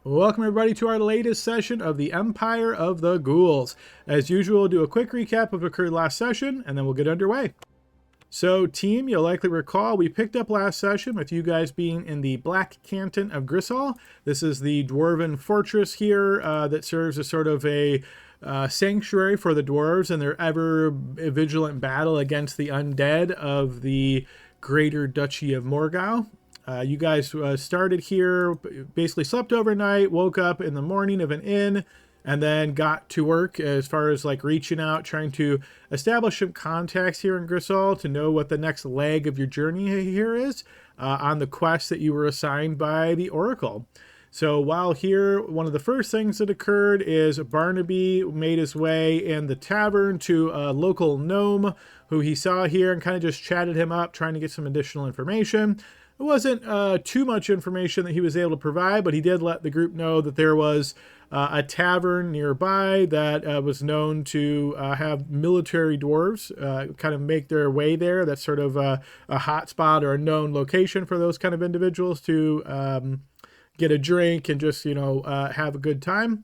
Welcome everybody to our latest session of the Empire of the Ghouls. As usual, we'll do a quick recap of what occurred last session, and then we'll get underway. So team, you'll likely recall we picked up last session with you guys being in the Black Canton of Grisall. This is the dwarven fortress here that serves as sort of a sanctuary for the dwarves and their ever vigilant battle against the undead of the Greater Duchy of Morgau. You guys started here, basically slept overnight, woke up in the morning of an inn, and then got to work as far as like reaching out, trying to establish some contacts here in Grisall to know what the next leg of your journey here is on the quest that you were assigned by the Oracle. So while here, one of the first things that occurred is Barnaby made his way in the tavern to a local gnome who he saw here and kind of just chatted him up, trying to get some additional information. It wasn't too much information that he was able to provide, but he did let the group know that there was a tavern nearby that was known to have military dwarves kind of make their way there. That's sort of a hot spot or a known location for those kind of individuals to get a drink and just, have a good time.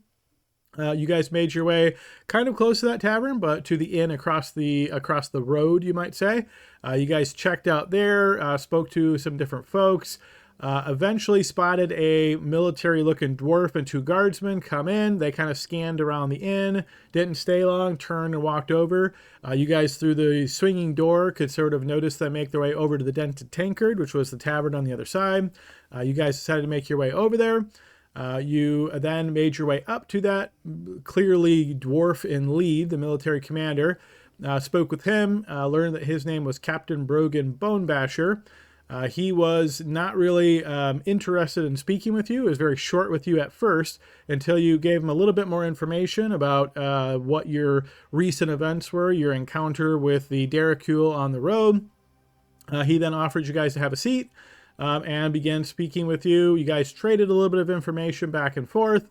You guys made your way kind of close to that tavern, but to the inn across the road, you might say. You guys checked out there, spoke to some different folks, eventually spotted a military-looking dwarf and two guardsmen come in. They kind of scanned around the inn, didn't stay long, turned and walked over. You guys, through the swinging door, could sort of notice them make their way over to the Dented Tankard, which was the tavern on the other side. You guys decided to make your way over there. You then made your way up to that clearly dwarf in lead, the military commander, spoke with him, learned that his name was Captain Brogan Bonebasher. He was not really interested in speaking with you. It was very short with you at first until you gave him a little bit more information about what your recent events were, your encounter with the Derricule on the road. He then offered you guys to have a seat. And began speaking with you. You guys traded a little bit of information back and forth.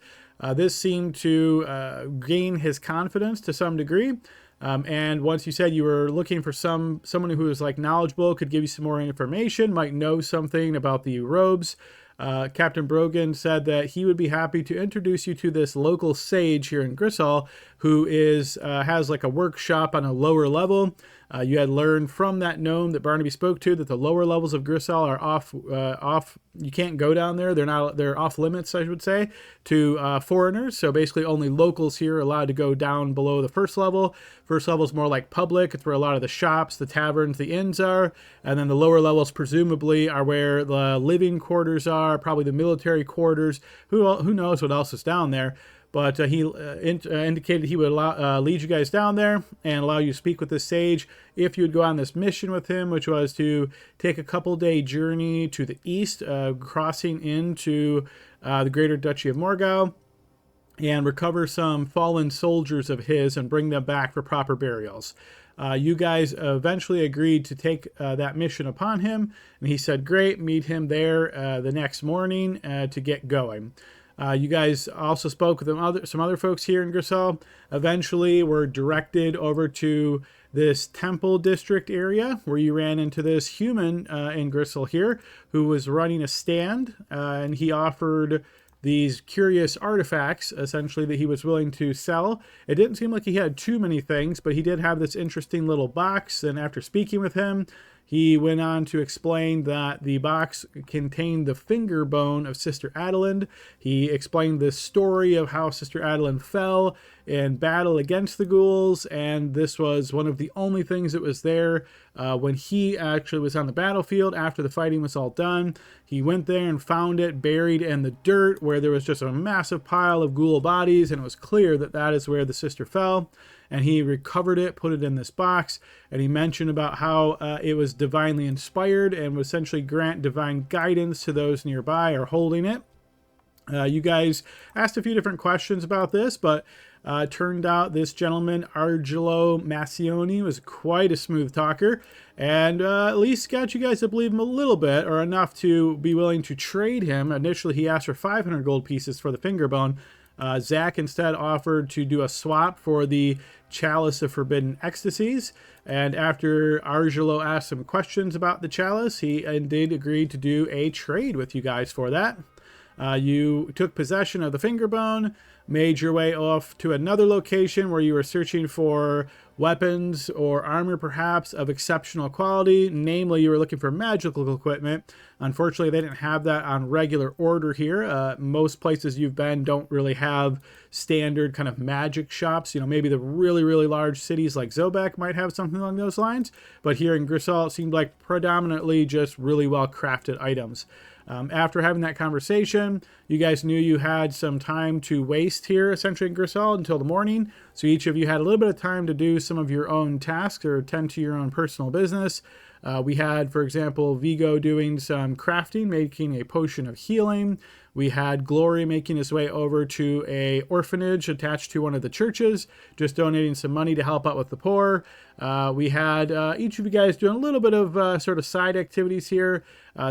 This seemed to gain his confidence to some degree. And once you said you were looking for someone who was like knowledgeable, could give you some more information, might know something about the robes, Captain Brogan said that he would be happy to introduce you to this local sage here in Grisall, who has like a workshop on a lower level. You had learned from that gnome that Barnaby spoke to that the lower levels of Grisall are off. You can't go down there. They're off limits, I would say, to foreigners. So basically, only locals here are allowed to go down below the first level. First level is more like public. It's where a lot of the shops, the taverns, the inns are, and then the lower levels presumably are where the living quarters are, probably the military quarters. Who knows what else is down there? But he indicated he would lead you guys down there and allow you to speak with this sage if you would go on this mission with him, which was to take a couple-day journey to the east, crossing into the Greater Duchy of Morgau, and recover some fallen soldiers of his and bring them back for proper burials. You guys eventually agreed to take that mission upon him, and he said, great, meet him there the next morning to get going. You guys also spoke with some other folks here in Grisall. Eventually were directed over to this temple district area where you ran into this human in Grisall here who was running a stand, and he offered these curious artifacts, essentially, that he was willing to sell. It didn't seem like he had too many things, but he did have this interesting little box, and after speaking with him, he went on to explain that the box contained the finger bone of Sister Adelind. He explained the story of how Sister Adelind fell in battle against the ghouls, and this was one of the only things that was there when he actually was on the battlefield after the fighting was all done. He went there and found it buried in the dirt where there was just a massive pile of ghoul bodies, and it was clear that that is where the sister fell. And he recovered it, put it in this box, and he mentioned about how it was divinely inspired and would essentially grant divine guidance to those nearby or holding it. You guys asked a few different questions about this, but turned out this gentleman, Argelo Massioni, was quite a smooth talker, and at least got you guys to believe him a little bit, or enough to be willing to trade him. Initially, he asked for 500 gold pieces for the finger bone. Zach instead offered to do a swap for the Chalice of Forbidden Ecstasies, and after Argelo asked some questions about the chalice, he indeed agreed to do a trade with you guys for that. You took possession of the finger bone, made your way off to another location where you were searching for weapons or armor perhaps of exceptional quality. Namely, you were looking for magical equipment. Unfortunately, they didn't have that on regular order here. Most places you've been don't really have standard kind of magic shops. Maybe the really, really large cities like Zobek might have something along those lines. But here in Grisal, it seemed like predominantly just really well crafted items. After having that conversation, you guys knew you had some time to waste here, essentially in Grisal, until the morning. So each of you had a little bit of time to do some of your own tasks or tend to your own personal business. We had, for example, Vigo doing some crafting, making a potion of healing. We had Glory making his way over to a orphanage attached to one of the churches, just donating some money to help out with the poor. We had each of you guys doing a little bit of sort of side activities here.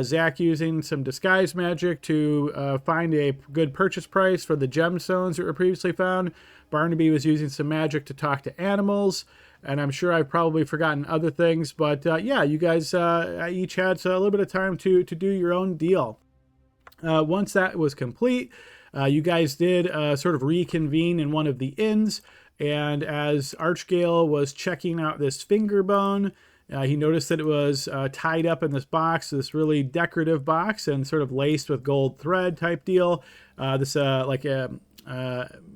Zach using some disguise magic to find a good purchase price for the gemstones that were previously found. Barnaby was using some magic to talk to animals. And I'm sure I've probably forgotten other things. But yeah, you guys each had a little bit of time to do your own deal. Once that was complete, you guys did sort of reconvene in one of the inns. And as Archgale was checking out this finger bone, he noticed that it was tied up in this box, this really decorative box, and sort of laced with gold thread type deal. This like a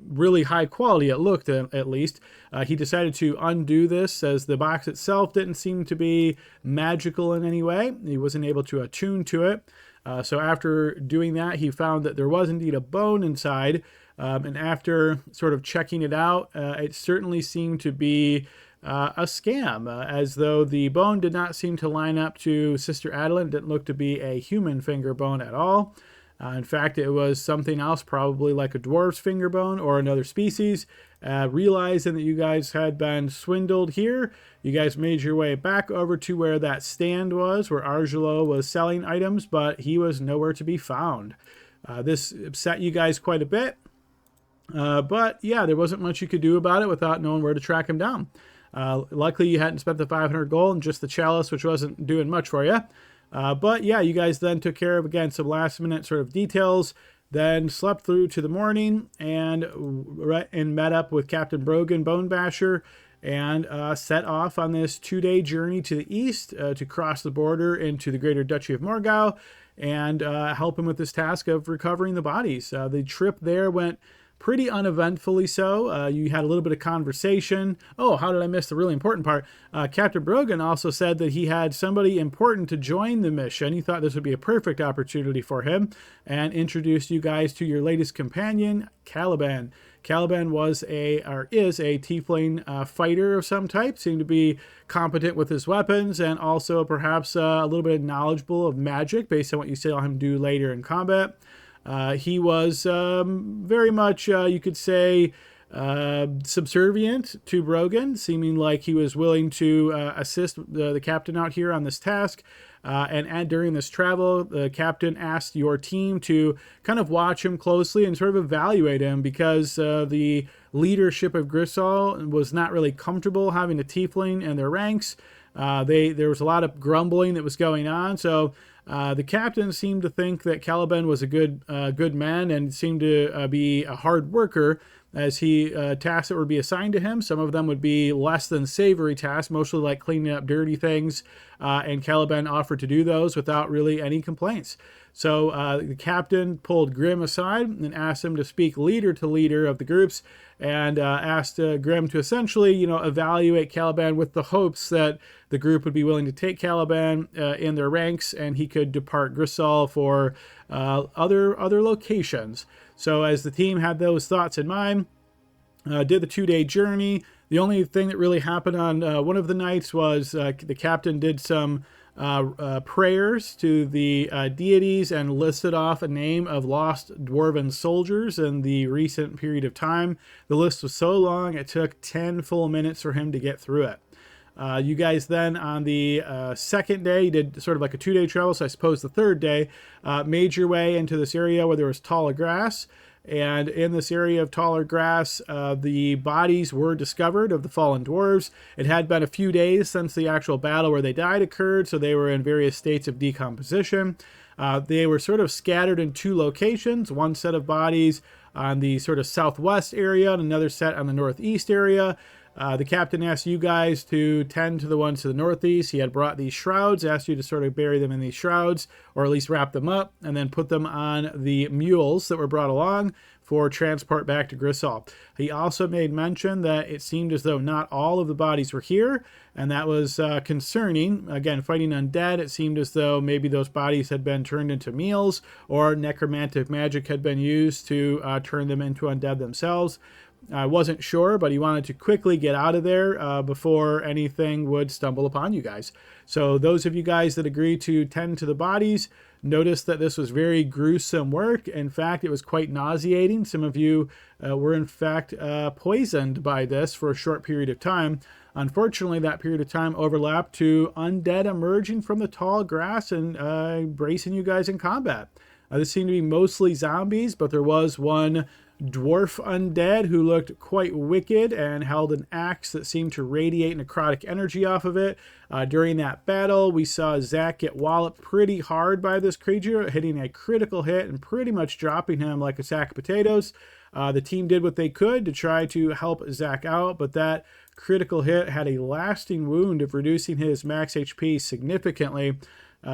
really high quality, it looked at least. He decided to undo this as the box itself didn't seem to be magical in any way. He wasn't able to attune to it. So after doing that, he found that there was indeed a bone inside. And after sort of checking it out, it certainly seemed to be a scam, as though the bone did not seem to line up to Sister Adeline. It didn't look to be a human finger bone at all. In fact, it was something else, probably like a dwarf's finger bone or another species. Realizing that you guys had been swindled here, you guys made your way back over to where that stand was, where Argelo was selling items, but he was nowhere to be found. This upset you guys quite a bit. But yeah, there wasn't much you could do about it without knowing where to track him down. Luckily, you hadn't spent the 500 gold and just the chalice, which wasn't doing much for you. But yeah, you guys then took care of, again, some last minute sort of details, then slept through to the morning and met up with Captain Brogan Bonebasher and set off on this 2-day journey to the east to cross the border into the Greater Duchy of Morgau and help him with this task of recovering the bodies. The trip there went pretty uneventfully so. You had a little bit of conversation. Oh, how did I miss the really important part? Captain Brogan also said that he had somebody important to join the mission. He thought this would be a perfect opportunity for him and introduced you guys to your latest companion, Caliban. Caliban is a tiefling fighter of some type, seemed to be competent with his weapons and also perhaps a little bit knowledgeable of magic based on what you saw him do later in combat. He was very much, you could say, subservient to Brogan, seeming like he was willing to assist the captain out here on this task. And during this travel, the captain asked your team to kind of watch him closely and sort of evaluate him because the leadership of Grisal was not really comfortable having a tiefling in their ranks. There was a lot of grumbling that was going on, so the captain seemed to think that Caliban was a good man and seemed to be a hard worker, as tasks that would be assigned to him. Some of them would be less than savory tasks, mostly like cleaning up dirty things, and Caliban offered to do those without really any complaints. So the captain pulled Grim aside and asked him to speak leader to leader of the groups and asked Grim to essentially, evaluate Caliban with the hopes that the group would be willing to take Caliban in their ranks and he could depart Grisal for other locations. So as the team had those thoughts in mind, did the 2-day journey. The only thing that really happened on one of the nights was the captain did some prayers to the deities and listed off a name of lost dwarven soldiers in the recent period of time. The list was so long, it took 10 full minutes for him to get through it. You guys then on the second day, you did sort of like a 2-day travel, so I suppose the third day, made your way into this area where there was taller grass. And in this area of taller grass, the bodies were discovered of the fallen dwarves. It had been a few days since the actual battle where they died occurred, so they were in various states of decomposition. They were sort of scattered in 2 locations, one set of bodies on the sort of southwest area and another set on the northeast area. The captain asked you guys to tend to the ones to the northeast. He had brought these shrouds, asked you to sort of bury them in these shrouds, or at least wrap them up, and then put them on the mules that were brought along for transport back to Gristle. He also made mention that it seemed as though not all of the bodies were here, and that was concerning. Again, fighting undead, it seemed as though maybe those bodies had been turned into meals, or necromantic magic had been used to turn them into undead themselves. I wasn't sure, but he wanted to quickly get out of there before anything would stumble upon you guys. So those of you guys that agreed to tend to the bodies noticed that this was very gruesome work. In fact, it was quite nauseating. Some of you were in fact poisoned by this for a short period of time. Unfortunately, that period of time overlapped to undead emerging from the tall grass and embracing you guys in combat. This seemed to be mostly zombies, but there was one dwarf undead who looked quite wicked and held an axe that seemed to radiate necrotic energy off of it. During that battle, we saw Zach get walloped pretty hard by this creature, hitting a critical hit and pretty much dropping him like a sack of potatoes. The team did what they could to try to help Zach out, but that critical hit had a lasting wound of reducing his max HP significantly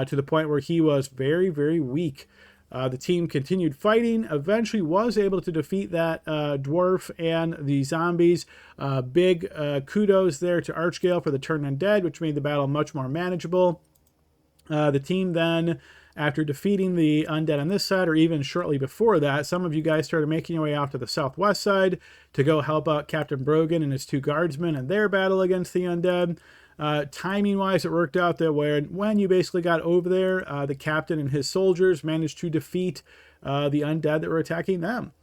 to the point where he was very, very weak. The team continued fighting, eventually was able to defeat that dwarf and the zombies. Big kudos there to Archgale for the turn undead, which made the battle much more manageable. The team then, after defeating the undead on this side, or even shortly before that, some of you guys started making your way off to the southwest side to go help out Captain Brogan and his 2 guardsmen in their battle against the undead. Timing-wise, it worked out that when you basically got over there, the captain and his soldiers managed to defeat the undead that were attacking them.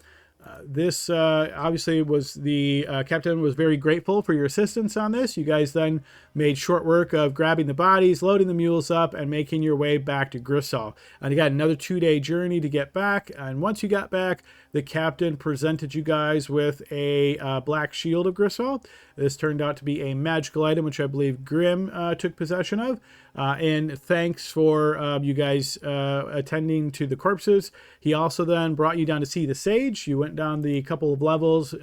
This obviously was the captain was very grateful for your assistance on this. You guys then made short work of grabbing the bodies, loading the mules up, and making your way back to Gristle. And you got another 2-day journey to get back. And once you got back, the captain presented you guys with a black shield of Gristle. This turned out to be a magical item, which I believe Grim took possession of. And thanks for you guys attending to the corpses. He also then brought you down to see the sage. You went down the couple of levels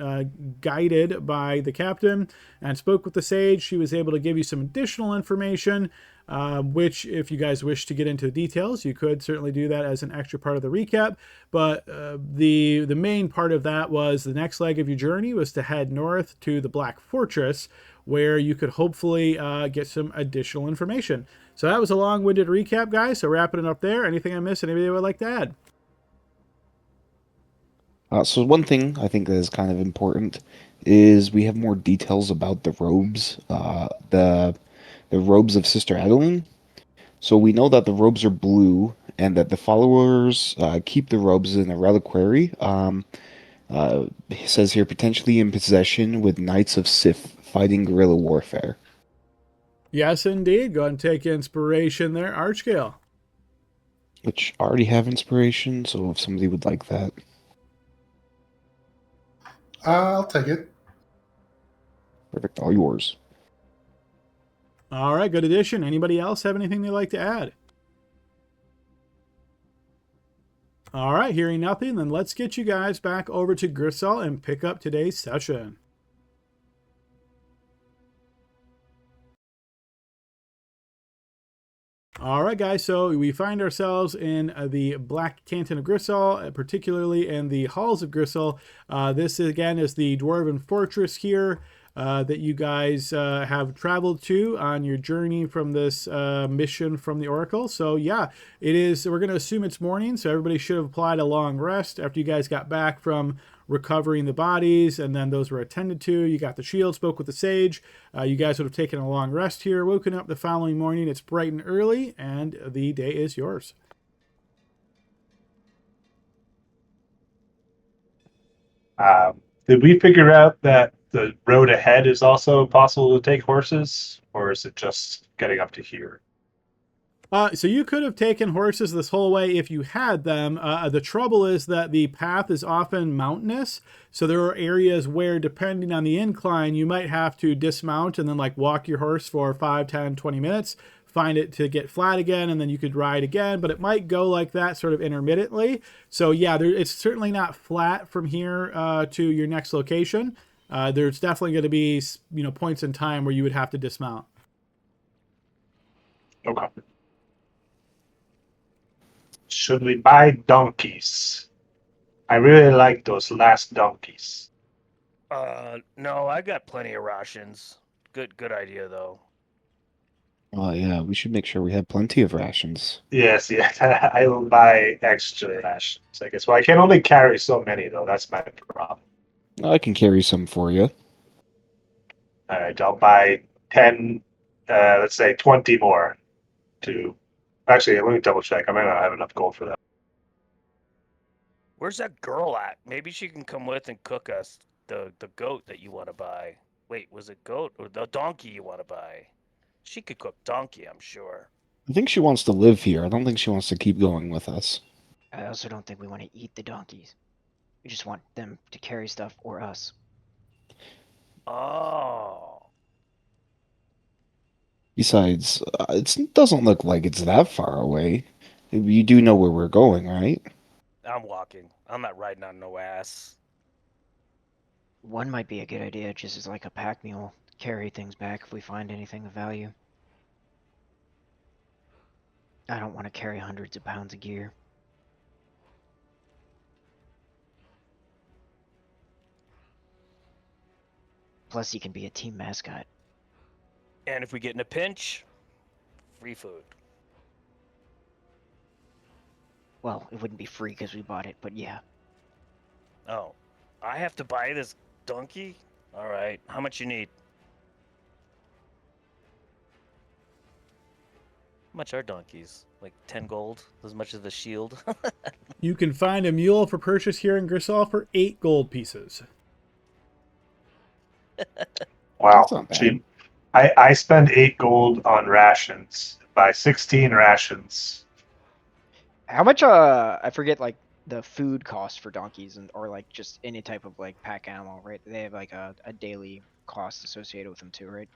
guided by the captain and spoke with the sage. She was able to give you some additional information, which if you guys wish to get into the details, you could certainly do that as an extra part of the recap. But the main part of that was the next leg of your journey was to head north to the Black Fortress, where you could hopefully get some additional information. So that was a long-winded recap, guys. So wrapping it up there. Anything I missed? Anybody would like to add? So one thing I think that is kind of important is we have more details about the robes, the robes of Sister Adeline. So we know that the robes are blue and that the followers keep the robes in a reliquary. It says here potentially in possession with Knights of Sif fighting guerrilla warfare. Yes, indeed. Go ahead and take inspiration there, Archgale. Which already have inspiration, so if somebody would like that. I'll take it. Perfect, all yours. All right, good addition. Anybody else have anything they'd like to add? All right, hearing nothing, then let's get you guys back over to Gristle and pick up today's session. All right, guys, so we find ourselves in the Black Canton of Gristle, particularly in the Halls of Gristle. This, again, is the Dwarven Fortress here that you guys have traveled to on your journey from this mission from the Oracle. So, yeah, it is. We're going to assume it's morning, so everybody should have applied a long rest after you guys got back from recovering the bodies, and then those were attended to. You got the shield, spoke with the sage. You guys would have taken a long rest here, woken up the following morning. It's bright and early, and the day is yours. Did we figure out that the road ahead is also possible to take horses, or is it just getting up to here? So you could have taken horses this whole way if you had them. The trouble is that the path is often mountainous. So there are areas where, depending on the incline, you might have to dismount and then like walk your horse for 5, 10, 20 minutes, find it to get flat again, and then you could ride again, but it might go like that sort of intermittently. So yeah, it's certainly not flat from here to your next location. There's definitely going to be, points in time where you would have to dismount. Okay. Should we buy donkeys? I really like those last donkeys. No, I got plenty of rations. Good idea though. Oh yeah, we should make sure we have plenty of rations. Yes, I will buy extra rations, I guess. Well, I can only carry so many, though. That's my problem. I can carry some for you. All right, I'll buy 10, let's say 20 more to... Actually, let me double check. I might not have enough gold for that. Where's that girl at? Maybe she can come with and cook us the goat that you want to buy. Wait, was it goat or the donkey you want to buy? She could cook donkey, I'm sure. I think she wants to live here. I don't think she wants to keep going with us. I also don't think we want to eat the donkeys. We just want them to carry stuff or us. Oh. Besides, it doesn't look like it's that far away. You do know where we're going, right? I'm walking. I'm not riding on no ass. One might be a good idea, just as like a pack mule. Carry things back if we find anything of value. I don't want to carry hundreds of pounds of gear. Plus, he can be a team mascot. And if we get in a pinch, free food. Well, it wouldn't be free because we bought it, but yeah. Oh, I have to buy this donkey? All right, how much you need? How much are donkeys? Like 10 gold? As much as the shield? You can find a mule for purchase here in Grisol for 8 gold pieces. Wow, That's not bad. cheap. I spend 8 gold on rations. Buy 16 rations. How much, I forget, like, the food cost for donkeys, or, like, just any type of, like, pack animal, right? They have, like, a daily cost associated with them, too, right?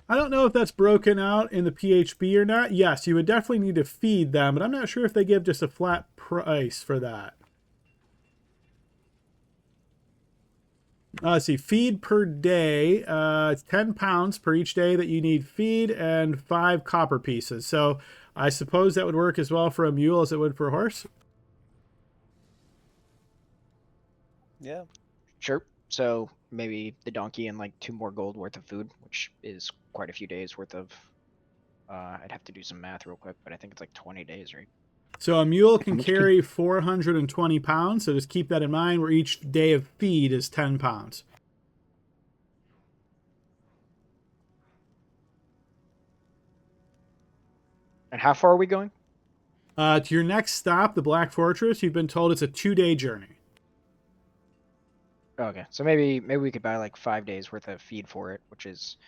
I don't know if that's broken out in the PHB or not. Yes, you would definitely need to feed them, but I'm not sure if they give just a flat price for that. Let's see, feed per day. It's 10 pounds per each day that you need feed and 5 copper pieces. So I suppose that would work as well for a mule as it would for a horse. Yeah. Sure. So maybe the donkey and like 2 more gold worth of food, which is quite a few days worth of. I'd have to do some math real quick, but I think it's like 20 days, right? So a mule can much carry 420 pounds. So just keep that in mind, where each day of feed is 10 pounds. And how far are we going? To your next stop, the Black Fortress. You've been told it's a 2-day journey. Okay, so maybe we could buy like 5 days worth of feed for it, which is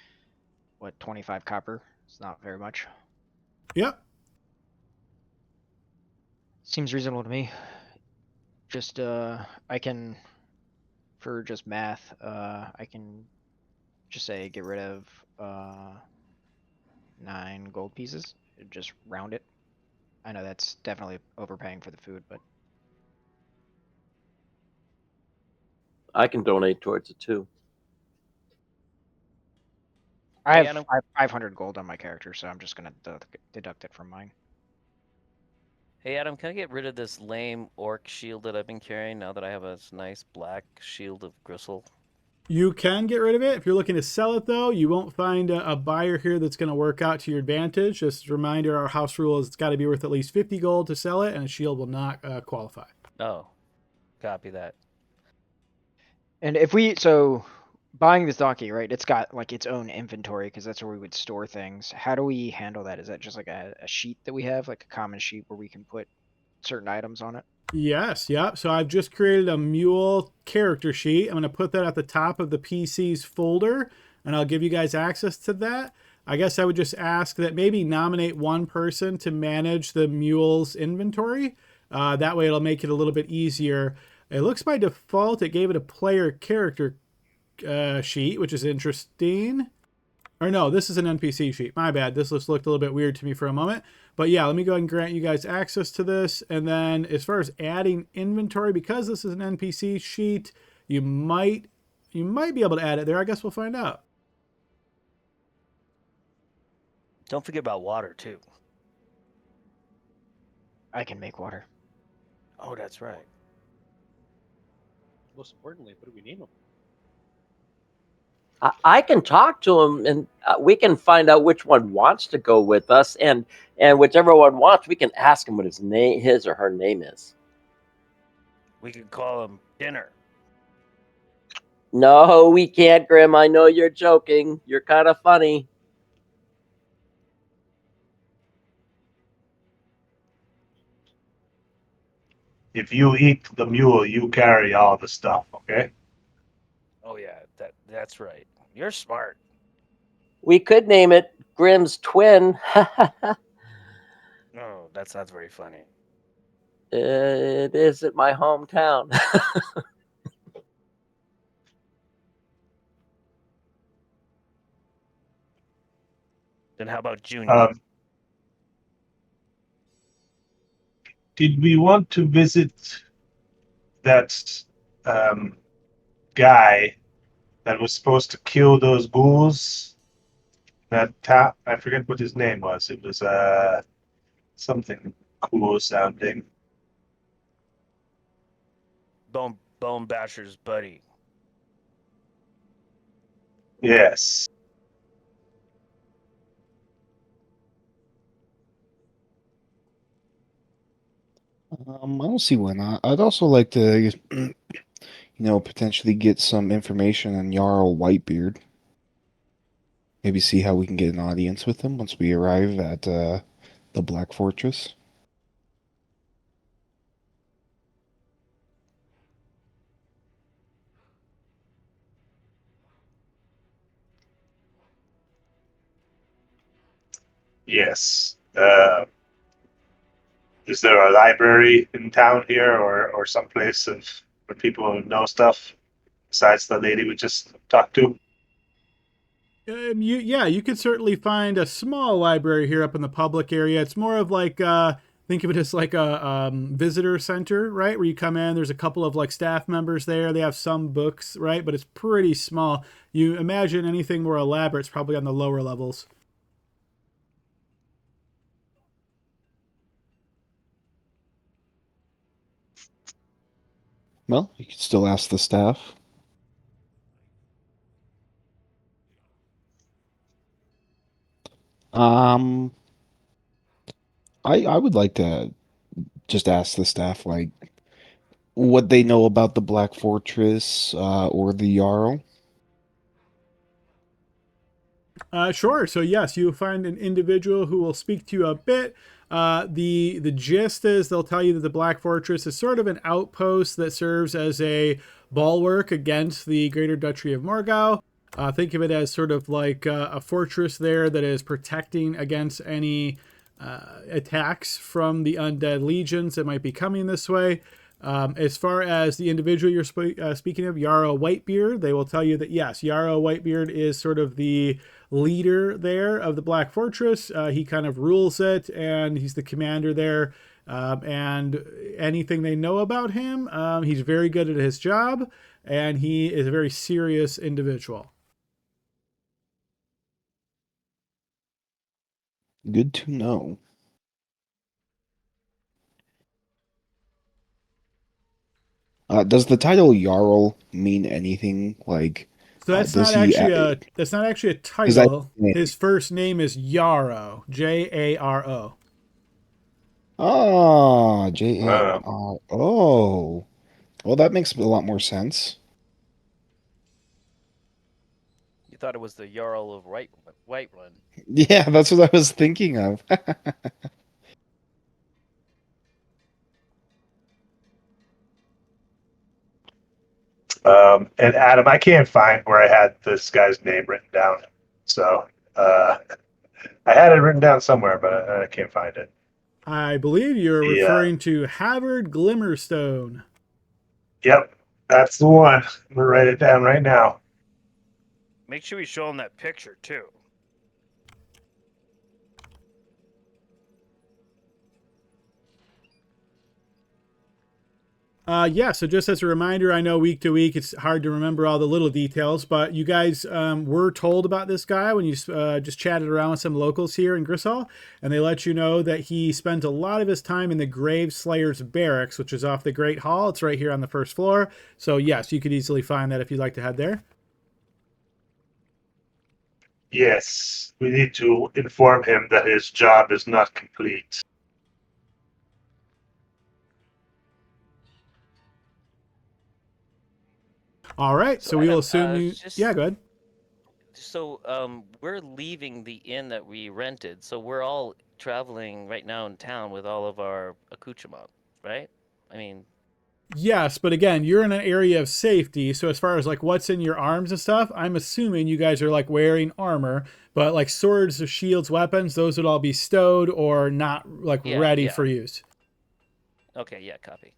what, 25 copper? It's not very much. Yep. Seems reasonable to me. Just I can, for just math, I can just say get rid of 9 gold pieces. Just round it. I know that's definitely overpaying for the food, but I can donate towards it too. I Hey, have Adam. 500 gold on my character, so I'm just gonna deduct it from mine. Hey, Adam, can I get rid of this lame orc shield that I've been carrying now that I have a nice black shield of gristle? You can get rid of it. If you're looking to sell it, though, you won't find a buyer here that's going to work out to your advantage. Just a reminder, our house rule is it's got to be worth at least 50 gold to sell it, and a shield will not qualify. Oh, copy that. And if buying this donkey, right? It's got like its own inventory because that's where we would store things. How do we handle that? Is that just like a sheet that we have, like a common sheet where we can put certain items on it? Yes, yep. So I've just created a mule character sheet. I'm going to put that at the top of the PC's folder, and I'll give you guys access to that. I guess I would just ask that maybe nominate one person to manage the mule's inventory. That way it'll make it a little bit easier. It looks by default it gave it a player character sheet, which is interesting. Or no, this is an NPC sheet. My bad. This just looked a little bit weird to me for a moment. But yeah, let me go ahead and grant you guys access to this. And then as far as adding inventory, because this is an NPC sheet, you might be able to add it there. I guess we'll find out. Don't forget about water too. I can make water. Oh, that's right. Most importantly, what do we name them? I can talk to him, and we can find out which one wants to go with us, and whichever one wants, we can ask him what his or her name is. We could call him Dinner. No, we can't, Grim. I know you're joking. You're kind of funny. If you eat the mule, you carry all the stuff, okay? Oh yeah, that's right. You're smart. We could name it Grim's twin. No, that's not very funny. It is at my hometown. Then how about Junior? Did we want to visit that guy that was supposed to kill those ghouls? I forget what his name was. It was something cool sounding. Bone Basher's buddy. Yes. I don't see why not. I'd also like to, potentially get some information on Jarl Whitebeard. Maybe see how we can get an audience with him once we arrive at the Black Fortress. Yes. Is there a library in town here, or someplace where people know stuff besides the lady we just talked to? You could certainly find a small library here up in the public area. It's more of like think of it as like a visitor center, right? Where you come in, there's a couple of like staff members there. They have some books, right? But it's pretty small. You imagine anything more elaborate, it's probably on the lower levels. Well, you could still ask the staff. I would like to just ask the staff like what they know about the Black Fortress or the Jarl. Sure. So yes, you find an individual who will speak to you a bit. The gist is they'll tell you that the Black Fortress is sort of an outpost that serves as a bulwark against the Greater Duchy of Morgau. Think of it as sort of like a fortress there that is protecting against any attacks from the undead legions that might be coming this way. As far as the individual you're speaking of, Jarl Whitebeard, they will tell you that yes, Jarl Whitebeard is sort of the leader there of the Black Fortress. He kind of rules it, and he's the commander there. And anything they know about him, he's very good at his job, and he is a very serious individual. Good to know. Does the title Jarl mean anything? Like, So that's does not he? actually a title. His first name is Yarrow, Jaro. Ah, Jar. Oh, well, that makes a lot more sense. You thought it was the Jarl of Whiterun. Yeah, that's what I was thinking of. And Adam, I can't find where I had this guy's name written down. So I had it written down somewhere, but I can't find it. I believe you're Yeah. referring to Havard Glimmerstone. Yep, that's the one. I'm gonna write it down right now. Make sure we show him that picture too. Yeah, so just as a reminder, I know week to week it's hard to remember all the little details, but you guys were told about this guy when you just chatted around with some locals here in Grisall, and they let you know that he spent a lot of his time in the Grave Slayer's Barracks, which is off the Great Hall. It's right here on the first floor. So yes, you could easily find that if you'd like to head there. Yes, we need to inform him that his job is not complete. All right, so we will assume you... Yeah, go ahead. So we're leaving the inn that we rented, so we're all traveling right now in town with all of our accoutrement, right? I mean, Yes, but again, you're in an area of safety. So as far as like what's in your arms and stuff, I'm assuming you guys are like wearing armor, but like swords, shields, weapons, those would all be stowed or not like Yeah, ready yeah. for use. okay, yeah, copy.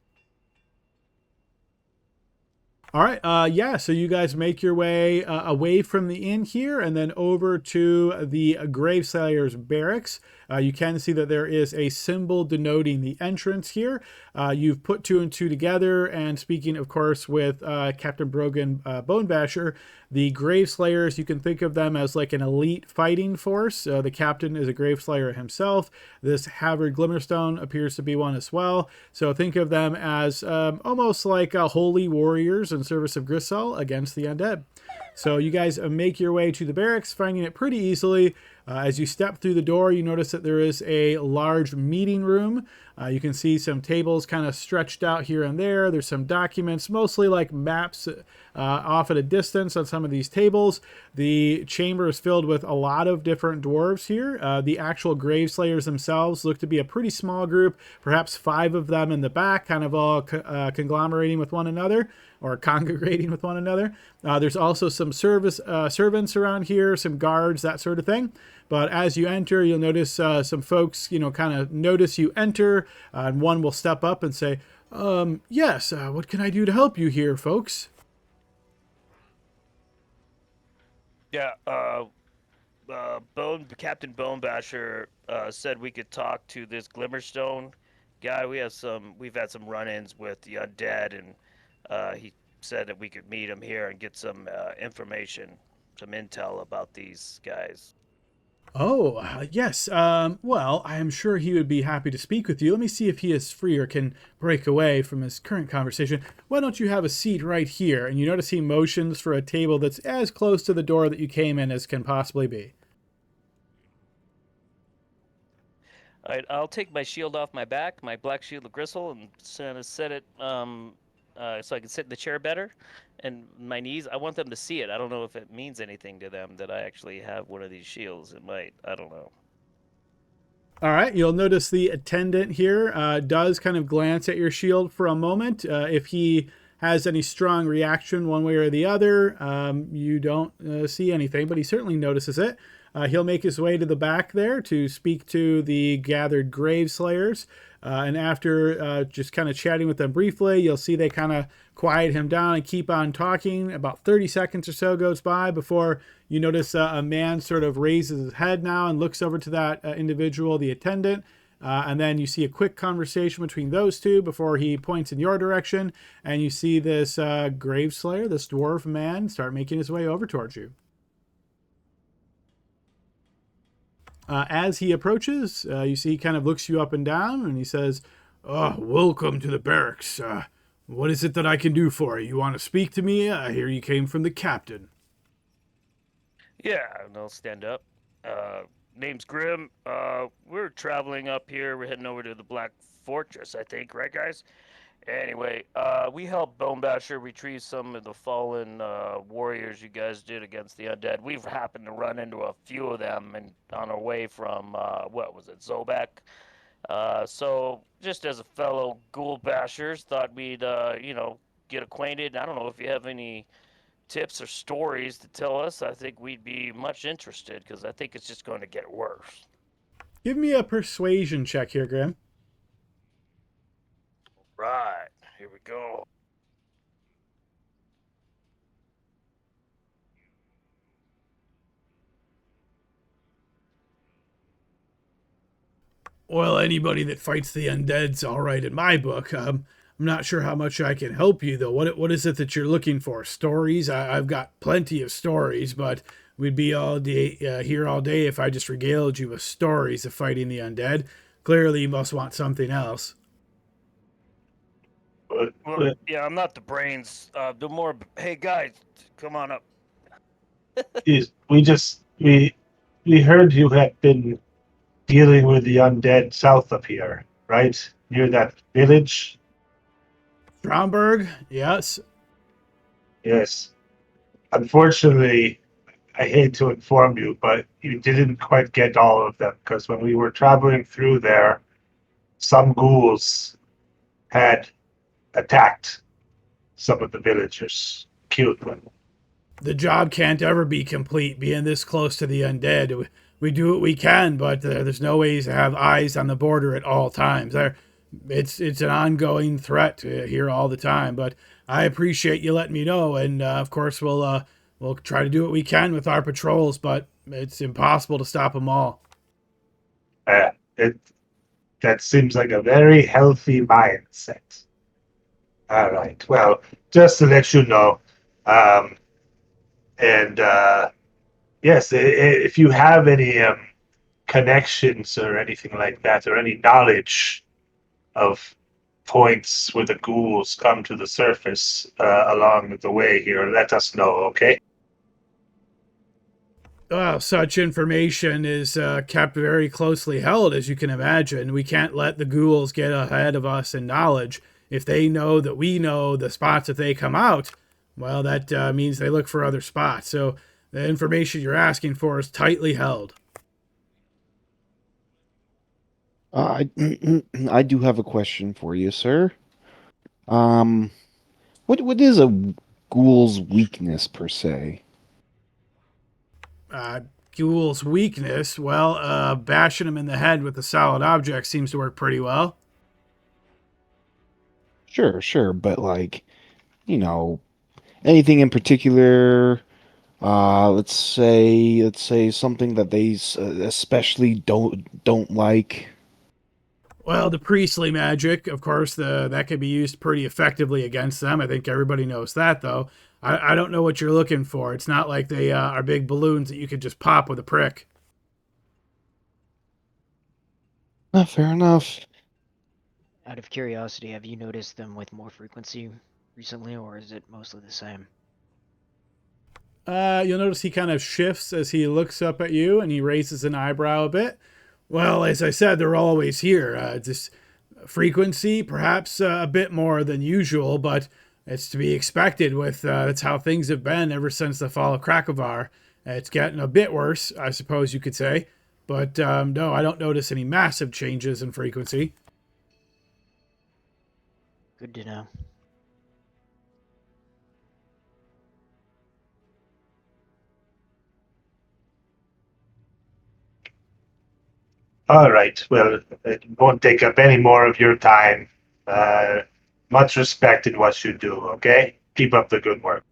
All right. Yeah. So you guys make your way away from the inn here and then over to the Graveslayer's barracks. You can see that there is a symbol denoting the entrance here. You've put two and two together. And speaking, of course, with Captain Brogan Bonebasher, the Graveslayers, you can think of them as like an elite fighting force. The captain is a Graveslayer himself. This Havard Glimmerstone appears to be one as well. So think of them as almost like holy warriors in service of Grisall against the undead. So you guys make your way to the barracks, finding it pretty easily. As you step through the door, you notice that there is a large meeting room. You can see some tables kind of stretched out here and there. There's some documents, mostly like maps off at a distance on some of these tables. The chamber is filled with a lot of different dwarves here. The actual Graveslayers themselves look to be a pretty small group, perhaps 5 of them in the back, kind of all conglomerating with one another or congregating with one another. There's also some servants around here, some guards, that sort of thing. But as you enter, you'll notice some folks, kind of notice you enter, and one will step up and say, yes, what can I do to help you here, folks? Yeah, Captain Bonebasher said we could talk to this Glimmerstone guy. We've had some run-ins with the undead, and he said that we could meet him here and get some information, some intel about these guys. Oh, yes. Well, I am sure he would be happy to speak with you. Let me see if he is free or can break away from his current conversation. Why don't you have a seat right here? And you notice he motions for a table that's as close to the door that you came in as can possibly be. All right, I'll take my shield off my back, my black shield of gristle, and set it so I can sit in the chair better. And my knees, I want them to see it. I don't know if it means anything to them that I actually have one of these shields. It might. I don't know. All right, you'll notice the attendant here does kind of glance at your shield for a moment. If he has any strong reaction one way or the other, you don't see anything, but he certainly notices it. He'll make his way to the back there to speak to the gathered Graveslayers. And after just kind of chatting with them briefly, you'll see they kind of quiet him down and keep on talking. About 30 seconds or so goes by before you notice a man sort of raises his head now and looks over to that individual, the attendant. And then you see a quick conversation between those two before he points in your direction. And you see this Graveslayer, this dwarf man, start making his way over towards you. As he approaches, you see he kind of looks you up and down, and he says, welcome to the barracks. What is it that I can do for you? You want to speak to me? I hear you came from the captain. Yeah, and I'll stand up. Name's Grim. We're traveling up here. We're heading over to the Black Fortress, I think, right, guys? Anyway, we helped Bonebasher retrieve some of the fallen warriors you guys did against the undead. We've happened to run into a few of them and on our way from, what was it, Zobek? So, just as a fellow ghoul bashers, thought we'd, get acquainted. I don't know if you have any tips or stories to tell us. I think we'd be much interested, because I think it's just going to get worse. Give me a persuasion check here, Graham. Right, here we go. Well, anybody that fights the undead's all right in my book. I'm not sure how much I can help you, though. What is it that you're looking for? Stories? I've got plenty of stories, but we'd be all day here all day if I just regaled you with stories of fighting the undead. Clearly, you must want something else. Well, yeah, I'm not the brains. The more. Hey guys, come on up. We heard you had been dealing with the undead south of here, right? Near that village? Stromberg? Yes. Yes. Unfortunately, I hate to inform you, but you didn't quite get all of them because when we were traveling through there, some ghouls had attacked some of the villagers, killed them. The job can't ever be complete being this close to the undead. We do what we can, but there's no ways to have eyes on the border at all times. It's an ongoing threat here all the time. But I appreciate you letting me know, and of course we'll try to do what we can with our patrols. But it's impossible to stop them all. It That seems like a very healthy mindset. All right. Well, just to let you know, um, and yes, if you have any connections or anything like that, or any knowledge of points where the ghouls come to the surface along the way here, let us know, okay? Well, such information is kept very closely held, as you can imagine. We can't let the ghouls get ahead of us in knowledge. If they know that we know the spots that they come out, well, that means they look for other spots. So the information you're asking for is tightly held. I do have a question for you, sir. Um, what is a ghoul's weakness per se? Uh, Ghoul's weakness, well, bashing him in the head with a solid object seems to work pretty well. Sure, but like, you know, anything in particular? Let's say something that they especially don't like. Well, the priestly magic, of course, that could be used pretty effectively against them. I think everybody knows that, though. I don't know what you're looking for. It's not like they are big balloons that you could just pop with a prick. Fair enough. Out of curiosity, have you noticed them with more frequency recently, or is it mostly the same? You'll notice he kind of shifts as he looks up at you and he raises an eyebrow a bit. Well, as I said, they're always here. Just frequency, perhaps a bit more than usual, but it's to be expected with that's how things have been ever since the fall of Krakovar. It's getting a bit worse, I suppose you could say. But no, I don't notice any massive changes in frequency. Good to know. All right. Well, it won't take up any more of your time. Uh, Much respect in what you do, okay? Keep up the good work.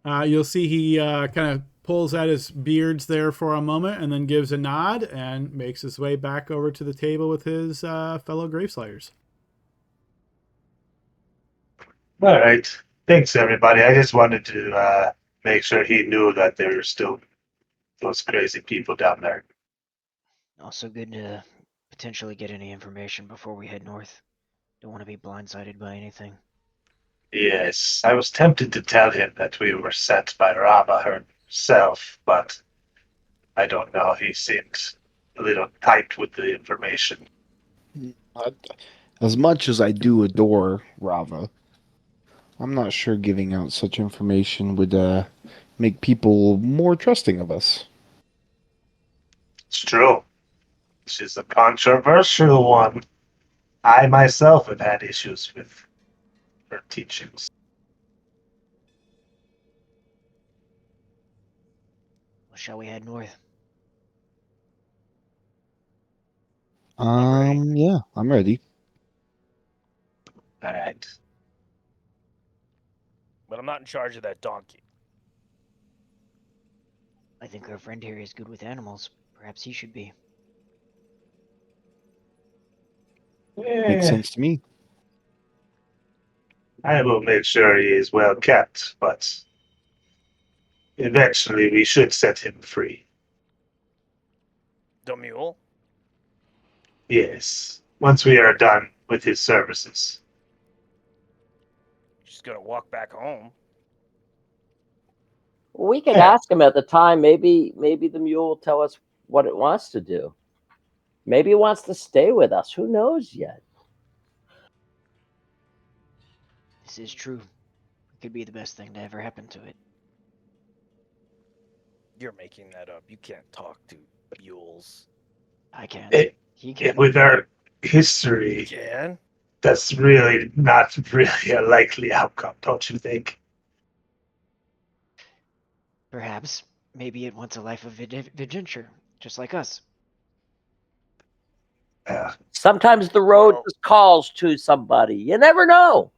You'll see he kind of pulls at his beards there for a moment and then gives a nod and makes his way back over to the table with his fellow Graveslayers. All right. Thanks, everybody. I just wanted to make sure he knew that there were still those crazy people down there. Also good to potentially get any information before we head north. Don't want to be blindsided by anything. Yes, I was tempted to tell him that we were sent by Rama herself, but I don't know. He seemed a little tight with the information. I- As much as I do adore Rava, I'm not sure giving out such information would make people more trusting of us. It's true. She's a controversial one. I myself have had issues with her teachings. Well, shall we head north? Yeah, I'm ready. All right. But I'm not in charge of that donkey. I think our friend here is good with animals. Perhaps he should be. Makes Eh, sense to me. I will make sure he is well kept, but eventually we should set him free. The mule? Yes, once we are done with his services. She's gonna walk back home. We can Yeah. ask him at the time. Maybe the mule will tell us what it wants to do. Maybe it wants to stay with us. Who knows yet? This is true. It could be the best thing to ever happen to it. You're making that up. You can't talk to mules. I can. It- He can. With our You history, can? that's really not really a likely outcome, don't you think? Perhaps. Maybe it wants a life of adventure, just like us. Sometimes the road Well- just calls to somebody. You never know.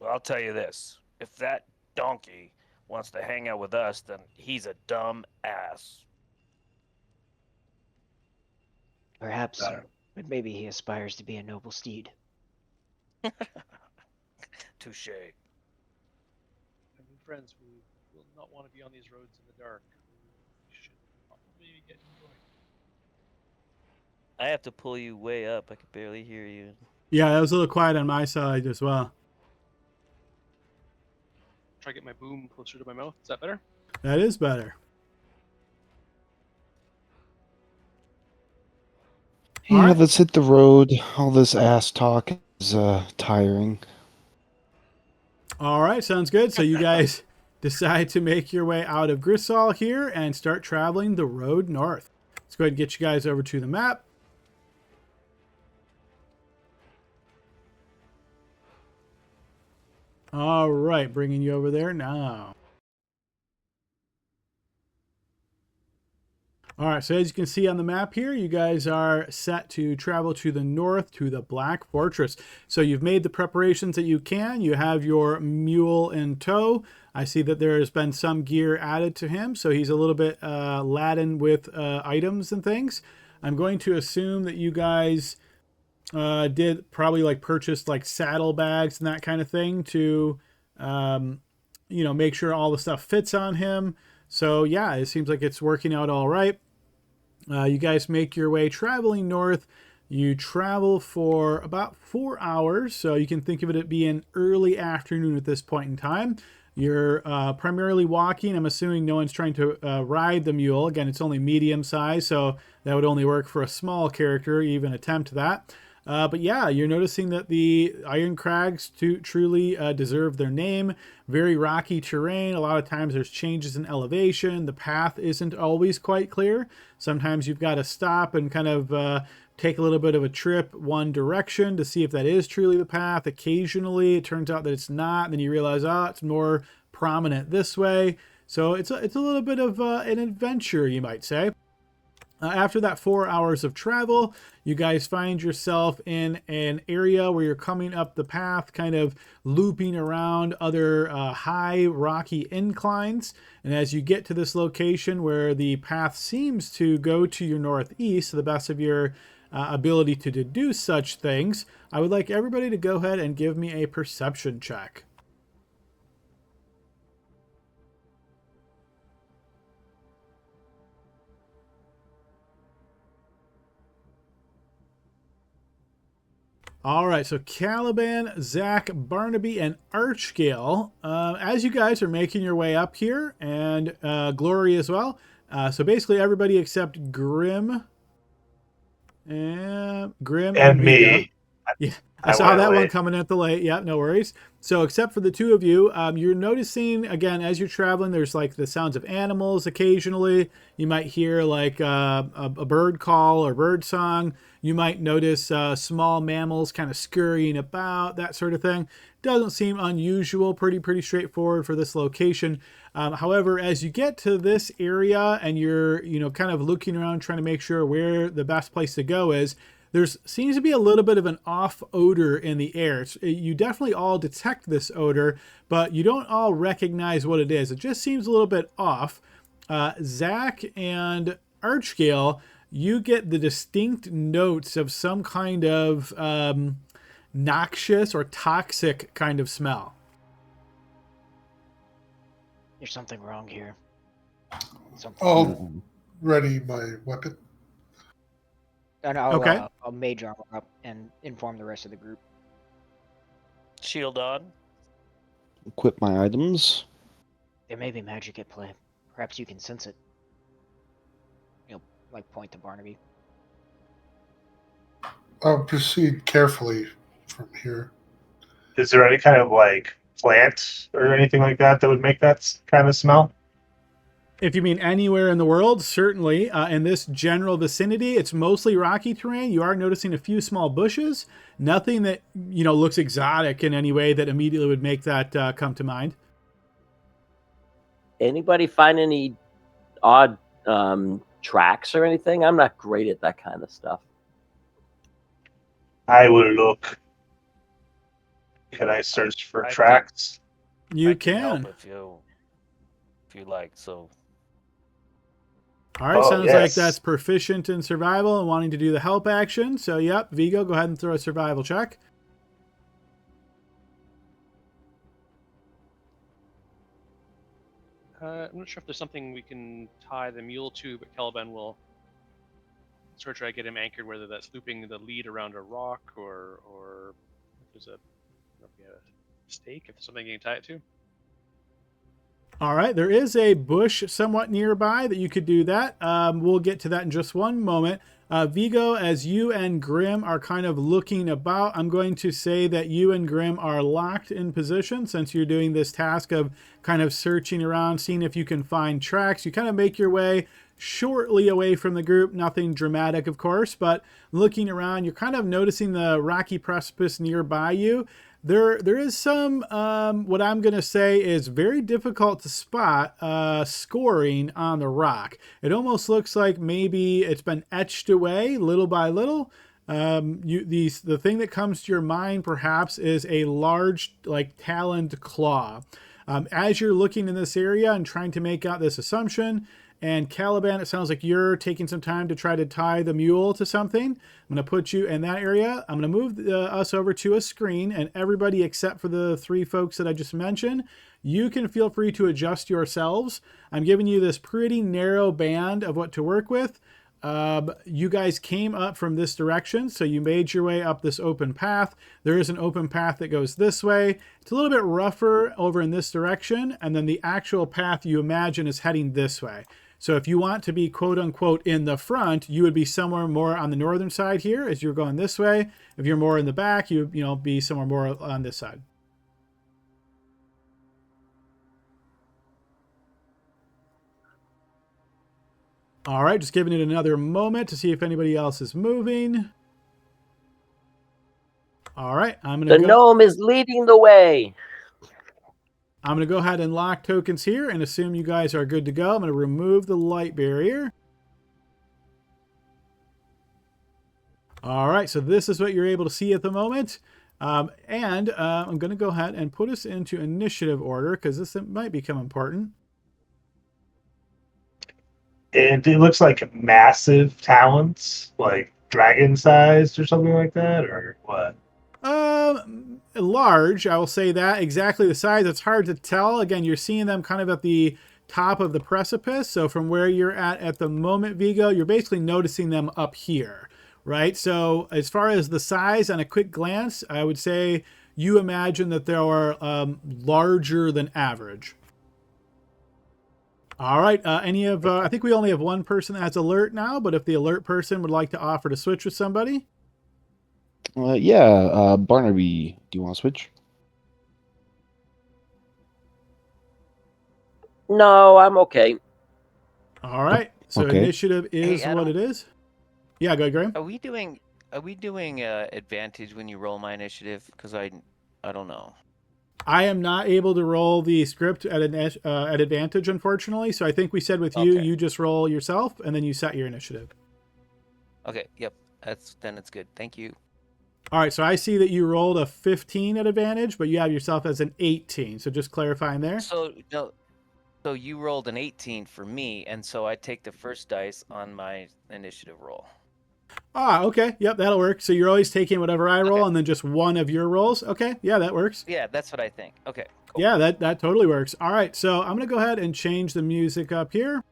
Well, I'll tell you this. If that donkey wants to hang out with us, then he's a dumb ass. Perhaps. Uh, But maybe he aspires to be a noble steed. Touche. I mean, friends, we will not want to be on these roads in the dark. We should probably get going. I have to pull you way up. I can barely hear you. Yeah, that was a little quiet on my side as well. Try to get my boom closer to my mouth. Is that better? That is better. Yeah, Alright. let's hit the road. All this ass talk is tiring. All right, sounds good. So you guys decide to make your way out of Grisall here and start traveling the road north. Let's go ahead and get you guys over to the map. All right, bringing you over there now. All right, so as you can see on the map here, you guys are set to travel to the north to the Black Fortress. So you've made the preparations that you can. You have your mule in tow. I see that there has been some gear added to him, so he's a little bit laden with items and things. I'm going to assume that you guys did probably like purchase like saddlebags and that kind of thing to, make sure all the stuff fits on him. So yeah, it seems like it's working out all right. You guys make your way traveling north. You travel for about 4 hours, so you can think of it as being early afternoon at this point in time. You're primarily walking. I'm assuming no one's trying to ride the mule. Again, it's only medium size, so that would only work for a small character, even attempt that. But yeah, you're noticing that the Iron Crags truly deserve their name. Very rocky terrain. A lot of times there's changes in elevation. The path isn't always quite clear. Sometimes you've got to stop and kind of take a little bit of a trip one direction to see if that is truly the path. Occasionally it turns out that it's not. Then you realize, it's more prominent this way. So it's a little bit of an adventure, you might say. After that 4 hours of travel, you guys find yourself in an area where you're coming up the path, kind of looping around other high rocky inclines. And as you get to this location where the path seems to go to your northeast, to the best of your ability to deduce such things, I would like everybody to go ahead and give me a perception check. All right, so Caliban, Zach, Barnaby, and Archgale, as you guys are making your way up here, and Glory as well. So basically everybody except Grim and And Mika. me. Yeah, I saw went that one away. coming at the late. Yeah, no worries. So except for the two of you, you're noticing, again, as you're traveling, there's like the sounds of animals occasionally. You might hear like a bird call or bird song. You might notice small mammals kind of scurrying about, that sort of thing. Doesn't seem unusual, pretty straightforward for this location. However, as you get to this area and you're, kind of looking around trying to make sure where the best place to go is, there seems to be a little bit of an off odor in the air. You definitely all detect this odor, but you don't all recognize what it is. It just seems a little bit off. Zach and Archgale, you get the distinct notes of some kind of, noxious or toxic kind of smell. There's something wrong here. Something. I'll ready my weapon. And I'll, Okay. I'll mage armor up and inform the rest of the group. Shield on. Equip my items. There may be magic at play. Perhaps you can sense it. You'll like point to Barnaby. I'll proceed carefully from here. Is there any kind of like plant or anything like that that would make that kind of smell? If you mean anywhere in the world, certainly. In this general vicinity, it's mostly rocky terrain. You are noticing a few small bushes. Nothing that, looks exotic in any way that immediately would make that come to mind. Anybody find any odd tracks or anything? I'm not great at that kind of stuff. I will look. Can I search for I can- tracks? You I help can. if you like. So All right, Oh, sounds yes. like that's proficient in survival and wanting to do the help action. So, yep, Vigo, go ahead and throw a survival check. I'm not sure if there's something we can tie the mule to, but Caliban will sort of try to get him anchored, whether that's looping the lead around a rock or if there's a stake, if there's something you can tie it to. All right, there is a bush somewhat nearby that you could do that. We'll get to that in just one moment. Vigo, as you and Grim are kind of looking about, I'm going to say that you and Grim are locked in position since you're doing this task of kind of searching around, seeing if you can find tracks. You kind of make your way shortly away from the group, nothing dramatic, of course, but looking around, you're kind of noticing the rocky precipice nearby you. There is some, what I'm going to say is very difficult to spot scoring on the rock. It almost looks like maybe it's been etched away little by little. The thing that comes to your mind perhaps is a large, like, taloned claw. As you're looking in this area and trying to make out this assumption, and Caliban, it sounds like you're taking some time to try to tie the mule to something. I'm going to put you in that area. I'm going to move us over to a screen, and everybody except for the three folks that I just mentioned, you can feel free to adjust yourselves. I'm giving you this pretty narrow band of what to work with. You guys came up from this direction, so you made your way up this open path. There is an open path that goes this way. It's a little bit rougher over in this direction, and then the actual path you imagine is heading this way. So if you want to be quote unquote in the front, you would be somewhere more on the northern side here as you're going this way. If you're more in the back, you be somewhere more on this side. All right, just giving it another moment to see if anybody else is moving. All right, The gnome is leading the way. I'm going to go ahead and lock tokens here and assume you guys are good to go. I'm going to remove the light barrier. All right, so this is what you're able to see at the moment. I'm going to go ahead and put us into initiative order because this might become important. And it looks like massive talons, like dragon-sized or something like that, or what? Large, I will say that. Exactly the size, it's hard to tell. Again, you're seeing them kind of at the top of the precipice. So from where you're at the moment, Vigo, you're basically noticing them up here, right? So as far as the size on a quick glance, I would say you imagine that they are larger than average. All right. I think we only have one person that has alert now, but if the alert person would like to offer to switch with somebody. Barnaby, do you want to switch? No, I'm okay. All right. So Okay. initiative is Hey, what it is. Yeah, go ahead, Graham. Are we doing advantage when you roll my initiative? Because I don't know. I am not able to roll the script at advantage, unfortunately. So I think we said with you, Okay. you just roll yourself and then you set your initiative. Okay, yep. Then it's good. Thank you. All right. So I see that you rolled a 15 at advantage, but you have yourself as an 18. So just clarifying there. So you rolled an 18 for me, and so I take the first dice on my initiative roll. Ah, okay. Yep, that'll work. So you're always taking whatever I roll Okay. and then just one of your rolls. Okay, yeah, that works. Yeah, that's what I think. Okay, cool. Yeah, that totally works. All right, so I'm going to go ahead and change the music up here.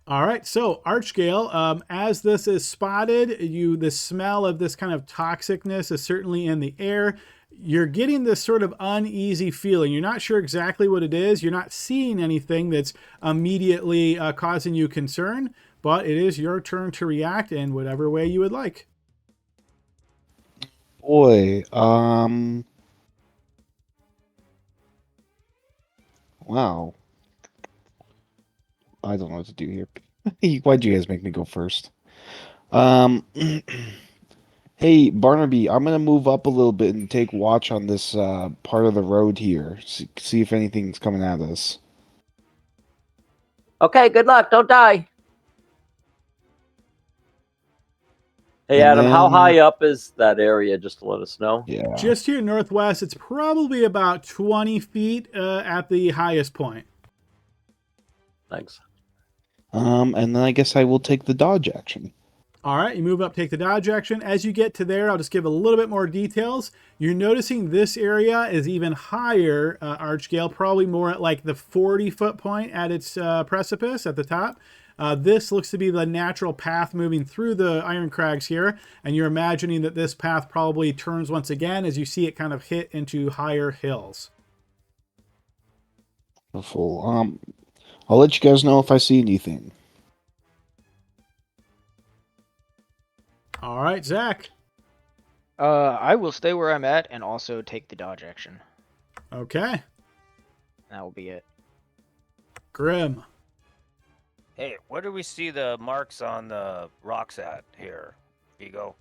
All right, so Archgale, as this is spotted, the smell of this kind of toxicness is certainly in the air. You're getting this sort of uneasy feeling. You're not sure exactly what it is. You're not seeing anything that's immediately causing you concern, but it is your turn to react in whatever way you would like. Boy, wow. I don't know what to do here. Why'd you guys make me go first? Hey, Barnaby, I'm gonna move up a little bit and take watch on this part of the road here. See if anything's coming at us. Okay, good luck. Don't die. Hey, And Adam, how then- high up is that area? Just to let us know. Yeah. Just here northwest, it's probably about 20 feet at the highest point. Thanks. And then I guess I will take the dodge action. All right, you move up, take the dodge action. As you get to there, I'll just give a little bit more details. You're noticing this area is even higher, Archgale, probably more at like the 40-foot point at its precipice at the top. This looks to be the natural path moving through the Iron Crags here, and you're imagining that this path probably turns once again as you see it kind of hit into higher hills. Full. I'll let you guys know if I see anything. All right, Zach. I will stay where I'm at and also take the dodge action. Okay. That will be it. Grim. Hey, where do we see the marks on the rocks at here, Vigo?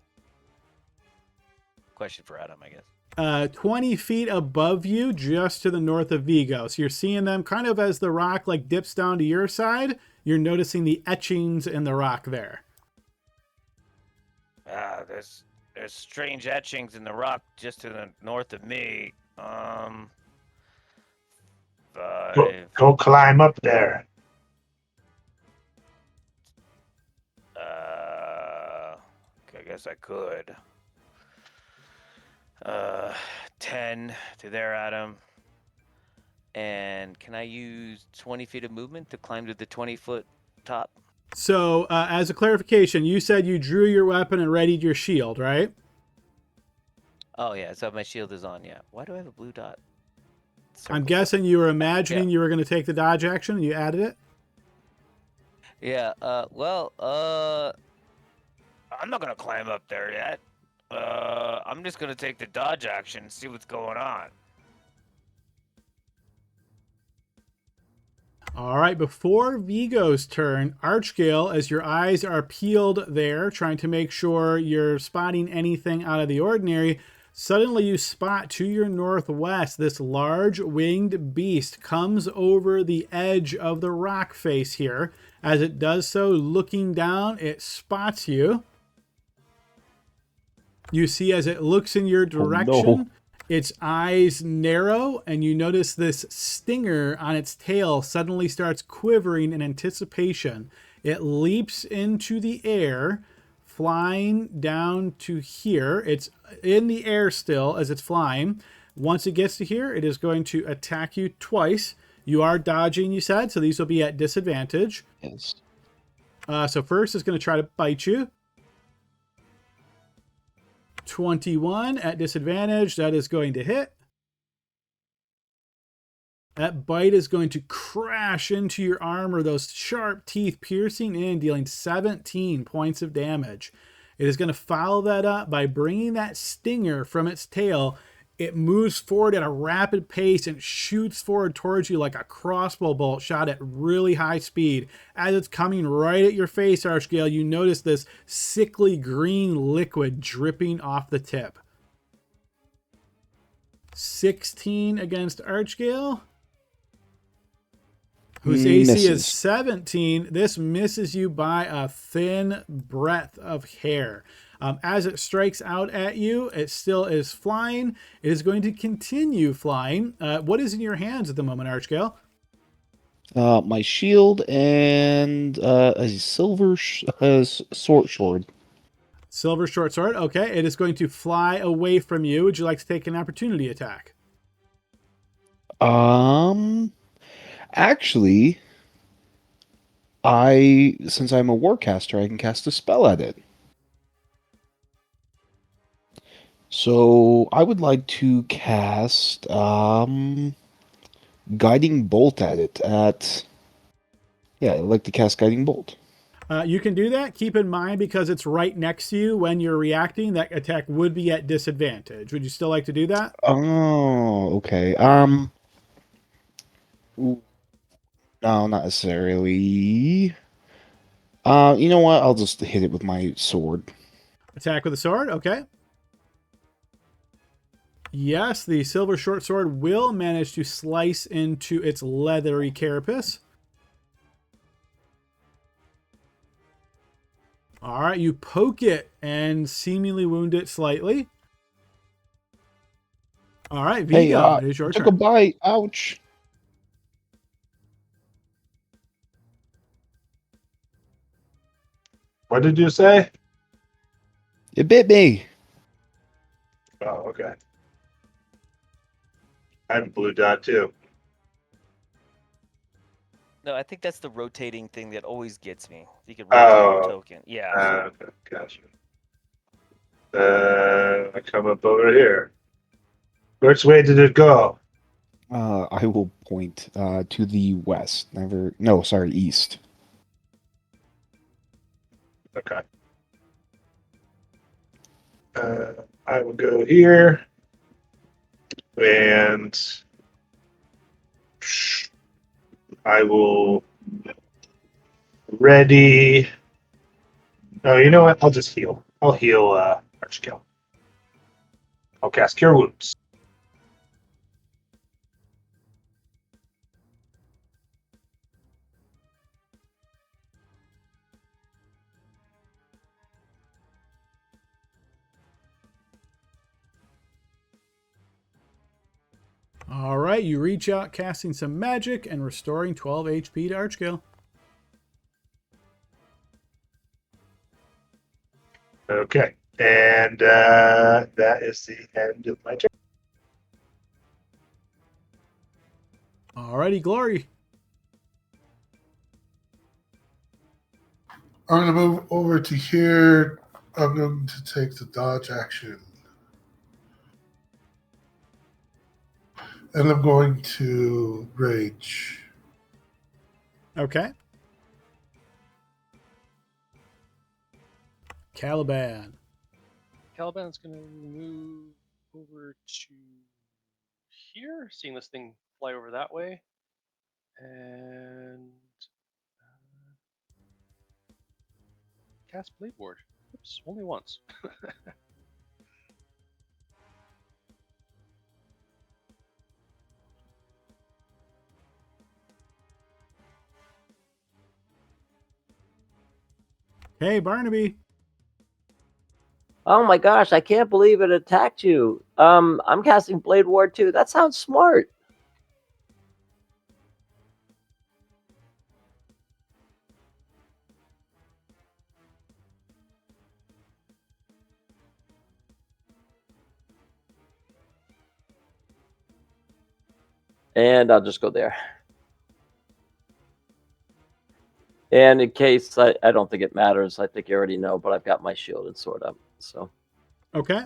Question for Adam, I guess. 20 feet above you, just to the north of Vigo. So you're seeing them kind of as the rock like dips down to your side. You're noticing the etchings in the rock there. There's strange etchings in the rock just to the north of me. Go climb up there. I guess I could. 10 to there, Adam. And can I use 20 feet of movement to climb to the 20-foot top? So as a clarification, you said you drew your weapon and readied your shield, right? Oh, yeah, so my shield is on, yeah. Why do I have a blue dot? I'm Circle. guessing you were imagining you were going to take the dodge action and you added it? Yeah, I'm not gonna climb up there yet. I'm just gonna take the dodge action and see what's going on. All right, before Vigo's turn, Archgale, as your eyes are peeled there, trying to make sure you're spotting anything out of the ordinary, suddenly you spot to your northwest this large winged beast comes over the edge of the rock face here. As it does so, looking down, it spots you. You see as it looks in your direction, its eyes narrow, and you notice this stinger on its tail suddenly starts quivering in anticipation. It leaps into the air, flying down to here. It's in the air still as it's flying. Once it gets to here, it is going to attack you twice. You are dodging, you said, so these will be at disadvantage. Yes. So first, it's going to try to bite you. 21 at disadvantage. That is going to hit. That bite is going to crash into your armor, those sharp teeth piercing in, dealing 17 points of damage. It is going to follow that up by bringing that stinger from its tail. It moves forward at a rapid pace and shoots forward towards you like a crossbow bolt shot at really high speed. As it's coming right at your face, Archgale, you notice this sickly green liquid dripping off the tip. 16 against Archgale, whose AC is Misses. 17. This misses you by a thin breadth of hair. As it strikes out at you, it still is flying. It is going to continue flying. What is in your hands at the moment, Archgale? My shield and a silver sword. Silver short sword. Okay, it is going to fly away from you. Would you like to take an opportunity attack? Actually, since I'm a warcaster, I can cast a spell at it. So I would like to cast guiding bolt at it. I'd like to cast guiding bolt. You can do that. Keep in mind, because it's right next to you when you're reacting, that attack would be at disadvantage. Would you still like to do that? Oh, okay. No, not necessarily. You know what? I'll just hit it with my sword. Attack with a sword. Okay. Yes, the silver short sword will manage to slice into its leathery carapace. All right, you poke it and seemingly wound it slightly. All right, Hey, Vigo, it is your I took a turn. bite. Ouch. What did you say? It bit me. Oh, okay. I have a blue dot too. No, I think that's the rotating thing that always gets me. You can rotate your Oh, token. Yeah. okay, gotcha. I come up over here. Which way did it go? I will point to the west. No, sorry, east. Okay. I will go here and I will ready. No, you know what? I'll just heal. I'll heal Archkill. I'll cast Cure Wounds. All right, you reach out, casting some magic and restoring 12 HP to Archkill. Okay. And that is the end of my turn. Alrighty, Glory. I'm going to move over to here. I'm going to take the dodge action. And I'm going to rage. Okay. Caliban. Caliban's gonna move over to here, seeing this thing fly over that way, and cast Blade Ward. Oops, only once. Hey, Barnaby. Oh my gosh, I can't believe it attacked you. I'm casting Blade Ward too. That sounds smart. And I'll just go there. And in case, I don't think it matters. I think you already know, but I've got my shield and sword up. So Okay.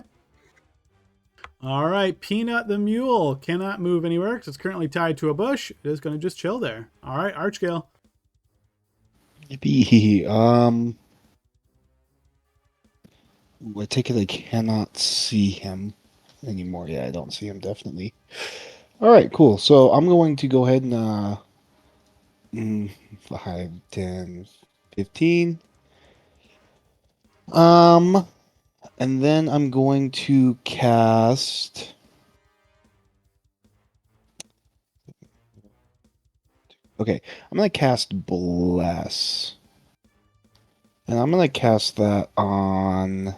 All right, Peanut the mule cannot move anywhere because it's currently tied to a bush. It is going to just chill there. All right, Archkill. Yippee. I take it I cannot see him anymore. Yeah, I don't see him definitely. All right, cool. So I'm going to go ahead and 5, 10, 15. And then I'm going to cast. Okay, I'm gonna cast Bless. And I'm gonna cast that on,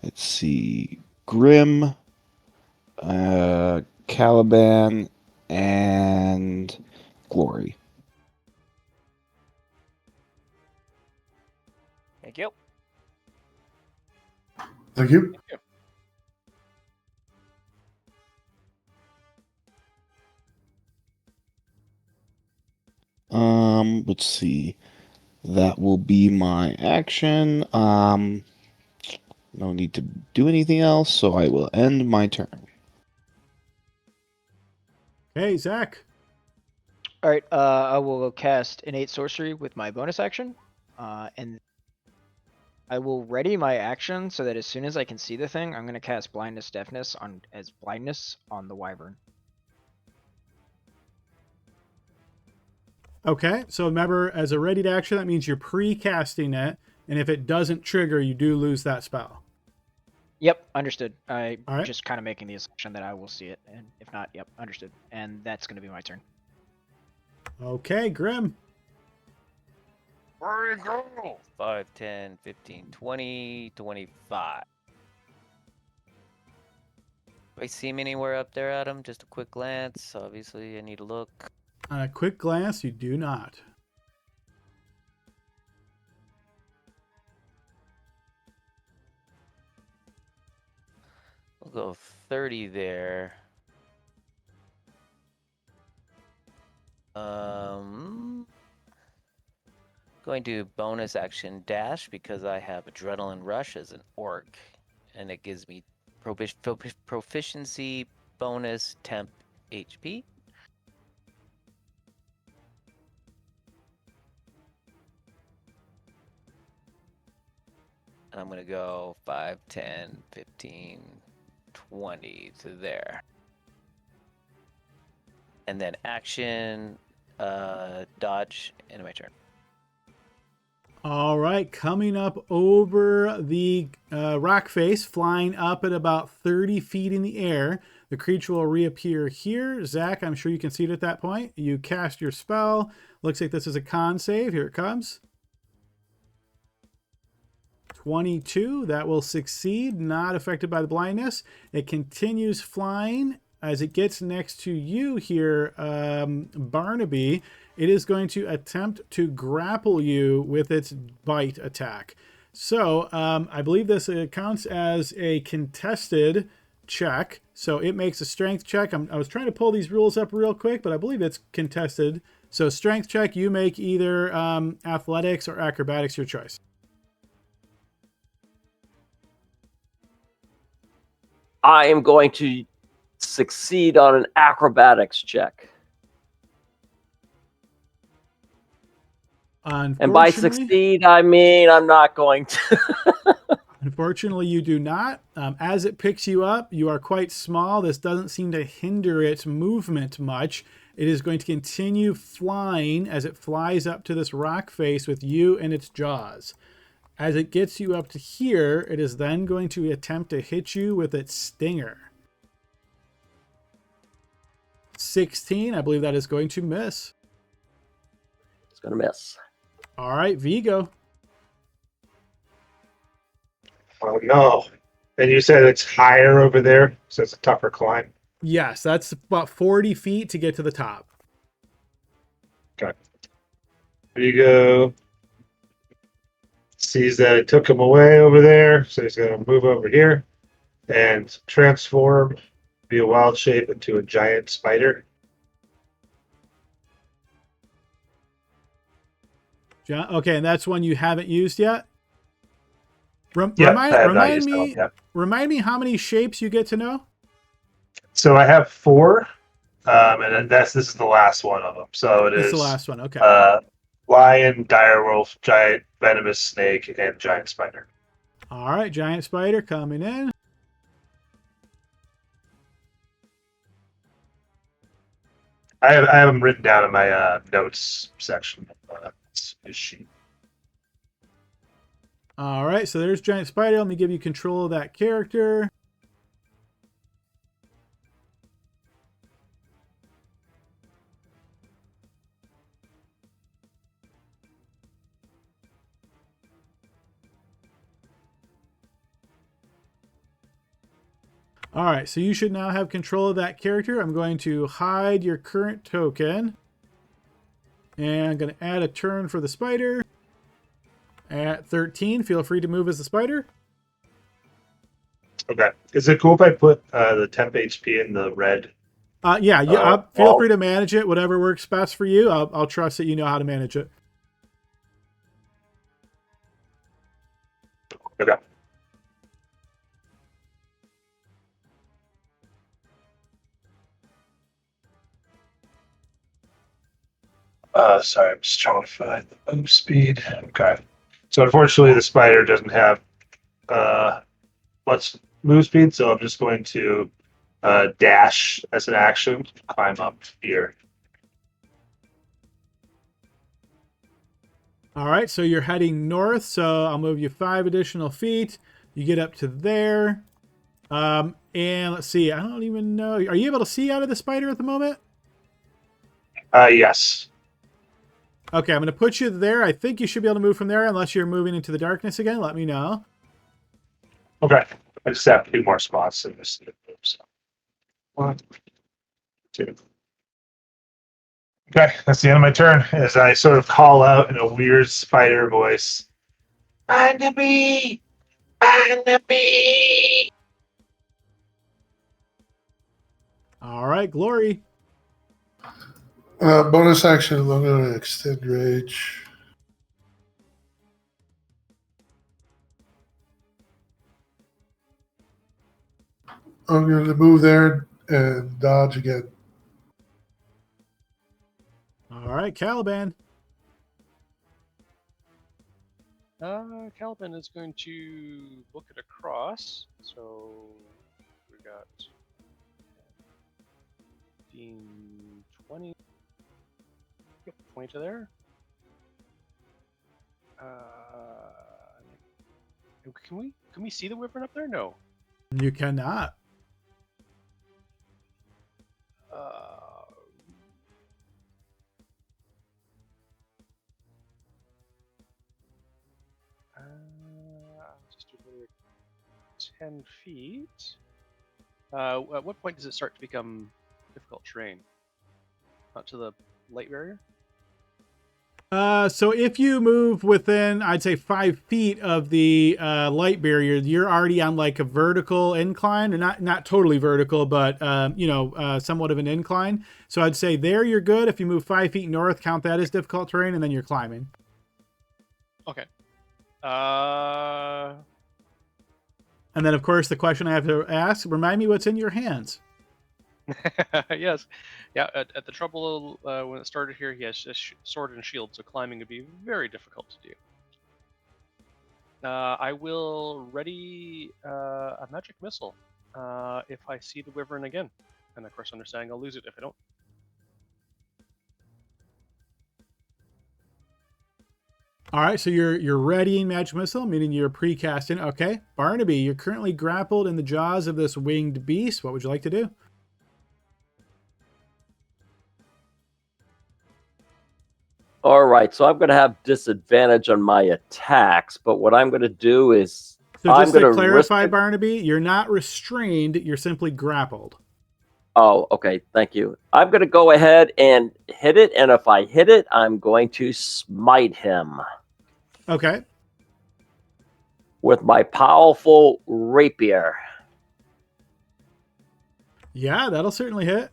let's see, Grim, Caliban, and Glory. Thank you. Let's see. That will be my action. No need to do anything else, so I will end my turn. Hey, Zach. All right. I will cast innate sorcery with my bonus action, and I will ready my action so that as soon as I can see the thing, I'm going to cast blindness deafness as blindness on the wyvern. Okay, so remember, as a ready to action, that means you're pre-casting it, and if it doesn't trigger, you do lose that spell. Yep, understood. I All right. just kind of making the assumption that I will see it, and if not, yep, understood. And that's going to be my turn. Okay, Grim. Where you go? 5, 10, 15, 20, 25. Do I see him anywhere up there, Adam? Just a quick glance. Obviously, I need to look. On a quick glance, you do not. We'll go 30 there. Going to bonus action dash because I have adrenaline rush as an orc, and it gives me proficiency bonus temp HP. And I'm going to go 5, 10, 15, 20 to there. And then action, dodge, and my turn. All right, coming up over the rock face, flying up at about 30 feet in the air. The creature will reappear here. Zach, I'm sure you can see it at that point. You cast your spell. Looks like this is a con save. Here it comes. 22. That will succeed. Not affected by the blindness. It continues flying. As it gets next to you here, Barnaby, it is going to attempt to grapple you with its bite attack. So I believe this counts as a contested check. So it makes a strength check. I was trying to pull these rules up real quick, but I believe it's contested. So strength check, you make either athletics or acrobatics, your choice. I am going to succeed on an acrobatics check. And by succeed, I mean I'm not going to. Unfortunately, you do not. As it picks you up, you are quite small. This doesn't seem to hinder its movement much. It is going to continue flying as it flies up to this rock face with you in its jaws. As it gets you up to here, it is then going to attempt to hit you with its stinger. 16, I believe that is going to miss. It's going to miss. All right, Vigo. Oh no. And you said it's higher over there, so it's a tougher climb. Yes, that's about 40 feet to get to the top. Okay. Vigo sees that it took him away over there, so he's going to move over here and transform, be a wild shape into a giant spider. Okay, and that's one you haven't used yet? Remind me how many shapes you get to know? So I have 4, and this is the last one of them. So it is the last one, okay. Lion, direwolf, giant venomous snake, and giant spider. All right, giant spider coming in. I have them written down in my notes section. This sheet. All right, so there's giant spider. Let me give you control of that character. All right, so you should now have control of that character. I'm going to hide your current token. And I'm going to add a turn for the spider. At 13, feel free to move as the spider. Okay. Is it cool if I put the temp HP in the red? Feel wall? free to manage it, whatever works best for you. I'll trust that you know how to manage it. Okay. Sorry, I'm just trying to find the move speed. Okay. So unfortunately, the spider doesn't have much move speed, so I'm just going to dash as an action, climb up here. All right, so you're heading north, so I'll move you 5 additional feet. You get up to there. And let's see, I don't even know. Are you able to see out of the spider at the moment? Yes. Okay, I'm going to put you there. I think you should be able to move from there unless you're moving into the darkness again. Let me know. Okay. I just have 2 more spots in this. So. 1, 2. Okay, that's the end of my turn. As I sort of call out in a weird spider voice, "Enemy! Enemy!" All right, Glory. Bonus action, I'm going to extend rage. I'm going to move there and dodge again. All right, Caliban. Caliban is going to book it across. So we got 15, 20. Yep, 20 to there. Can we see the wyvern up there? No. You cannot. Just do another 10 feet. At what point does it start to become difficult terrain? Not to the light barrier? So if you move within, I'd say 5 feet of the light barrier, you're already on like a vertical incline, and not totally vertical, but somewhat of an incline. So I'd say there you're good. If you move 5 feet north, count that as difficult terrain, and then you're climbing. Okay. And then, of course, the question I have to ask: remind me what's in your hands. Yes. Yeah, at the trouble when it started here, he has a sword and shield, so climbing would be very difficult to do. I will ready a magic missile if I see the wyvern again. And of course, understanding I'll lose it if I don't. All right, so you're readying magic missile, meaning you're pre-casting. Okay, Barnaby, you're currently grappled in the jaws of this winged beast. What would you like to do? All right, so I'm going to have disadvantage on my attacks, but what I'm going to do is So I'm just to going clarify, Barnaby, you're not restrained, you're simply grappled. Oh, okay, thank you. I'm going to go ahead and hit it, and if I hit it, I'm going to smite him Okay. with my powerful rapier. Yeah, that'll certainly hit.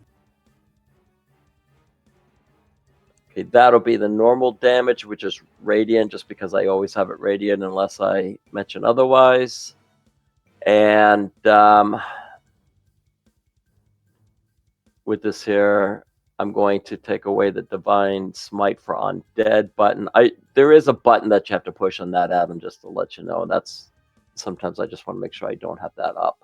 Okay, that'll be the normal damage, which is radiant, just because I always have it radiant unless I mention otherwise. And with this here, I'm going to take away the Divine Smite for Undead button. There is a button that you have to push on that, Adam, just to let you know. That's sometimes I just want to make sure I don't have that up.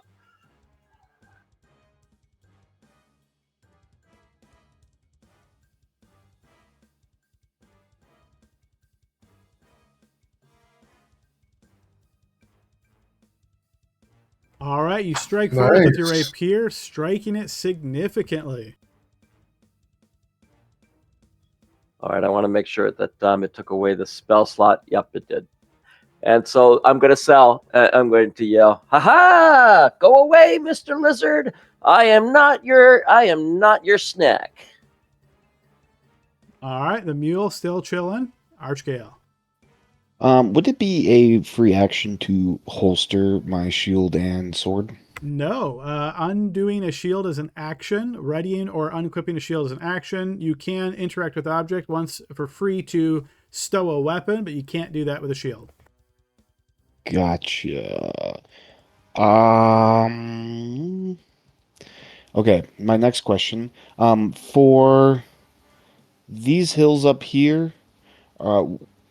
All right, you strike forth with your Nice. rapier, striking it significantly. All right, I want to make sure that it took away the spell slot. Yep, it did. And so I'm going to yell, "Ha ha! Go away, Mr. Lizard! I am not your snack." All right, the mule still chilling. Archgale. Would it be a free action to holster my shield and sword? No, undoing a shield is an action. Readying or unequipping a shield is an action. You can interact with object once for free to stow a weapon, but you can't do that with a shield. Gotcha. Um. Okay, my next question. For these hills up here, uh,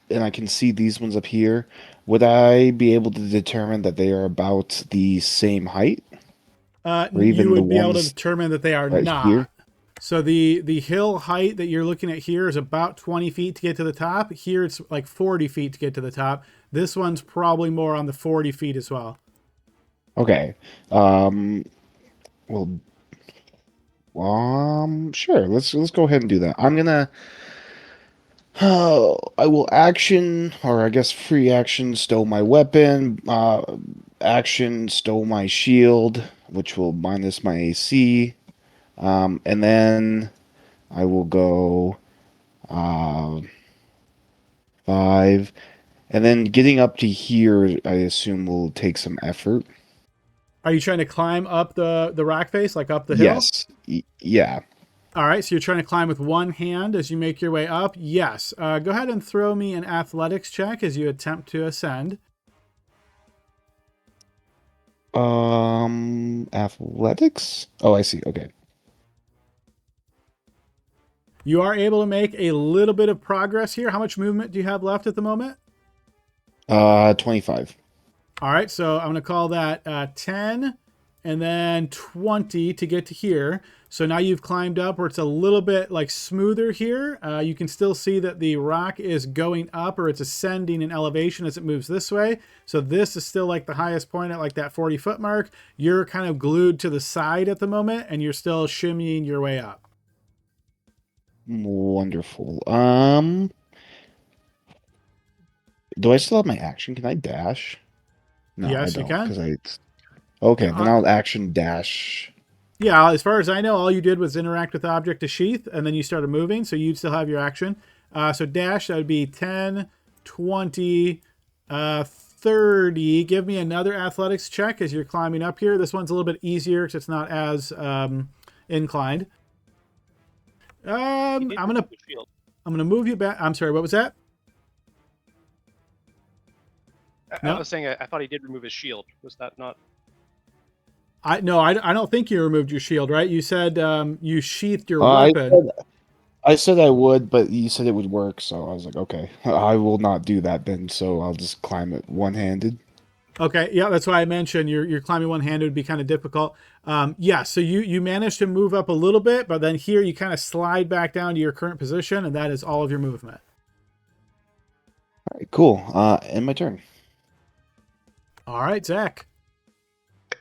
and I can see these ones up here, would I be able to determine that they are about the same height, or You even the would be able to ones determine that they are right here? not. So the hill height that you're looking at here is about 20 feet to get to the top. Here it's like 40 feet to get to the top. This one's probably more on the 40 feet as well. Okay. Well, sure. Let's go ahead and do that. I'm gonna. I will action, or I guess free action, stow my weapon. Action, stow my shield, which will minus my AC. And then I will go uh, 5. And then getting up to here, I assume will take some effort. Are you trying to climb up the rock face, like up the hill? Yes. Yeah. All right, so you're trying to climb with one hand as you make your way up. Yes. Go ahead and throw me an athletics check as you attempt to ascend. Athletics? Oh, I see. Okay. You are able to make a little bit of progress here. How much movement do you have left at the moment? 25. All right, so I'm going to call that 10 and then 20 to get to here. So now you've climbed up where it's a little bit like smoother here. You can still see that the rock is going up, or it's ascending in elevation as it moves this way. So this is still like the highest point at like that 40-foot mark. You're kind of glued to the side at the moment, and you're still shimmying your way up. Wonderful. Do I still have my action? Can I dash? No, I Yes, you don't, can. because I. Okay, then Yeah, I'll action dash. yeah, as far as I know, all you did was interact with object to sheath, and then you started moving, so you'd still have your action. So dash, that would be 10, 20, 30. Give me another athletics check as you're climbing up here. This one's a little bit easier because it's not as inclined. He I'm did gonna remove the shield. move you back. I'm sorry, what was that? I No. was saying I thought he did remove his shield. Was that not? I don't think you removed your shield, right? You said you sheathed your I weapon. said, I said I would, but you said it would work, so I was like, okay, I will not do that then. So I'll just climb it one-handed. Okay, yeah, that's why I mentioned you're climbing one handed would be kind of difficult. Yeah, so you managed to move up a little bit, but then here you kind of slide back down to your current position, and that is all of your movement. All right, cool. End my turn. All right, Zach.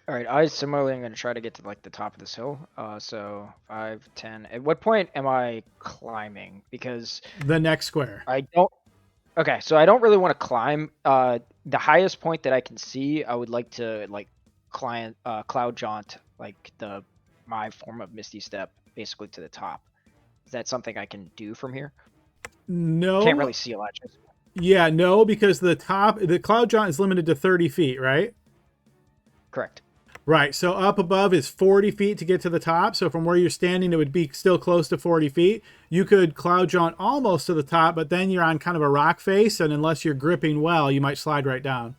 All right, I similarly am going to try to get to like the top of this hill. So 5, 10. At what point am I climbing? Because The next square. I don't. Okay, so I don't really want to climb. The highest point that I can see, I would like to like cloud jaunt like my form of Misty Step basically to the top. Is that something I can do from here? No. Can't really see a lot. Yeah, no, because the cloud jaunt is limited to 30 feet, right? Correct. Right, so up above is 40 feet to get to the top. So from where you're standing, it would be still close to 40 feet. You could cloud jaunt almost to the top, but then you're on kind of a rock face, and unless you're gripping well, you might slide right down.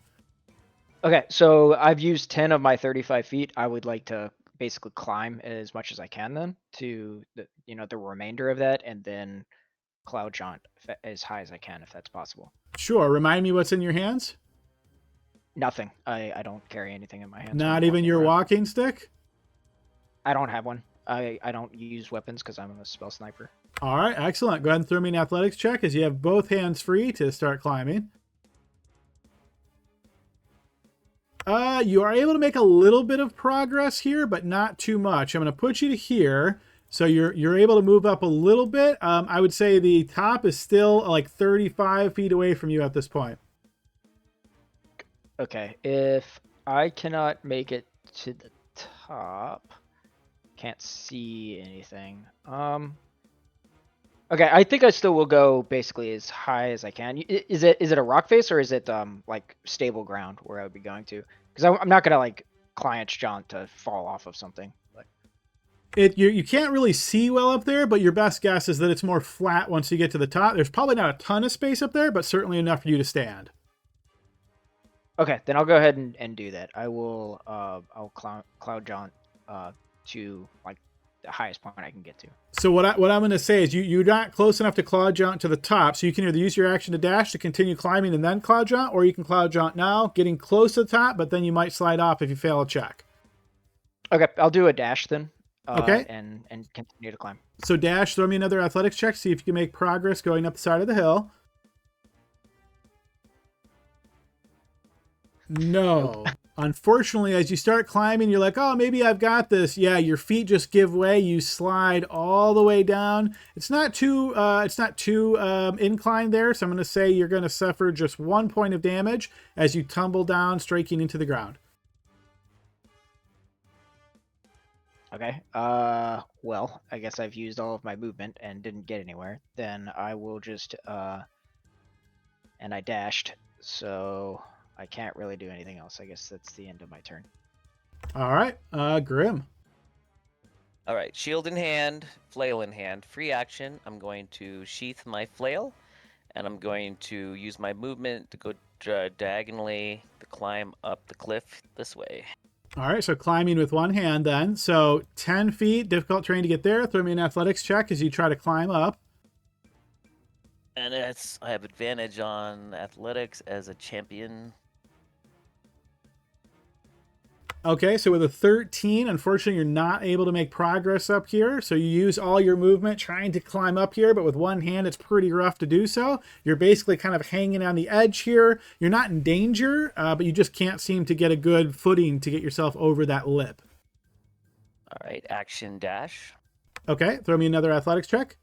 Okay, so I've used 10 of my 35 feet. I would like to basically climb as much as I can then to the remainder of that, and then cloud jaunt as high as I can if that's possible. Sure, remind me what's in your hands? Nothing. I don't carry anything in my hands. Not even your walking stick? I don't have one. I don't use weapons because I'm a spell sniper. All right, excellent. Go ahead and throw me an athletics check as you have both hands free to start climbing. You are able to make a little bit of progress here, but not too much. I'm going to put you to here. So you're able to move up a little bit. I would say the top is still like 35 feet away from you at this point. Okay, if I cannot make it to the top, can't see anything. Okay, I think I still will go basically as high as I can. Is it a rock face or is it like stable ground where I would be going to? Because I'm not gonna like client jaunt to fall off of something. You can't really see well up there, but your best guess is that it's more flat once you get to the top. There's probably not a ton of space up there, but certainly enough for you to stand. Okay, then I'll go ahead and do that. I will I'll cloud jaunt to like the highest point I can get to. So what I'm going to say is you're not close enough to cloud jaunt to the top, so you can either use your action to dash to continue climbing and then cloud jaunt, or you can cloud jaunt now, getting close to the top, but then you might slide off if you fail a check. Okay, I'll do a dash then. Okay. And continue to climb. So dash, throw me another athletics check, see if you can make progress going up the side of the hill. No. Unfortunately, as you start climbing, you're like, oh, maybe I've got this. Yeah, your feet just give way. You slide all the way down. It's not too inclined there, so I'm going to say you're going to suffer just 1 point of damage as you tumble down, striking into the ground. Okay. Well, I guess I've used all of my movement and didn't get anywhere. Then I will just and I dashed, so I can't really do anything else. I guess that's the end of my turn. All right. Grim. All right, shield in hand, flail in hand. Free action. I'm going to sheath my flail, and I'm going to use my movement to go diagonally to climb up the cliff this way. All right, so climbing with one hand then. So 10 feet, difficult terrain to get there. Throw me an athletics check as you try to climb up. And I have advantage on athletics as a champion. Okay, so with a 13, unfortunately, you're not able to make progress up here. So you use all your movement trying to climb up here, but with one hand, it's pretty rough to do so. You're basically kind of hanging on the edge here. You're not in danger, but you just can't seem to get a good footing to get yourself over that lip. All right, action dash. Okay, throw me another athletics check.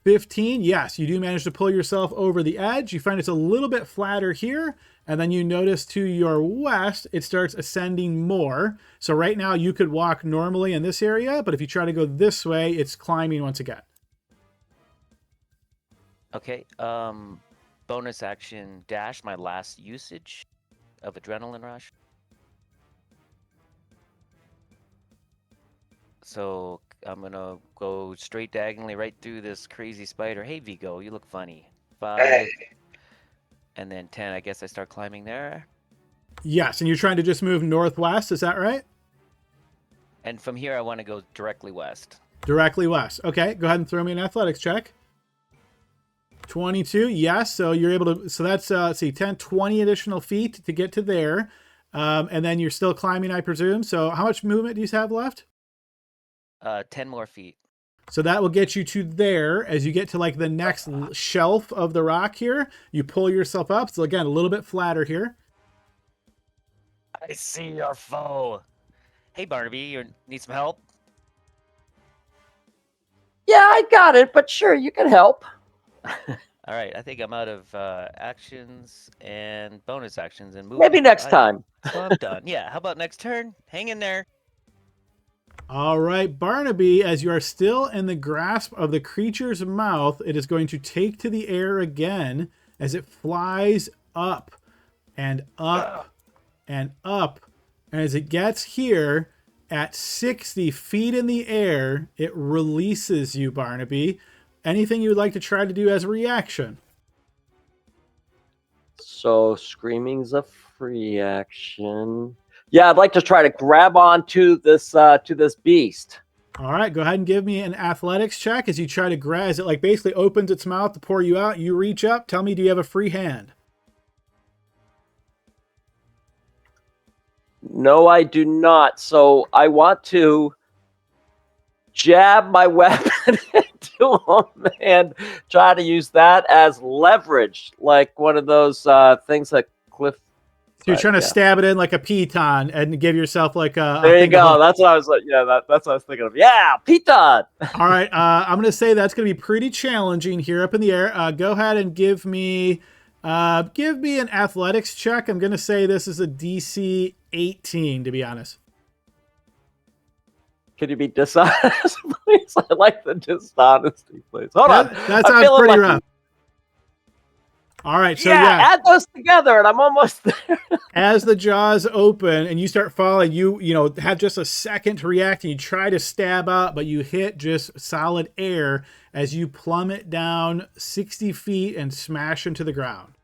15, yes, you do manage to pull yourself over the edge. You find it's a little bit flatter here, and then you notice to your west, it starts ascending more. So right now you could walk normally in this area, but if you try to go this way, it's climbing once again. Okay, bonus action dash, my last usage of adrenaline rush. So I'm gonna go straight diagonally right through this crazy spider. Hey Vigo, you look funny. 5, and then 10. I guess I start climbing there. Yes, and you're trying to just move northwest, is that right? And from here, I want to go directly west. Directly west. Okay, go ahead and throw me an athletics check. 22, yes, so you're able to, so that's, let's see, 10, 20 additional feet to get to there. And then you're still climbing, I presume. So how much movement do you have left? 10 more feet. So that will get you to there. As you get to like the next shelf of the rock here, you pull yourself up. So again, a little bit flatter here. I see your foe. Hey Barnaby, you need some help? Yeah, I got it, but sure, you can help. All right, I think I'm out of actions and bonus actions and movement. Maybe next time. So I'm done. Yeah, how about next turn? Hang in there. All right, Barnaby, as you are still in the grasp of the creature's mouth, it is going to take to the air again as it flies up and up and up. And as it gets here at 60 feet in the air, it releases you, Barnaby. Anything you would like to try to do as a reaction? So screaming's a free action. Yeah, I'd like to try to grab onto this beast. All right, go ahead and give me an athletics check as you try to grab, as it like basically opens its mouth to pour you out. You reach up. Tell me, do you have a free hand? No, I do not. So I want to jab my weapon into him and try to use that as leverage, like one of those things that Cliff. So you're trying to stab it in like a piton and give yourself like a. There you go. That's what I was like. Yeah, that's what I was thinking of. Yeah, piton. All right, I'm going to say that's going to be pretty challenging here up in the air. Go ahead and give me an athletics check. I'm going to say this is a DC 18, to be honest. Can you be dishonest, please? I like the dishonesty, please. Hold on. That I'm sounds feeling pretty lucky. rough. All right, so yeah, yeah, add those together, and I'm almost there. as the jaws open and you start falling, you have just a second to react, and you try to stab out, but you hit just solid air as you plummet down 60 feet and smash into the ground.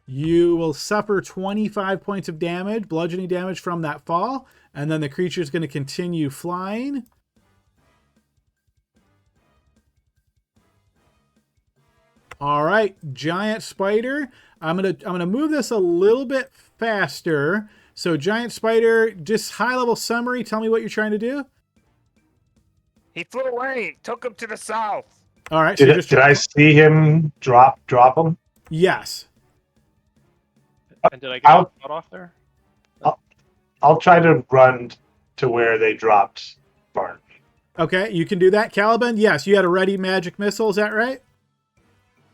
You will suffer 25 points of damage, bludgeoning damage from that fall, and then the creature is going to continue flying. All right, giant spider. I'm gonna move this a little bit faster. So giant spider, just high level summary. Tell me what you're trying to do. He flew away. Took him to the south. All right. So Did I see him drop him? Yes. And did I get I'll- cut off there? I'll try to run to where they dropped Barnaby. Okay, you can do that. Caliban, yes, you had a ready magic missile. Is that right?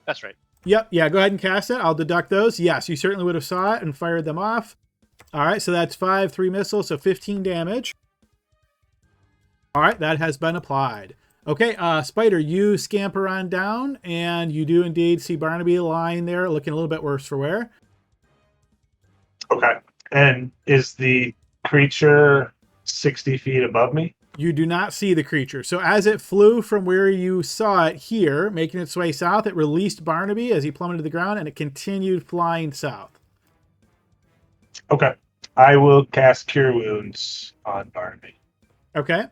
That's right. Yep. Yeah, go ahead and cast it. I'll deduct those. Yes, you certainly would have saw it and fired them off. All right, so that's 3 missiles, so 15 damage. All right, that has been applied. Okay, Spider, you scamper on down, and you do indeed see Barnaby lying there, looking a little bit worse for wear. Okay. And is the creature 60 feet above me? You do not see the creature. So as it flew from where you saw it here, making its way south, it released Barnaby as he plummeted to the ground, and it continued flying south. Okay. I will cast Cure Wounds on Barnaby. Okay.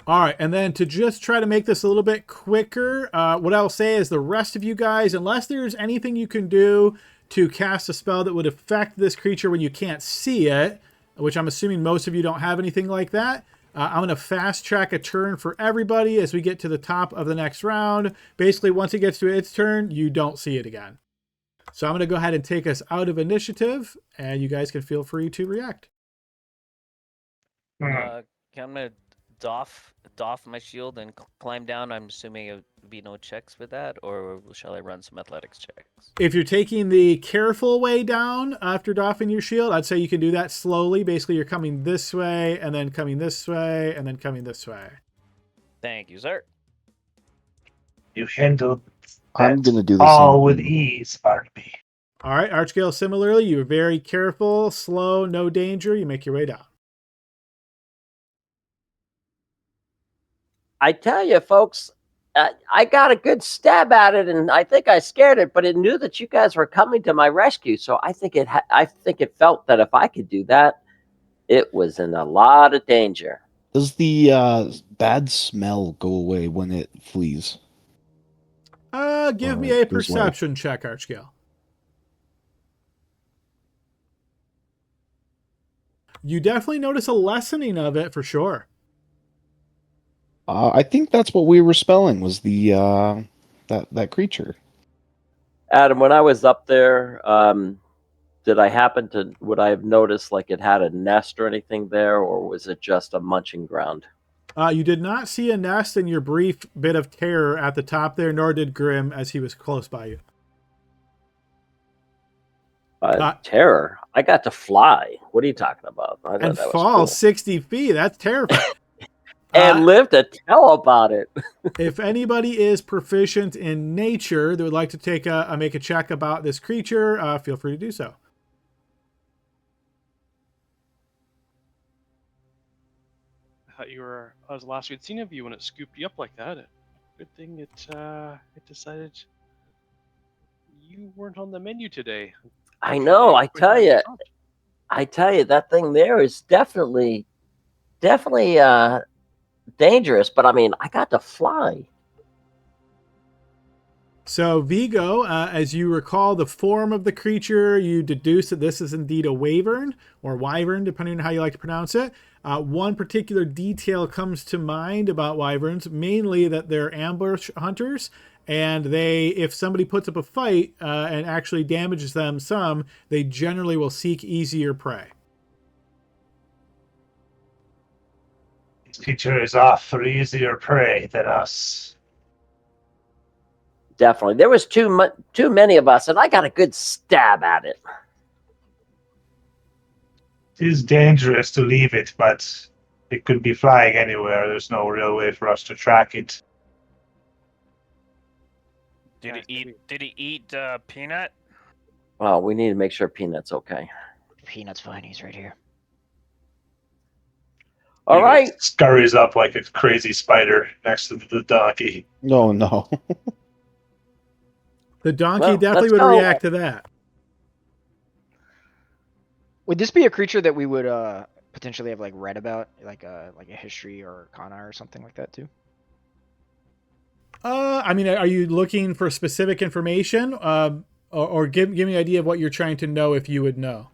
All right, and then to just try to make this a little bit quicker, what I'll say is the rest of you guys, unless there's anything you can do to cast a spell that would affect this creature when you can't see it, which I'm assuming most of you don't have anything like that, I'm going to fast track a turn for everybody as we get to the top of the next round. Basically, once it gets to its turn, you don't see it again. So I'm going to go ahead and take us out of initiative, and you guys can feel free to react. I'm gonna doff my shield and climb down. I'm assuming it would be no checks with that, or shall I run some athletics checks? If you're taking the careful way down after doffing your shield, I'd say you can do that slowly. Basically, you're coming this way, and then coming this way, and then coming this way. Thank you, sir. You handled I'm that gonna do the all same with thing. ease, Barnaby. All right, Archgale, similarly, you're very careful, slow, no danger. You make your way down. I tell you, folks, I got a good stab at it, and I think I scared it, but it knew that you guys were coming to my rescue. So I think it felt that if I could do that, it was in a lot of danger. Does the bad smell go away when it flees? Give Or me a goes away? perception check, Archgale. You definitely notice a lessening of it for sure. I think that's what we were spelling was the that creature. Adam, when I was up there, would I have noticed like it had a nest or anything there, or was it just a munching ground? You did not see a nest in your brief bit of terror at the top there, nor did Grim as he was close by you. Terror? I got to fly. What are you talking about? I thought And that was fall cool. 60 feet. That's terrifying. And live to tell about it. If anybody is proficient in nature that would like to take make a check about this creature, feel free to do so. I thought I was the last we'd seen of you when it scooped you up like that. Good thing it decided you weren't on the menu today. I know. I tell you, that thing there is definitely dangerous. But I mean, I got to fly. So Vigo, as you recall the form of the creature, you deduce that this is indeed a wyvern or wyvern, depending on how you like to pronounce it. One particular detail comes to mind about wyverns, mainly that they're ambush hunters, and if somebody puts up a fight and actually damages them some, they generally will seek easier prey. This creature is off for easier prey than us. Definitely, there was too many of us, and I got a good stab at it. is dangerous to leave it, but it could be flying anywhere. There's no real way for us to track it. Did Nice, he eat? maybe. Did he eat peanut? Well, we need to make sure Peanut's okay. Peanut's fine. He's right here. All Eagle right. scurries up like a crazy spider next to the donkey. No, no. The donkey Well, definitely let's would go. react to that. Would this be a creature that we would potentially have like read about, like a history or arcana or something like that too? I mean, are you looking for specific information? Or give me an idea of what you're trying to know if you would know.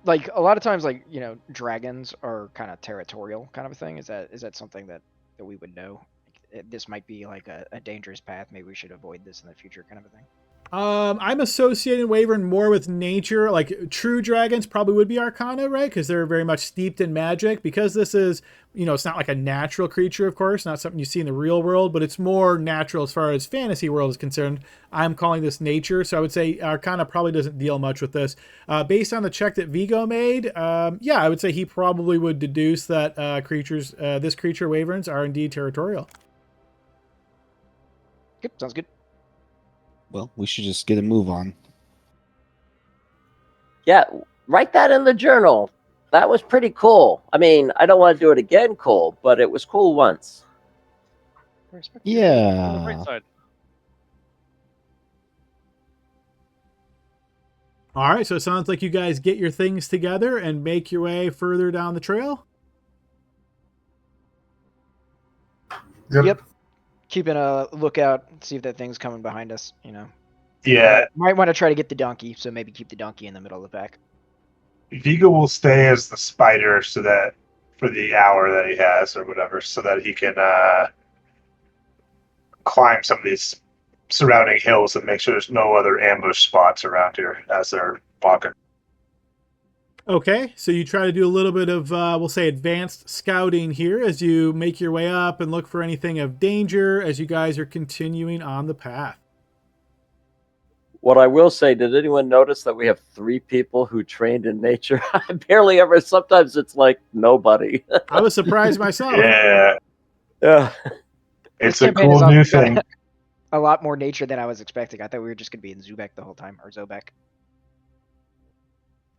Like a lot of times, like, you know, dragons are kind of territorial kind of a thing. Is that something that we would know? This might be like a dangerous path. Maybe we should avoid this in the future, kind of a thing. I'm associating Wyvern more with nature. Like true dragons probably would be Arcana, right? Because they're very much steeped in magic. Because this is, you know, it's not like a natural creature, of course, not something you see in the real world, but it's more natural as far as fantasy world is concerned. I'm calling this nature, so I would say Arcana probably doesn't deal much with this. Based on the check that Vigo made, yeah, I would say he probably would deduce that this creature, Wyverns, are indeed territorial. Yep, sounds good. Well, we should just get a move on. Yeah, write that in the journal. That was pretty cool. I mean, I don't want to do it again, Cole, but it was cool once. I respect you. On the Yeah. bright side. All right, so it sounds like you guys get your things together and make your way further down the trail. Yep. Keeping a lookout, see if that thing's coming behind us. You know. Yeah, Might want to try to get the donkey, so maybe keep the donkey in the middle of the pack. Vigo will stay as the spider so that for the hour that he has or whatever, so that he can climb some of these surrounding hills and make sure there's no other ambush spots around here as they're walking. Okay, so you try to do a little bit of, we'll say, advanced scouting here as you make your way up and look for anything of danger as you guys are continuing on the path. What I will say, did anyone notice that we have 3 people who trained in nature? I barely ever, sometimes it's like nobody. I was surprised myself. Yeah, Yeah. it's This a campaign cool is new also thing. a lot more nature than I was expecting. I thought we were just going to be in Zubek the whole time, or Zobek.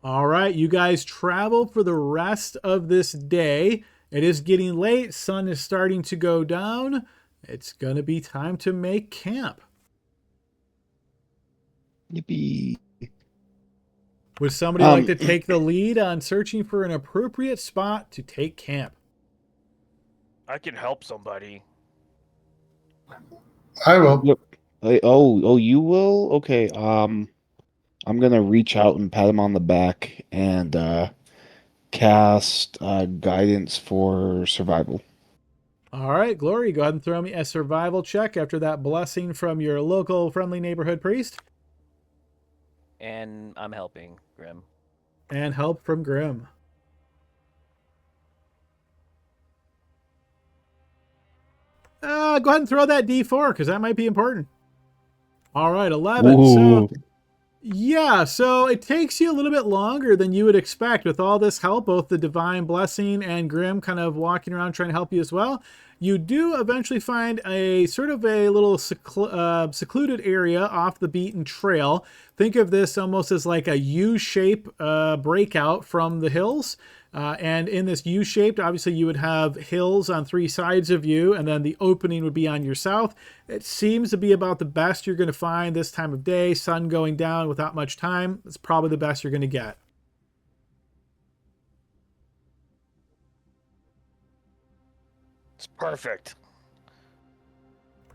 All right, you guys travel for the rest of this day. It is getting late. Sun is starting to go down. It's going to be time to make camp. Yippee. Would somebody like to take the lead on searching for an appropriate spot to take camp? I can help somebody. I will. Yep. Oh, you will? Okay. I'm gonna reach out and pat him on the back and cast guidance for survival. All right, Glory, go ahead and throw me a survival check after that blessing from your local friendly neighborhood priest. And I'm helping Grim. And help from Grim. Go ahead and throw that D4 because that might be important. All right, 11. Ooh. So, yeah, so it takes you a little bit longer than you would expect with all this help, both the Divine Blessing and Grim kind of walking around trying to help you as well. You do eventually find a sort of a little secluded area off the beaten trail. Think of this almost as like a U-shape breakout from the hills. And in this U-shaped, obviously you would have hills on 3 sides of you, and then the opening would be on your south. It seems to be about the best you're going to find this time of day. Sun going down without much time. It's probably the best you're going to get. It's perfect.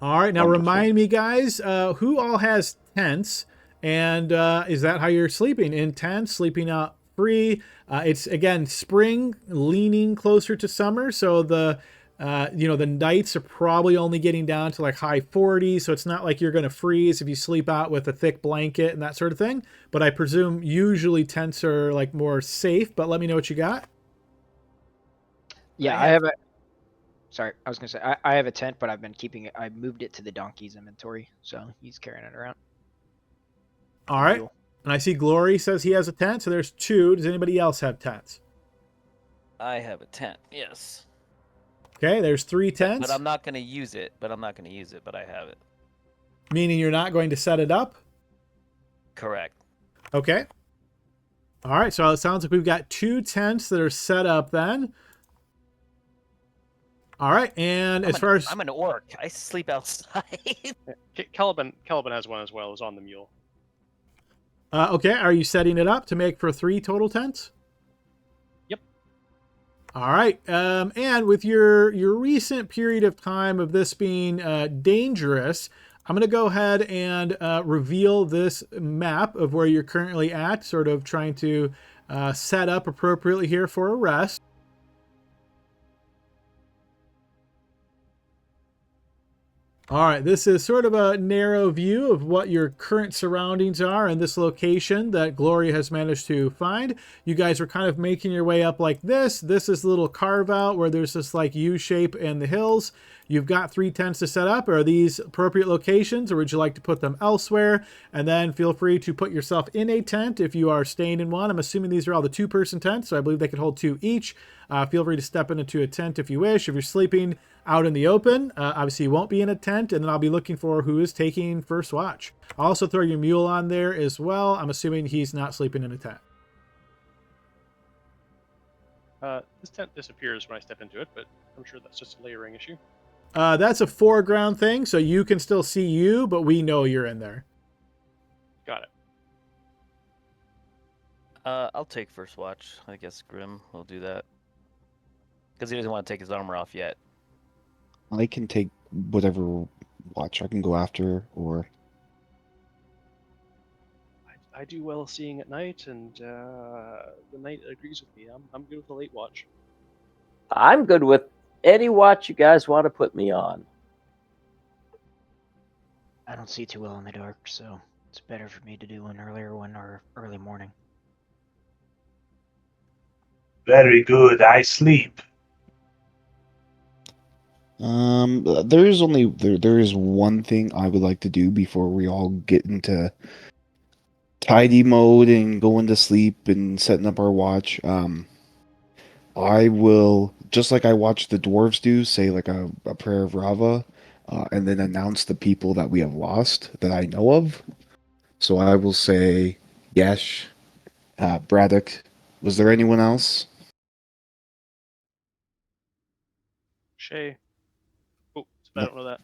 All right, now Wonderful. remind me, guys, who all has tents, and is that how you're sleeping? In tents, sleeping out free. It's again spring, leaning closer to summer, so the the nights are probably only getting down to like high 40s, so it's not like you're going to freeze if you sleep out with a thick blanket and that sort of thing. But I presume usually tents are like more safe. But let me know what you got. Yeah, I have a. Sorry, I was gonna say I have a tent, but I've been keeping it. I moved it to the donkey's inventory, so he's carrying it around. All right. And I see Glory says he has a tent, so there's 2. Does anybody else have tents? I have a tent. Yes. Okay, there's 3 tents. But I'm not going to use it. But I have it. Meaning you're not going to set it up? Correct. Okay. All right, so it sounds like we've got 2 tents that are set up then. All right, and I'm an orc. I sleep outside. Caliban has one as well. Is on the mule. Okay, are you setting it up to make for 3 total tents? Yep. All right, and with your recent period of time of this being dangerous, I'm going to go ahead and reveal this map of where you're currently at, sort of trying to set up appropriately here for a rest. All right, this is sort of a narrow view of what your current surroundings are in this location that Gloria has managed to find. You guys are kind of making your way up like this. This is a little carve out where there's this like U shape in the hills. You've got 3 tents to set up. Are these appropriate locations, or would you like to put them elsewhere? And then feel free to put yourself in a tent if you are staying in one. I'm assuming these are all the 2-person tents, so I believe they could hold 2 each. Feel free to step into a tent if you wish. If you're sleeping out in the open, obviously you won't be in a tent, and then I'll be looking for who is taking first watch. I'll also throw your mule on there as well. I'm assuming he's not sleeping in a tent. This tent disappears when I step into it, but I'm sure that's just a layering issue. That's a foreground thing, so you can still see you, but we know you're in there. Got it. I'll take first watch. I guess Grim will do that. Because he doesn't want to take his armor off yet. I can take whatever watch I can go after, or I do well seeing at night, and the night agrees with me. I'm good with the late watch. I'm good with any watch you guys want to put me on. I don't see too well in the dark, so it's better for me to do an earlier one or early morning. Very good. I sleep. there is one thing I would like to do before we all get into tidy mode and going to sleep and setting up our watch. I will, just like I watch the dwarves do, say like a prayer of Rava, and then announce the people that we have lost that I know of. So I will say Yesh, Braddock. Was there anyone else? Shay. Oh, I don't know that.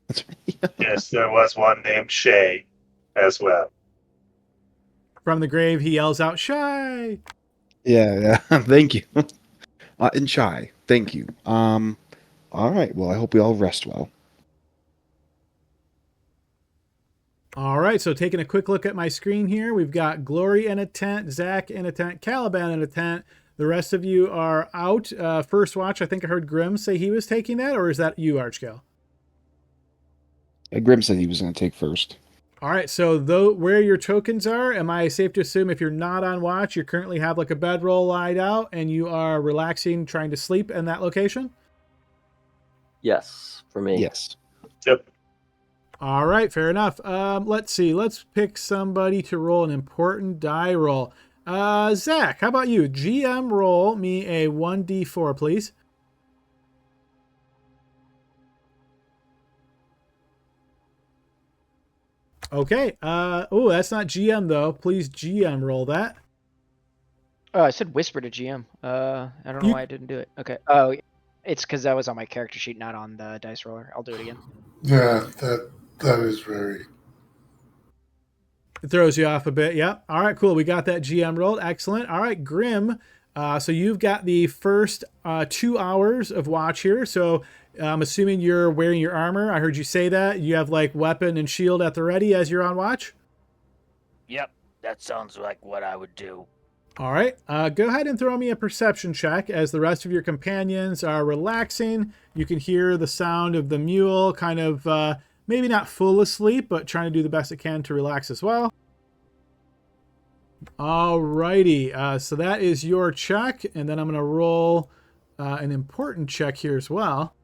That's Yes, there was one named Shay as well. From the grave, he yells out, "Shy!" yeah. Thank you. And Shy. Thank you. All right. Well, I hope we all rest well. All right, so taking a quick look at my screen here, we've got Glory in a tent, Zach in a tent, Caliban in a tent. The rest of you are out. First watch, I think I heard Grim say he was taking that, or is that you, Archgale? Grim said he was going to take first. All right, so where your tokens are, am I safe to assume if you're not on watch, you currently have like a bedroll laid out and you are relaxing, trying to sleep in that location? Yes, for me. Yes. Yep. All right, fair enough. Let's see. Let's pick somebody to roll an important die roll. Zach, how about you? GM roll me a 1d4, please. Okay. Oh, that's not GM though. Please GM roll that. Oh, I said whisper to GM. I don't know why I didn't do it. Okay. Oh, it's because that was on my character sheet, not on the dice roller. I'll do it again. Yeah, that is very. It throws you off a bit. Yep. All right, cool. We got that GM rolled. Excellent. All right, Grim. So you've got the first 2 hours of watch here. So I'm assuming you're wearing your armor. I heard you say that. You have like weapon and shield at the ready as you're on watch? Yep, that sounds like what I would do. All right. Go ahead and throw me a perception check as the rest of your companions are relaxing. You can hear the sound of the mule kind of maybe not full asleep, but trying to do the best it can to relax as well. All righty. So that is your check. And then I'm going to roll an important check here as well.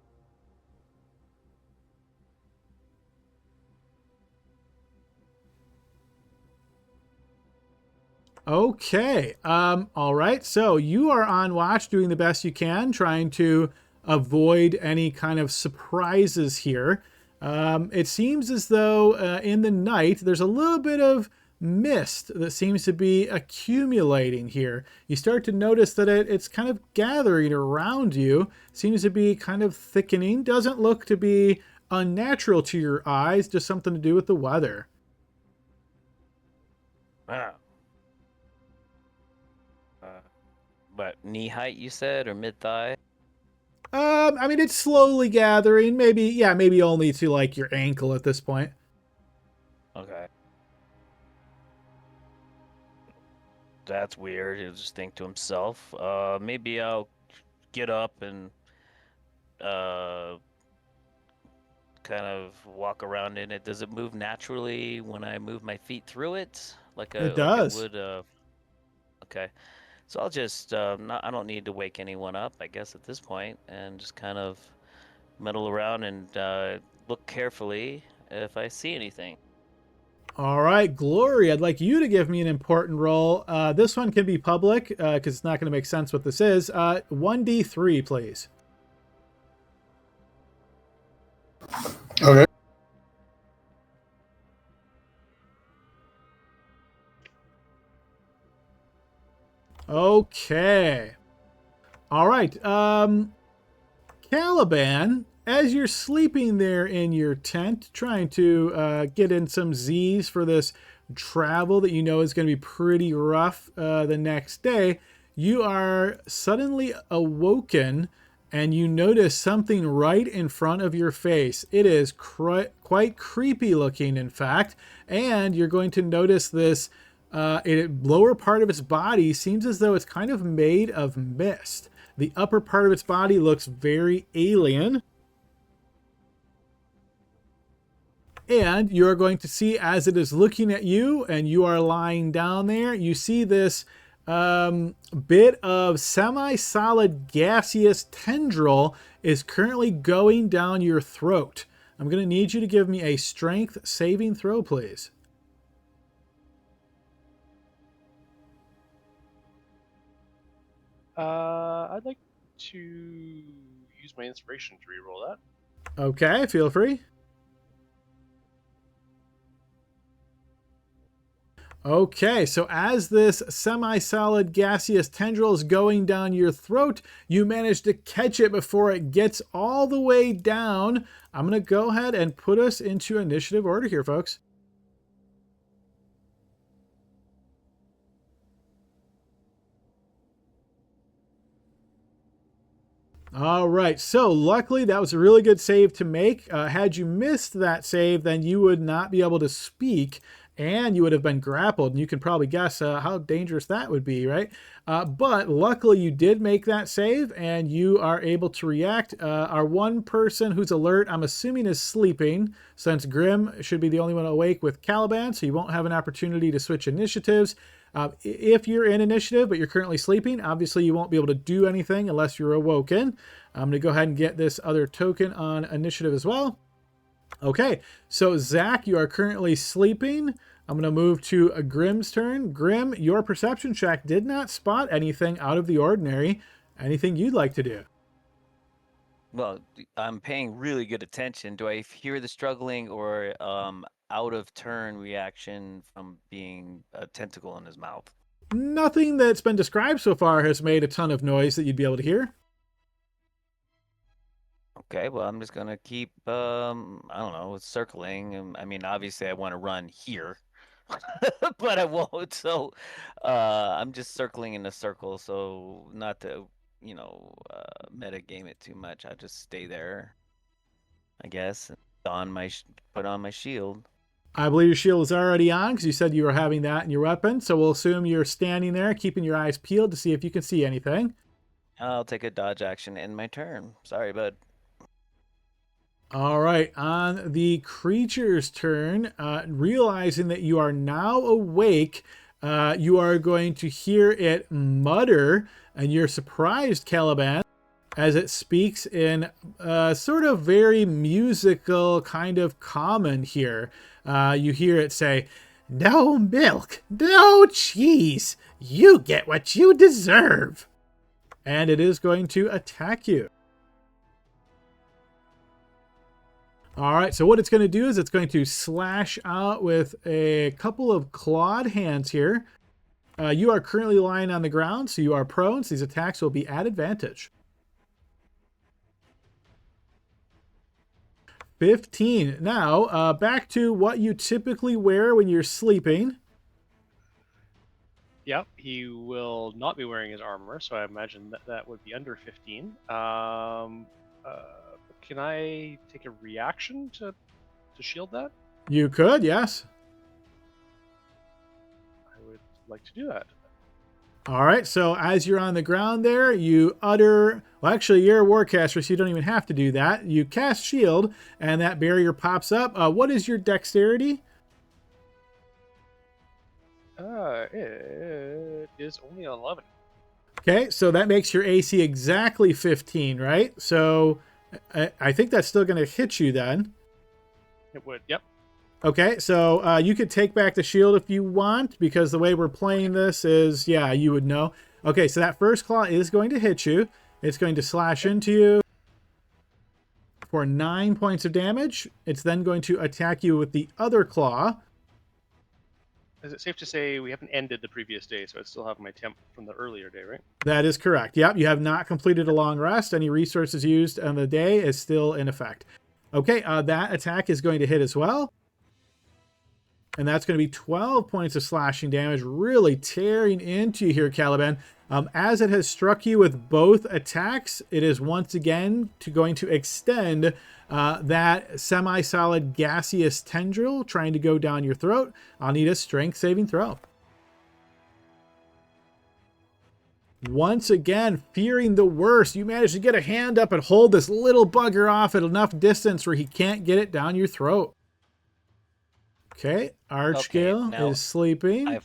Okay. All right. So you are on watch, doing the best you can, trying to avoid any kind of surprises here. It seems as though in the night there's a little bit of mist that seems to be accumulating here. You start to notice that it's kind of gathering around you, seems to be kind of thickening. Doesn't look to be unnatural to your eyes, just something to do with the weather. Wow. But knee height, you said, or mid thigh? I mean, it's slowly gathering. Maybe only to like your ankle at this point. Okay. That's weird. He'll just think to himself. Maybe I'll get up and kind of walk around in it. Does it move naturally when I move my feet through it? It does. Like it would. Okay. So I'll just I don't need to wake anyone up, I guess, at this point, and just kind of meddle around and look carefully if I see anything. All right, Glory, I'd like you to give me an important roll. This one can be public because it's not going to make sense what this is. 1d3, please. Okay. Okay. All right. Caliban, as you're sleeping there in your tent, trying to get in some Z's for this travel that you know is going to be pretty rough the next day, you are suddenly awoken and you notice something right in front of your face. It is quite creepy looking, in fact, and you're going to notice this lower part of its body seems as though it's kind of made of mist. The upper part of its body looks very alien. And you're going to see, as it is looking at you and you are lying down there, you see this bit of semi-solid gaseous tendril is currently going down your throat. I'm going to need you to give me a strength saving throw, please. I'd like to use my inspiration to reroll that. Okay, feel free. Okay, so as this semi-solid gaseous tendril is going down your throat, you manage to catch it before it gets all the way down. I'm going to go ahead and put us into initiative order here, folks. All right, so luckily that was a really good save to make. Had you missed that save, then you would not be able to speak and you would have been grappled. And you can probably guess how dangerous that would be, right? But luckily you did make that save and you are able to react. Our one person who's alert, I'm assuming, is sleeping, since Grim should be the only one awake with Caliban, so you won't have an opportunity to switch initiatives. If you're in initiative, but you're currently sleeping, obviously you won't be able to do anything unless you're awoken. I'm going to go ahead and get this other token on initiative as well. Okay, so Zach, you are currently sleeping. I'm going to move to Grim's turn. Grim, your perception check did not spot anything out of the ordinary. Anything you'd like to do? Well, I'm paying really good attention. Do I hear the struggling or out of turn reaction from being a tentacle in his mouth? Nothing that's been described so far has made a ton of noise that you'd be able to hear. Okay, well, I'm just gonna keep, I don't know, circling. I mean, obviously I want to run here, but I won't. So, I'm just circling in a circle. So not to, meta game it too much. I'll just stay there, I guess, and put on my shield. I believe your shield is already on because you said you were having that in your weapon. So we'll assume you're standing there, keeping your eyes peeled to see if you can see anything. I'll take a dodge action in my turn. Sorry, bud. All right, on the creature's turn, realizing that you are now awake, you are going to hear it mutter, and you're surprised, Caliban, as it speaks in sort of very musical kind of common here. You hear it say, No milk, no cheese. You get what you deserve. And it is going to attack you. All right, so what it's going to do is it's going to slash out with a couple of clawed hands here. You are currently lying on the ground, so you are prone, so these attacks will be at advantage. 15. Now, back to what you typically wear when you're sleeping. Yep, he will not be wearing his armor, so I imagine that would be under 15. Can I take a reaction to shield that? You could, yes. I would like to do that. All right, so as you're on the ground there, you utter... Well, actually, you're a warcaster, so you don't even have to do that. You cast shield, and that barrier pops up. What is your dexterity? It is only 11. Okay, so that makes your AC exactly 15, right? So I think that's still going to hit you then. It would, yep. Okay, so you could take back the shield if you want, because the way we're playing this is, yeah, you would know. Okay, so that first claw is going to hit you. It's going to slash into you for 9 points of damage. It's then going to attack you with the other claw. Is it safe to say we haven't ended the previous day, so I still have my temp from the earlier day, right? That is correct. Yep, you have not completed a long rest. Any resources used on the day is still in effect. Okay, that attack is going to hit as well. And that's going to be 12 points of slashing damage, really tearing into you here, Caliban. As it has struck you with both attacks, it is once again going to extend that semi-solid gaseous tendril trying to go down your throat. I'll need a strength saving throw. Once again, fearing the worst, you manage to get a hand up and hold this little bugger off at enough distance where he can't get it down your throat. Okay, Archgale is sleeping. No,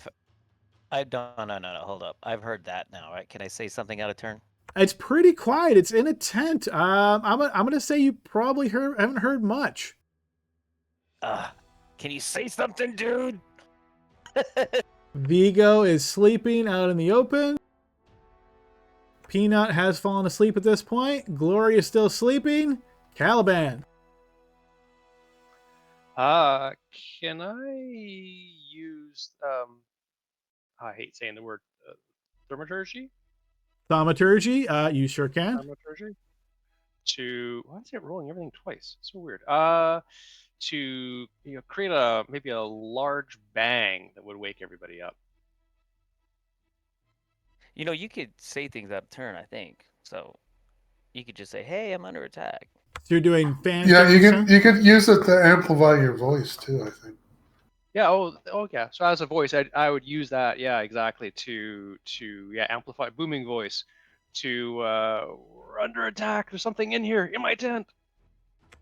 hold up. I've heard that now, right? Can I say something out of turn? It's pretty quiet. It's in a tent. I'm going to say you probably haven't heard much. Can you say something, dude? Vigo is sleeping out in the open. Peanut has fallen asleep at this point. Glory is still sleeping. Caliban. Can I use I hate saying the word thaumaturgy? Thaumaturgy, you sure can. Thaumaturgy? Why is it rolling everything twice? It's so weird. To create maybe a large bang that would wake everybody up. You could say things out of turn, I think. So you could just say, "Hey, I'm under attack." So you're doing fan. Yeah, you could use it to amplify your voice too, I think. Yeah. Oh, yeah. So as a voice, I would use that. Yeah, exactly. To amplify booming voice. We're under attack. There's something in here in my tent.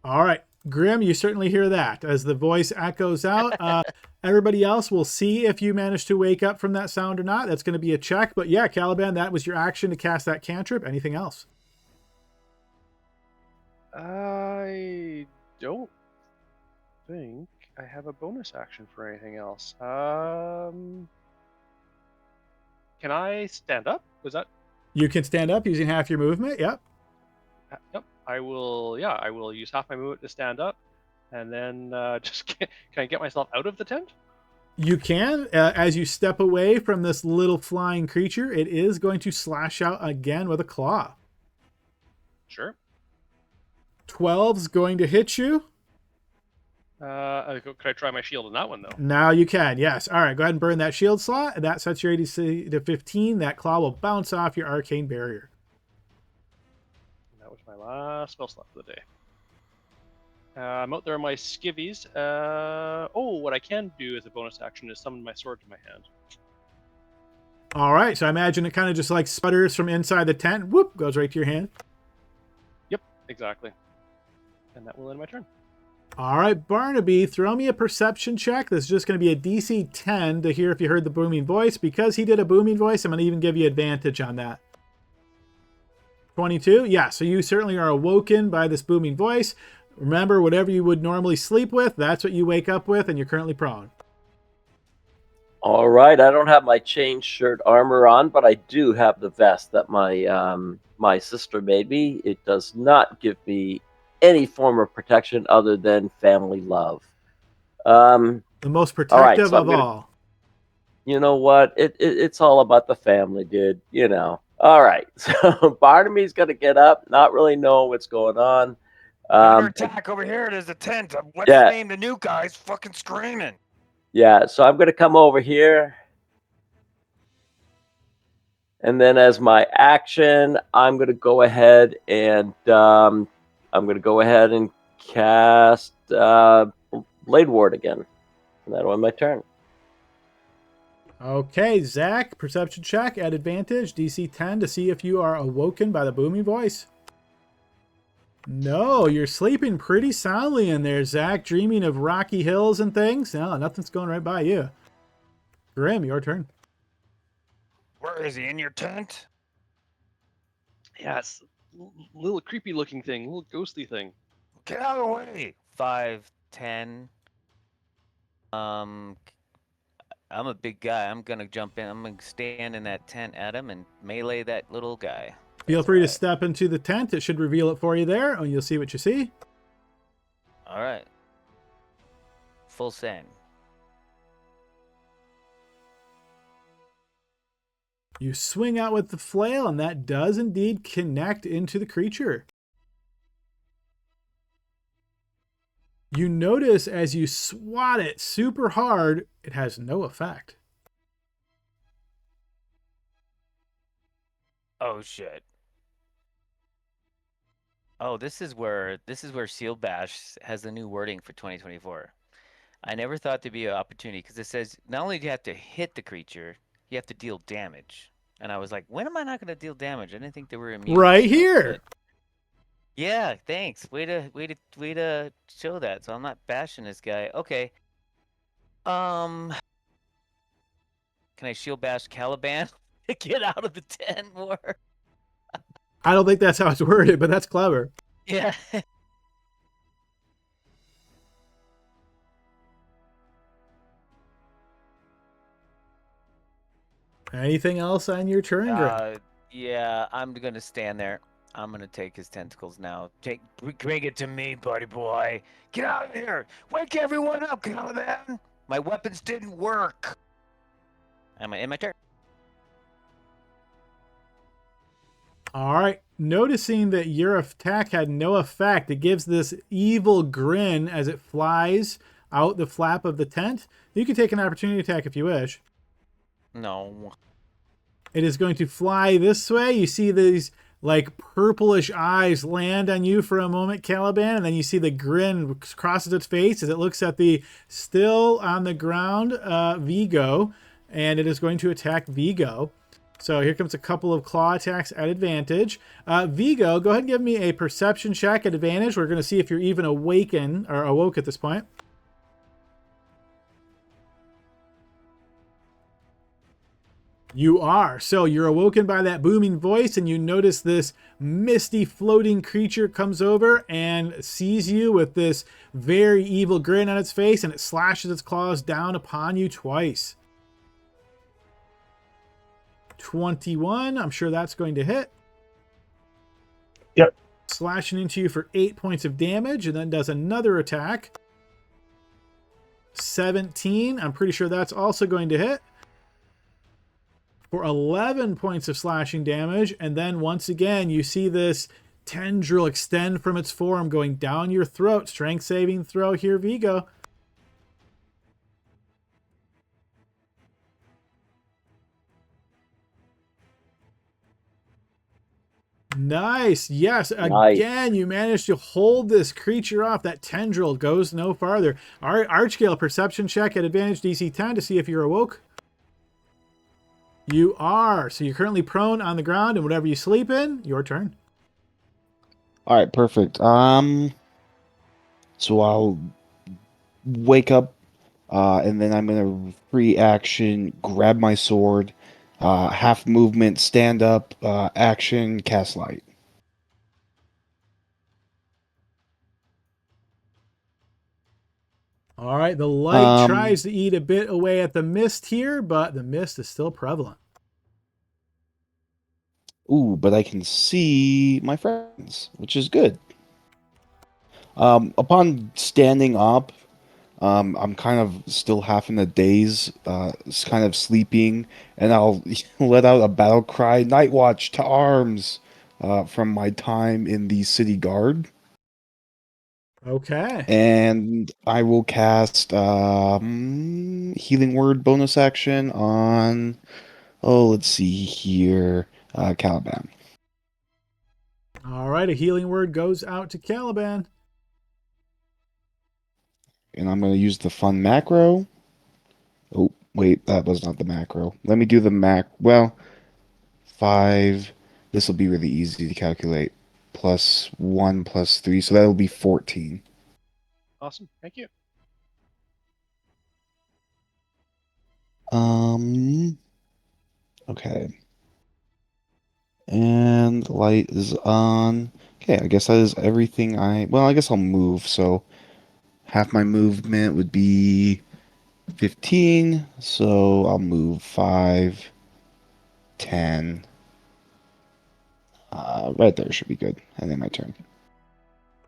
All right, Grim, you certainly hear that as the voice echoes out. Everybody else will see if you manage to wake up from that sound or not. That's going to be a check. But yeah, Caliban, that was your action to cast that cantrip. Anything else? I don't think I have a bonus action for anything else. Can I stand up? Was that? You can stand up using half your movement. Yep. Yep. I will. Yeah, I will use half my movement to stand up, and then can I get myself out of the tent? You can. As you step away from this little flying creature, it is going to slash out again with a claw. Sure. 12's going to hit you. Could I try my shield on that one, though? Now you can, yes. All right, go ahead and burn that shield slot. And that sets your AC to 15. That claw will bounce off your arcane barrier. And that was my last spell slot for the day. I'm out there on my skivvies. What I can do as a bonus action is summon my sword to my hand. All right, so I imagine it kind of just like sputters from inside the tent. Whoop, goes right to your hand. Yep, exactly. And that will end my turn. All right, Barnaby, throw me a perception check. This is just going to be a DC 10 to hear if you heard the booming voice. Because he did a booming voice, I'm going to even give you advantage on that. 22? Yeah, so you certainly are awoken by this booming voice. Remember, whatever you would normally sleep with, that's what you wake up with, and you're currently prone. All right, I don't have my chain shirt armor on, but I do have the vest that my sister made me. It does not give me any form of protection other than family love. The most All right, protective so I'm of gonna. all. You know what? It's all about the family, dude. You know. All right, so Barnaby's gonna get up, not really knowing what's going on. Under attack over here. There's a tent. What's yeah. his name? The new guy's fucking screaming. Yeah, so I'm gonna come over here. And then as my action, I'm going to go ahead and cast Blade Ward again. And that'll end my turn. Okay, Zach, perception check at advantage, DC 10 to see if you are awoken by the booming voice. No, you're sleeping pretty soundly in there, Zach, dreaming of rocky hills and things. No, nothing's going right by you. Grim, your turn. Where is he? In your tent? Yeah, it's a little creepy looking thing, little ghostly thing. Get out of the way. 5, 10. I'm a big guy. I'm gonna jump in. I'm gonna stand in that tent at him and melee that little guy. Feel free to step into the tent. It should reveal it for you there, and you'll see what you see. All right. Full send. You swing out with the flail, and that does indeed connect into the creature. You notice as you swat it super hard, it has no effect. Oh shit. Oh, this is where Shield Bash has the new wording for 2024. I never thought there'd be an opportunity because it says not only do you have to hit the creature, you have to deal damage. And I was like, when am I not going to deal damage? I didn't think they were immune. Right here. Yeah, thanks. Way to show that. So I'm not bashing this guy. Okay. Can I shield bash Caliban to get out of the tent more? I don't think that's how it's worded, but that's clever. Yeah. Anything else on your turn, Grim? Yeah, I'm gonna stand there. I'm gonna take his tentacles now. Bring it to me, buddy boy. Get out of here! Wake everyone up, Caliban! My weapons didn't work. Am I in my turn? All right. Noticing that your attack had no effect, it gives this evil grin as it flies out the flap of the tent. You can take an opportunity attack if you wish. No. It is going to fly this way. You see these like purplish eyes land on you for a moment, Caliban, and then you see the grin crosses its face as it looks at the still on the ground Vigo, and it is going to attack Vigo. So here comes a couple of claw attacks at advantage. Vigo, go ahead and give me a perception check at advantage. We're going to see if you're even awoke at this point. You are. So you're awoken by that booming voice, and you notice this misty floating creature comes over and sees you with this very evil grin on its face, and it slashes its claws down upon you twice. 21. I'm sure that's going to hit. Yep. Slashing into you for 8 points of damage, and then does another attack. 17. I'm pretty sure that's also going to hit. For 11 points of slashing damage, and then once again, you see this tendril extend from its form going down your throat. Strength saving throw here, Vigo. Nice. Yes. Again, you managed to hold this creature off. That tendril goes no farther. All right, Archgale, perception check at advantage DC 10 to see if you're awoke. You are. So you're currently prone on the ground, and whatever you sleep in, your turn. All right, perfect. So I'll wake up, and then I'm gonna free action, grab my sword, half movement, stand up, action, cast light. All right, the light Um, tries to eat a bit away at the mist here, but the mist is still prevalent. Ooh, but I can see my friends, which is good. Upon standing up, I'm kind of still half in a daze, kind of sleeping, and I'll let out a battle cry, Night Watch to arms, from my time in the city guard. Okay. And I will cast Healing Word bonus action on, oh, let's see here, Caliban. All right, a healing word goes out to Caliban. And I'm going to use the fun macro. Oh, wait, that was not the macro. Let me do the well, 5. This will be really easy to calculate. +1 +3, so that'll be 14. Awesome. Thank you. Okay. And light is on. Okay, I guess that is everything well, I guess I'll move, so half my movement would be 15, so I'll move 5, 10. Right there should be good. And then my turn.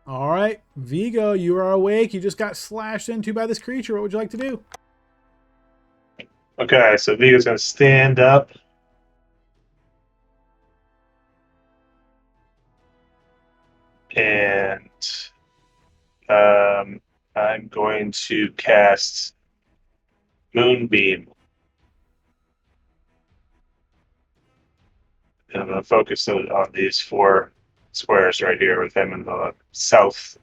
All right, Vigo, you are awake. You just got slashed into by this creature. What would you like to do? Okay, so Vigo's going to stand up. And I'm going to cast Moonbeam. And I'm going to focus on these 4 squares right here with him in the south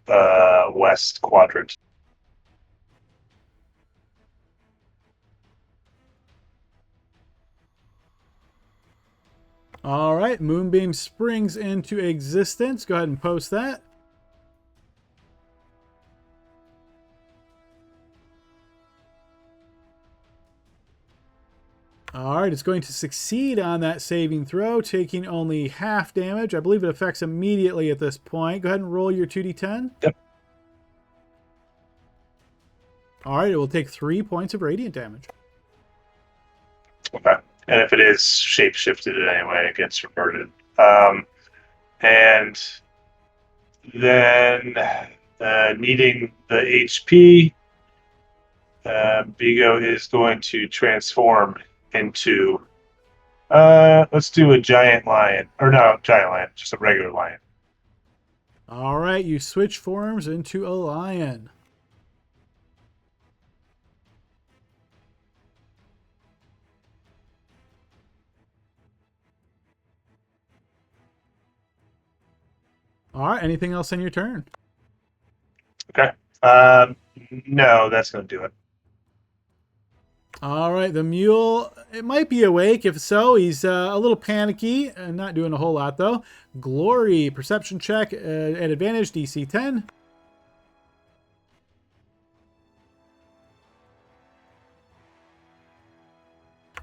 west quadrant. All right, Moonbeam springs into existence. Go ahead and post that. All right, it's going to succeed on that saving throw, taking only half damage. I believe it affects immediately at this point. Go ahead and roll your 2d10. Yep. All right, it will take 3 points of radiant damage. Okay. And if it is shape-shifted in any way, it gets reverted. And then needing the HP, Vigo is going to transform into, let's do a giant lion. Or no, giant lion, just a regular lion. All right, you switch forms into a lion. All right, anything else on your turn? Okay. No, that's going to do it. All right, the mule, it might be awake. If so, he's a little panicky and not doing a whole lot, though. Glory, perception check at advantage, DC 10.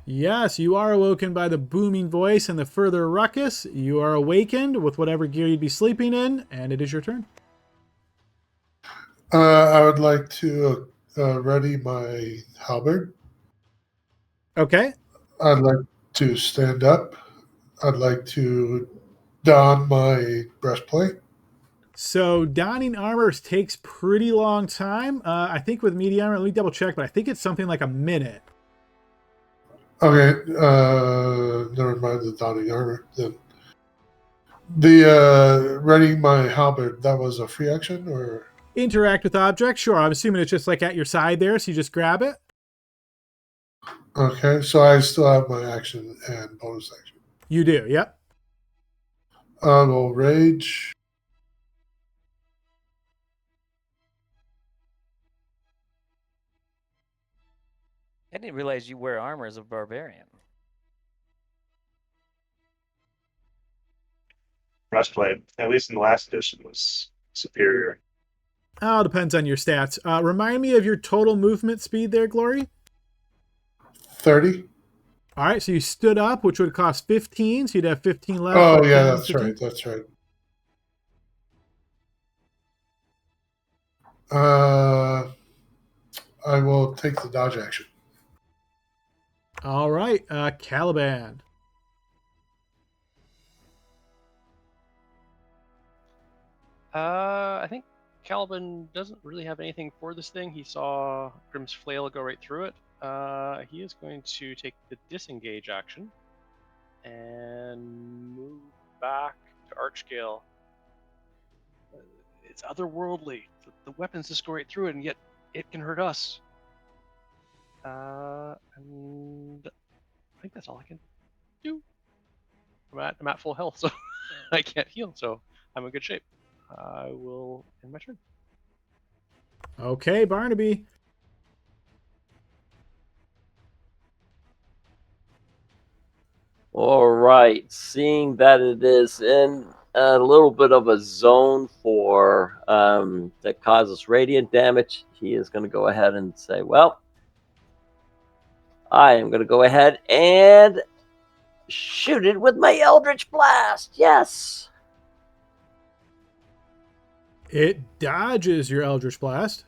Yes, you are awoken by the booming voice and the further ruckus. You are awakened with whatever gear you'd be sleeping in, and it is your turn. I would like to ready my halberd. Okay. I'd like to stand up. I'd like to don my breastplate. So donning armor takes pretty long time. I think with medium armor, let me double check, but I think it's something like a minute. Okay, never mind the donning armor. Then the readying my halberd, that was a free action, or Interact with objects, sure. I'm assuming it's just like at your side there, so you just grab it. okay? So I still have my action and bonus action. You do, yep. I will rage. I didn't realize you wear armor as a barbarian. Breastplate, at least in the last edition, was superior. Oh, depends on your stats. Remind me of your total movement speed there, Glory. 30. All right, so you stood up, which would cost 15, so you'd have 15 left. Oh, 15, yeah, that's 15. right. That's right. Uh, I will take the dodge action. All right, Caliban. I think Caliban doesn't really have anything for this thing. He saw Grim's flail go right through it. He is going to take the disengage action and move back to Archgale. It's otherworldly. The weapons just go right through it, and yet it can hurt us. And I think that's all I can do. I'm at full health, so I can't heal, so I'm in good shape. I will end my turn. Okay, Barnaby. All right. Seeing that it is in a little bit of a zone for that causes radiant damage, he is going to go ahead and say, well, I am going to go ahead and shoot it with my Eldritch Blast. Yes. It dodges your Eldritch Blast.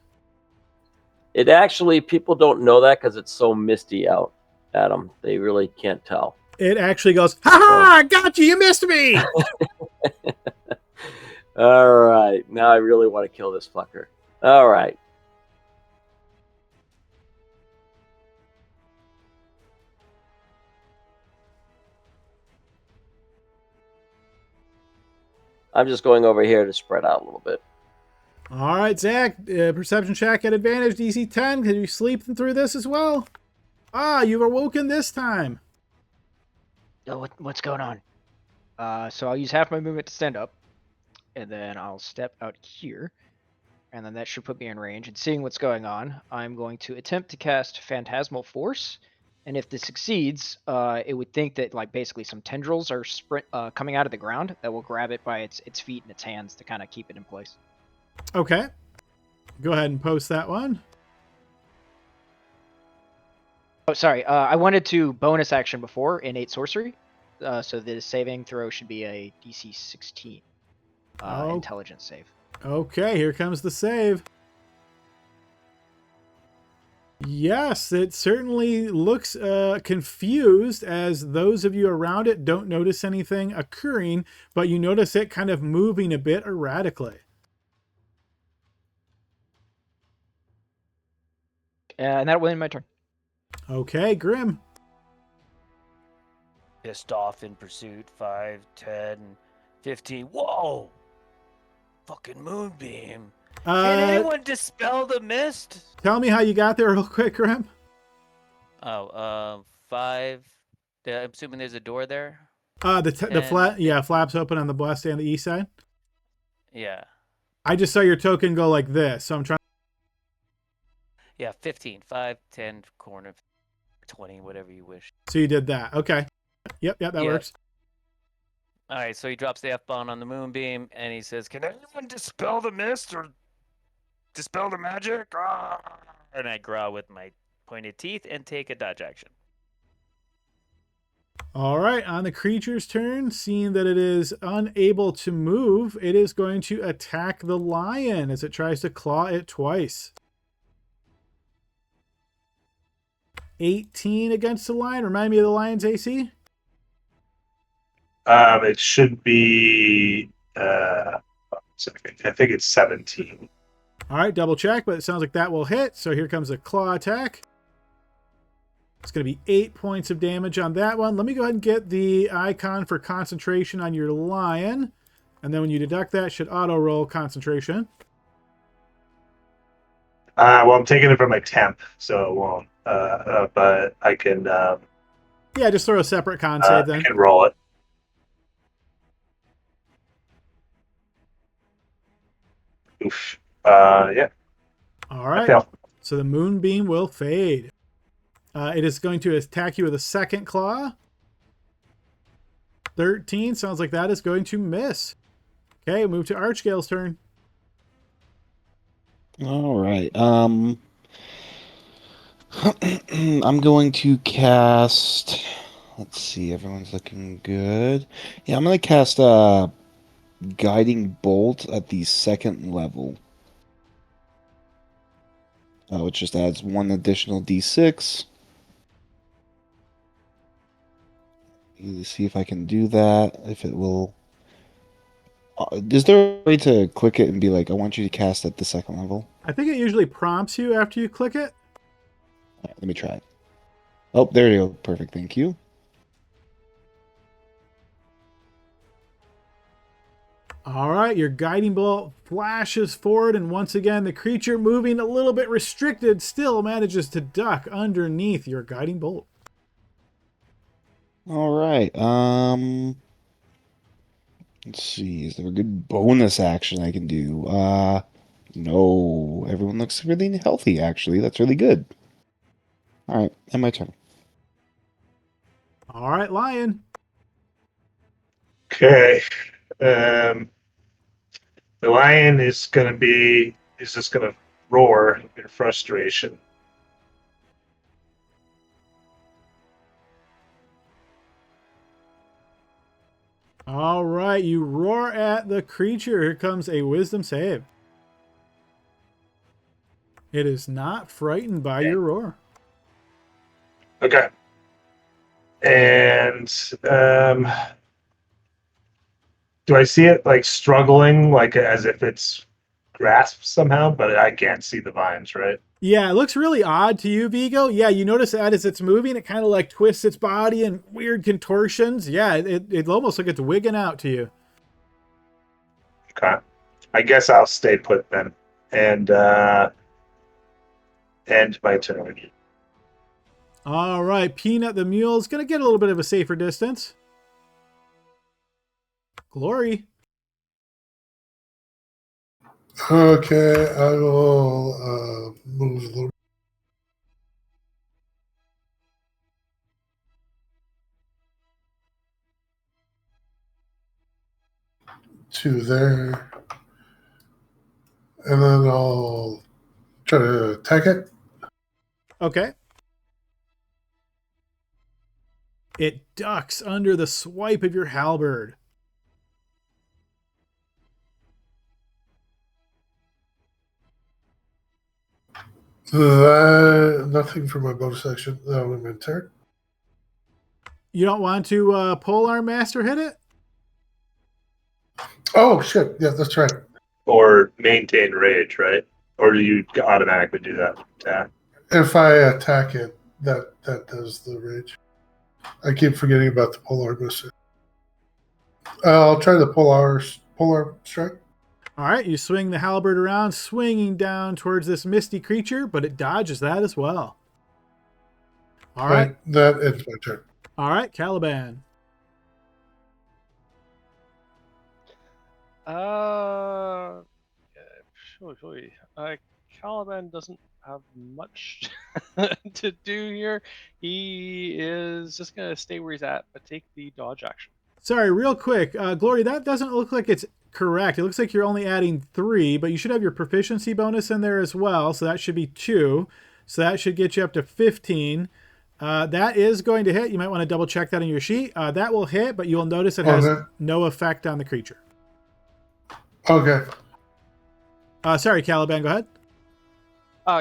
It actually, people don't know that because it's so misty out, Adam. They really can't tell. It actually goes, ha ha, I got you, you missed me. All right. Now I really want to kill this fucker. All right. I'm just going over here to spread out a little bit. All right, Zach, perception check at advantage, DC 10. Can you sleep through this as well? Ah, you've awoken this time. Oh, what's going on? So I'll use half my movement to stand up, and then I'll step out here, and then that should put me in range. And seeing what's going on, I'm going to attempt to cast Phantasmal Force, and if this succeeds, it would think that like basically some tendrils are coming out of the ground that will grab it by its feet and its hands to kind of keep it in place. Okay. Go ahead and post that one. Oh, sorry. I wanted to bonus action before innate sorcery, so the saving throw should be a DC 16 intelligence save. Okay, here comes the save. Yes, it certainly looks confused, as those of you around it don't notice anything occurring, but you notice it kind of moving a bit erratically. And that will end my turn. Okay, Grim. Pissed off in pursuit. 5, 10, 15. Whoa! Fucking moonbeam. Can anyone dispel the mist? Tell me how you got there real quick, Grim. Oh, 5. I'm assuming there's a door there. The flaps open on the west and the east side. Yeah. I just saw your token go like this, so I'm trying. Yeah, 15. 5, 10, corner, 20, whatever you wish. So you did that. Okay. Yep, that works. All right, so he drops the F-bomb on the moonbeam, and he says, can anyone dispel the mist or dispel the magic? Ah! And I growl with my pointed teeth and take a dodge action. All right, on the creature's turn, seeing that it is unable to move, it is going to attack the lion as it tries to claw it twice. 18 against the lion. Remind me of the lion's AC. It should be. I think it's 17. All right, double check, but it sounds like that will hit. So here comes a claw attack. It's going to be 8 points of damage on that one. Let me go ahead and get the icon for concentration on your lion. And then when you deduct that, it should auto-roll concentration. Well, I'm taking it from my temp, so it won't. But I can. Yeah, just throw a separate con save then. I can roll it. Oof. Yeah. All right. So the moonbeam will fade. It is going to attack you with a second claw. 13. Sounds like that is going to miss. Okay, move to Archgale's turn. All right. I'm going to cast. Let's see. Everyone's looking good. Yeah, I'm going to cast Guiding Bolt at the second level. which just adds 1 additional d6. Let's see if I can do that. If it will. Is there a way to click it and be like, I want you to cast at the 2nd level? I think it usually prompts you after you click it. All right, let me try it. Oh, there you go. Perfect. Thank you. All right, your guiding bolt flashes forward, and once again, the creature, moving a little bit restricted, still manages to duck underneath your guiding bolt. All right. Let's see. Is there a good bonus action I can do? No. Everyone looks really healthy, actually. That's really good. All right, and my turn. All right, Lion. Okay. The lion is just gonna roar in frustration. All right, you roar at the creature. Here comes a wisdom save. It is not frightened by your roar. Okay. And do I see it like struggling, like as if it's grasped somehow? But I can't see the vines, right? Yeah, it looks really odd to you, Vigo. Yeah, you notice that as it's moving, it kind of like twists its body in weird contortions. Yeah, it almost like it's wigging out to you. Okay. I guess I'll stay put then, and end my turn. All right, Peanut the mule's going to get a little bit of a safer distance. Glory. Okay, I will move a little to there, and then I'll try to attack it. Okay. It ducks under the swipe of your halberd. Nothing for my bonus action. That would be my turn. You don't want to Polearm Master hit it? Oh shit! Yeah, that's right. Or maintain rage, right? Or do you automatically do that? Attack? If I attack it, that does the rage. I keep forgetting about the polar missile. I'll try the polar strike. All right, you swing the halberd around, swinging down towards this misty creature, but it dodges that as well. All right. That ends my turn. All right, Caliban. Caliban doesn't have much to do here. He is just gonna stay where he's at, but take the dodge action. Sorry, real quick. Glory, that doesn't look like it's correct. It looks like you're only adding 3, but you should have your proficiency bonus in there as well, so that should be 2. So that should get you up to 15. That is going to hit. You might want to double check that in your sheet. That will hit, but you'll notice it has no effect on the creature. Okay. Sorry, Caliban, go ahead.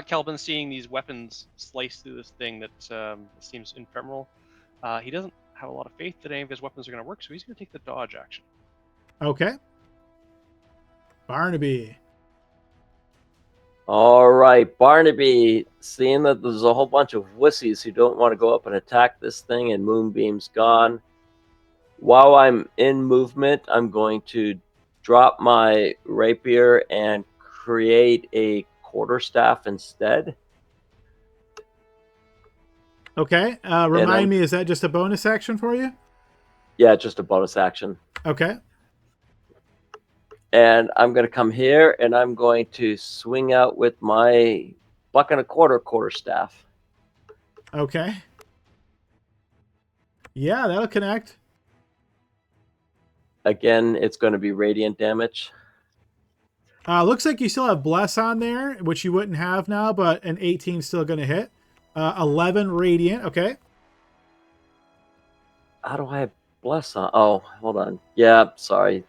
Caliban, seeing these weapons slice through this thing that seems ephemeral, he doesn't have a lot of faith that any of his weapons are going to work, so he's going to take the dodge action. Okay. Barnaby. All right, Barnaby, seeing that there's a whole bunch of wussies who don't want to go up and attack this thing and Moonbeam's gone, while I'm in movement, I'm going to drop my rapier and create a quarterstaff instead. Okay. Remind me, is that just a bonus action for you? Yeah, just a bonus action. Okay. And I'm going to come here and I'm going to swing out with my buck and a quarterstaff. Okay. Yeah, that'll connect. Again, it's going to be radiant damage. Looks like you still have Bless on there, which you wouldn't have now, but an 18 still going to hit. 11 radiant. Okay. How do I have Bless on? Oh, hold on. Yeah, sorry.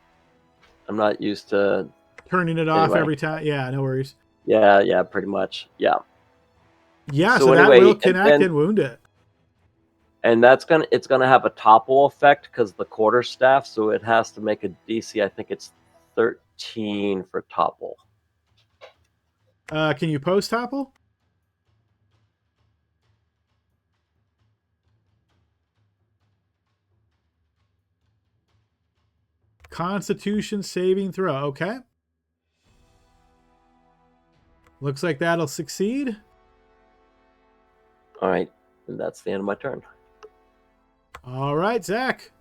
I'm not used to turning it off every time. Yeah, no worries. Yeah, pretty much. Yeah. Yeah, So so that anyway, will and connect then- and wound it. And it's gonna have a topple effect because the quarterstaff, so it has to make a DC. I think it's 13 for topple. Can you post topple? Constitution saving throw. Okay. Looks like that'll succeed. All right, and that's the end of my turn. All right, Zach.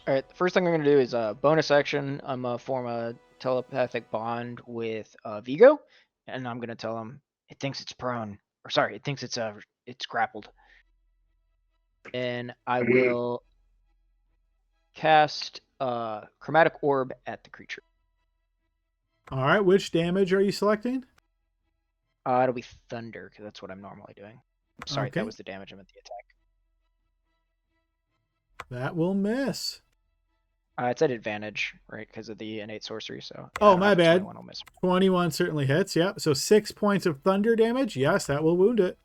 All right, the first thing I'm gonna do is bonus action. I'm gonna form a telepathic bond with Vigo, and I'm gonna tell him it thinks it's prone, or sorry, it thinks it's grappled. And I will cast chromatic orb at the creature. All right, which damage are you selecting? It'll be thunder because that's what I'm normally doing. Sorry, Okay. that was the damage. I meant the attack. That will miss. It's at advantage, right? Because of the innate sorcery. So. Yeah, Oh, my bad. 21 will miss. 21 certainly hits. Yep. So 6 points of thunder damage. Yes, that will wound it.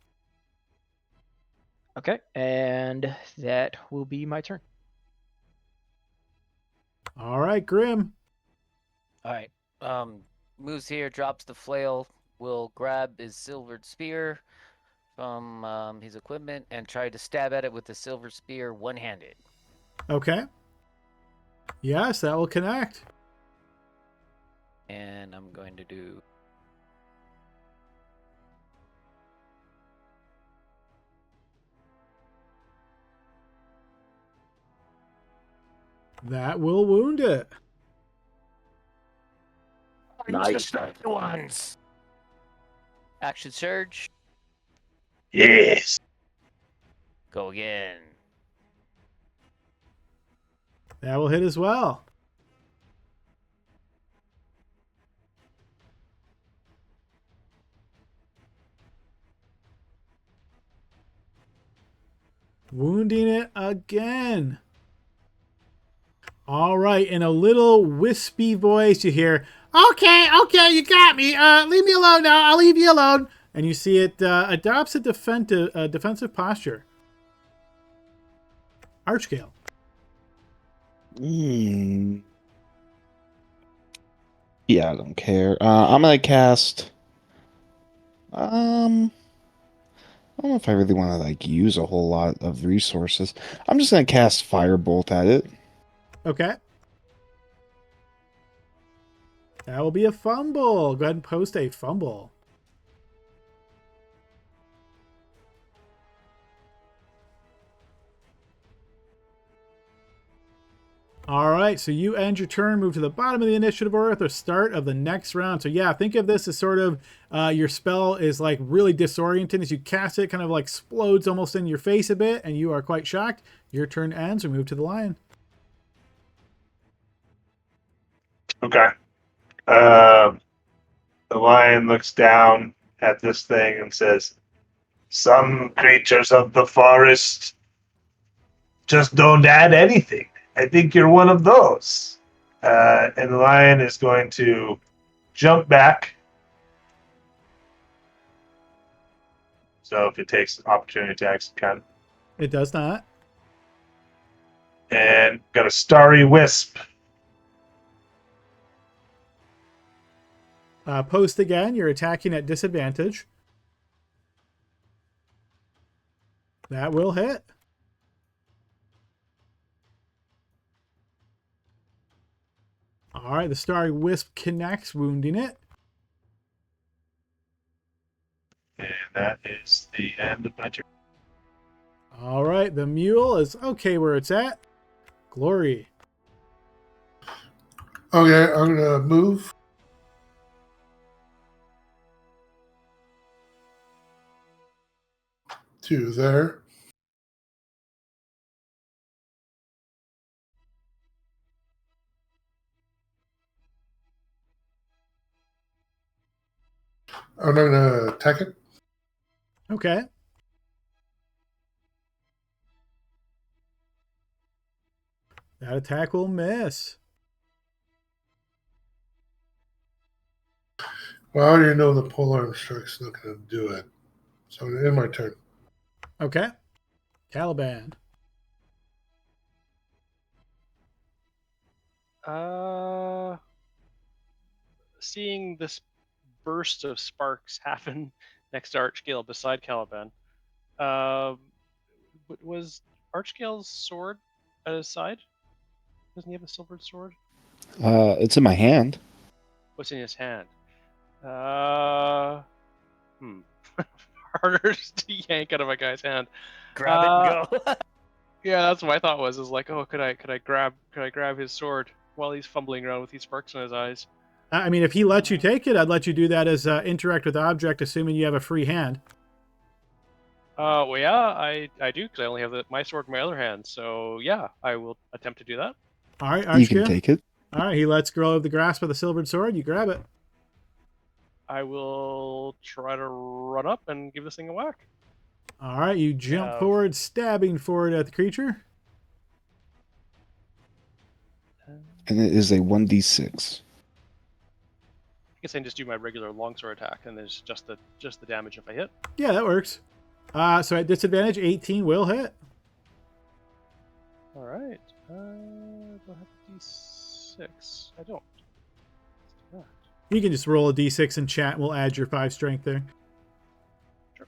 Okay, and that will be my turn. All right, Grim. All right. Moves here, drops the flail, will grab his silvered spear from his equipment and try to stab at it with the silver spear one-handed. Okay. Yes, that will connect. And I'm going to do... That will wound it. Nice. Ones. Action surge. Yes. Go again. That will hit as well. Wounding it again. All right, in a little wispy voice, you hear, okay, you got me. Leave me alone now. I'll leave you alone. And you see it adopts a defensive posture. Archgale. Yeah, I don't care. I'm gonna cast. I don't know if I really want to like use a whole lot of resources. I'm just gonna cast Firebolt at it. Okay. That will be a fumble. Go ahead and post a fumble. All right, so you end your turn, move to the bottom of the initiative order at the start of the next round. So yeah, think of this as sort of your spell is like really disorienting. As you cast it, kind of like explodes almost in your face a bit, and you are quite shocked. Your turn ends. We move to the lion. Okay. The lion looks down at this thing and says, "Some creatures of the forest just don't add anything. I think you're one of those." And the lion is going to jump back. So if it takes opportunity attacks, it can. It does not. And got a starry wisp. Post again. You're attacking at disadvantage. That will hit. All right, the starry wisp connects, wounding it. And that is the end of my turn. All right, the mule is okay where it's at. Glory. Okay, I'm gonna move. To there. I'm not gonna attack it. Okay. That attack will miss. Well, I already know the polearm strike's not gonna do it. So in my turn. Okay. Caliban. Seeing this burst of sparks happen next to Archgale beside Caliban, was Archgale's sword at his side? Doesn't he have a silvered sword? It's in my hand. What's in his hand? Harder to yank out of a guy's hand. Grab it and go. Yeah, that's what my thought was. Is like, oh, could I grab his sword while he's fumbling around with these sparks in his eyes? I mean, if he lets you take it, I'd let you do that as interact with object, assuming you have a free hand. Well, yeah, I do because I only have my sword in my other hand. So yeah, I will attempt to do that. All right, You can Archgale. take it. All right, he lets go of the grasp of the silvered sword. You grab it. I will try to run up and give this thing a whack. All right, you jump Yeah. forward, stabbing forward at the creature. And it is a 1d6. I guess I can just do my regular longsword attack, and there's just the damage if I hit. Yeah, that works. So at disadvantage, 18 will hit. All right. Do I have a d6? I don't. Let's do that. You can just roll a d6 in chat. We'll add your 5 strength there. Sure.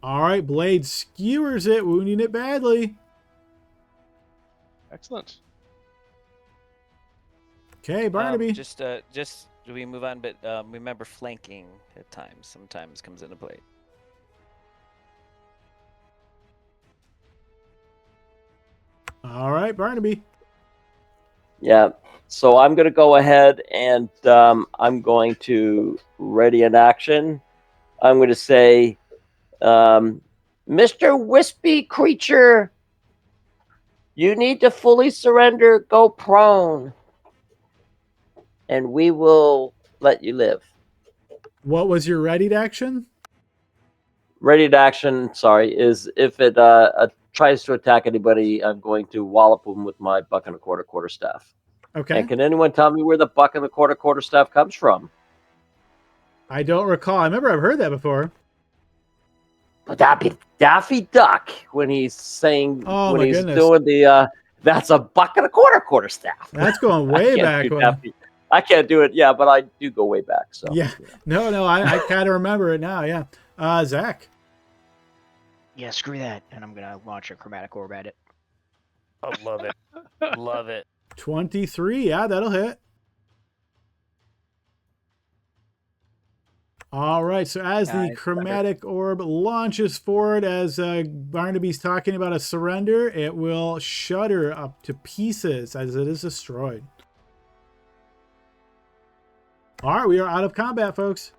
All right, blade skewers it, wounding it badly. Excellent. Okay, Barnaby. Just do we move on? But remember, flanking at times sometimes comes into play. All right, Barnaby. Yeah. So I'm going to go ahead and I'm going to ready an action. I'm going to say, Mr. Wispy Creature, you need to fully surrender, go prone, and we will let you live. What was your readied action? Ready to action, sorry, is if it tries to attack anybody, I'm going to wallop them with my buck and a quarter staff. Okay. And can anyone tell me where the buck and the quarter staff comes from? I don't recall. I remember I've heard that before. Daffy Duck, when he's saying, Oh, when my he's goodness. doing the, that's a buck and a quarter staff. That's going I way can't back do when. Daffy. I can't do it, yeah, but I do go way back. So Yeah. No, I kind of remember it now, yeah. Zach. Yeah, screw that. And I'm gonna launch a chromatic orb at it. I love it. Love it. 23, yeah, that'll hit. All right, so as the Nice. chromatic orb launches forward, as Barnaby's talking about a surrender, it will shudder up to pieces as it is destroyed. All right, we are out of combat, folks.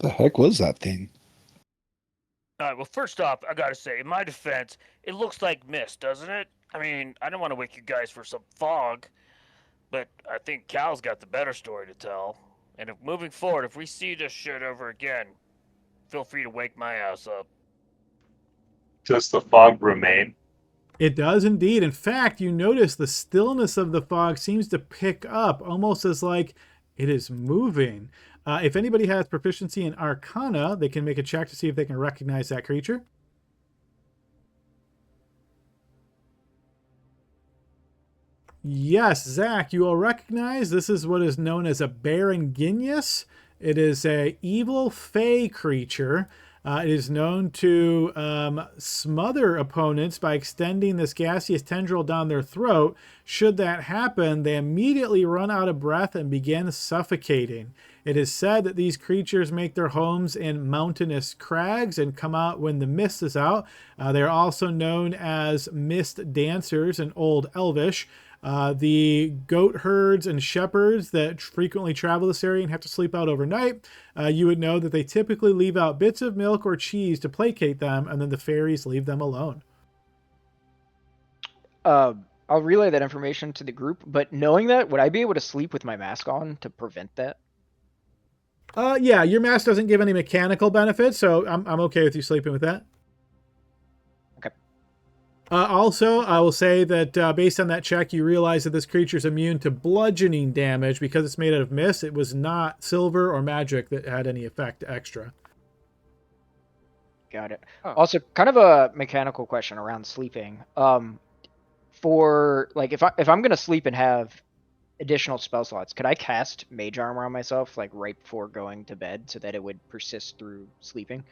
The heck was that thing? All right, well, first off, I gotta say, in my defense, it looks like mist, doesn't it? I mean, I don't want to wake you guys for some fog, but I think Cal's got the better story to tell. And if moving forward, if we see this shit over again, feel free to wake my ass up. Does the fog remain? It does indeed. In fact, you notice the stillness of the fog seems to pick up, almost as like it is moving. If anybody has proficiency in Arcana, they can make a check to see if they can recognize that creature. Yes, Zach, you will recognize this is what is known as a Baranginius. It is a evil fey creature. It is known to smother opponents by extending this gaseous tendril down their throat. Should that happen, they immediately run out of breath and begin suffocating. It is said that these creatures make their homes in mountainous crags and come out when the mist is out. They are also known as mist dancers in Old Elvish. The goat herds and shepherds that frequently travel this area and have to sleep out overnight, you would know that they typically leave out bits of milk or cheese to placate them, and then the fairies leave them alone. I'll relay that information to the group, but knowing that, would I be able to sleep with my mask on to prevent that? Yeah, your mask doesn't give any mechanical benefits, so I'm okay with you sleeping with that. Okay. Also, I will say that based on that check, you realize that this creature is immune to bludgeoning damage because it's made out of mist. It was not silver or magic that had any effect extra. Got it. Huh. Also, kind of a mechanical question around sleeping. For like, if I'm gonna sleep and have additional spell slots, could I cast Mage Armor on myself like right before going to bed so that it would persist through sleeping?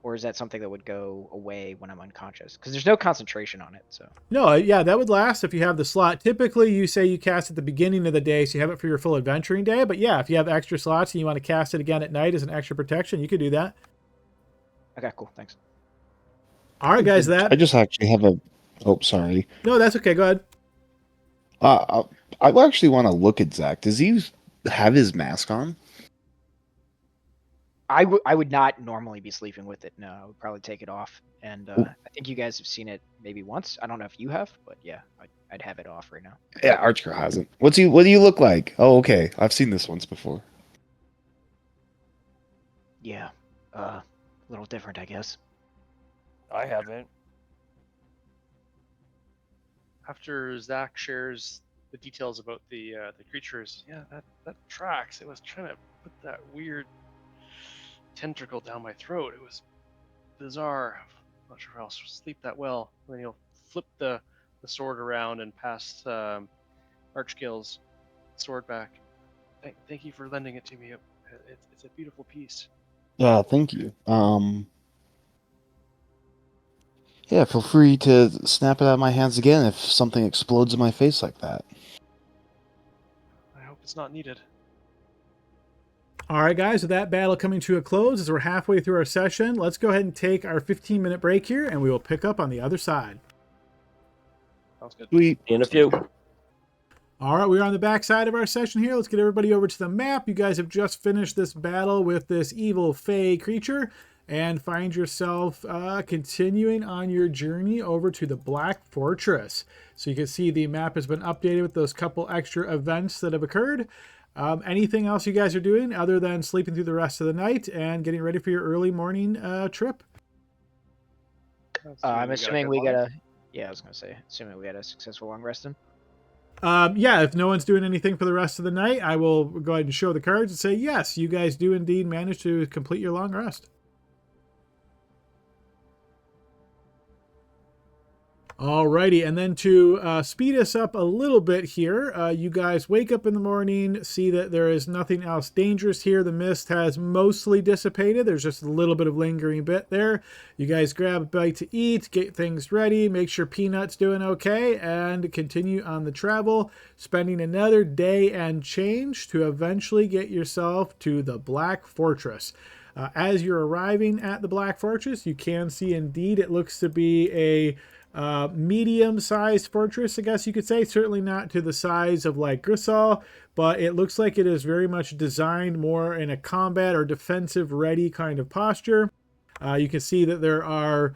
Or is that something that would go away when I'm unconscious? Because there's no concentration on it. So No, yeah, that would last if you have the slot. Typically, you say you cast at the beginning of the day, so you have it for your full adventuring day. But yeah, if you have extra slots and you want to cast it again at night as an extra protection, you could do that. okay, cool, thanks. All right, guys, I just actually have a. Oh, sorry. No, that's okay. Go ahead. I actually want to look at Zach. Does he have his mask on? I would not normally be sleeping with it. No, I would probably take it off. And I think you guys have seen it maybe once. I don't know if you have, but yeah, I'd have it off right now. Yeah, Archer hasn't. What do you look like? Oh, okay. I've seen this once before. Yeah, a little different, I guess. I haven't. After Zach shares the details about the creatures, yeah, that tracks. It was trying to put that weird tentacle down my throat. It was bizarre. I'm not sure if I'll sleep that well. And then he'll flip the sword around and pass Archgill's sword back. Thank you for lending it to me. It's a beautiful piece. Yeah, thank you. Yeah, feel free to snap it out of my hands again if something explodes in my face like that. I hope it's not needed. All right, guys, with that battle coming to a close as we're halfway through our session, let's go ahead and take our 15-minute break here, and we will pick up on the other side. Sounds good. Sweet. In a few. All right, we're on the back side of our session here. Let's get everybody over to the map. You guys have just finished this battle with this evil Fey creature and find yourself continuing on your journey over to the Black Fortress. So you can see the map has been updated with those couple extra events that have occurred. Anything else you guys are doing other than sleeping through the rest of the night and getting ready for your early morning trip? I'm assuming we got a. Yeah, I was gonna say, assuming we got a successful long rest in. Yeah, if no one's doing anything for the rest of the night, I will go ahead and show the cards and say, yes, you guys do indeed manage to complete your long rest. Alrighty, and then to speed us up a little bit here, you guys wake up in the morning, see that there is nothing else dangerous here. The mist has mostly dissipated. There's just a little bit of lingering bit there. You guys grab a bite to eat, get things ready, make sure Peanut's doing okay, and continue on the travel, spending another day and change to eventually get yourself to the Black Fortress. As you're arriving at the Black Fortress, you can see indeed it looks to be a medium-sized fortress, I guess you could say. Certainly not to the size of like Grisal, but it looks like it is very much designed more in a combat or defensive ready kind of posture. You can see that there are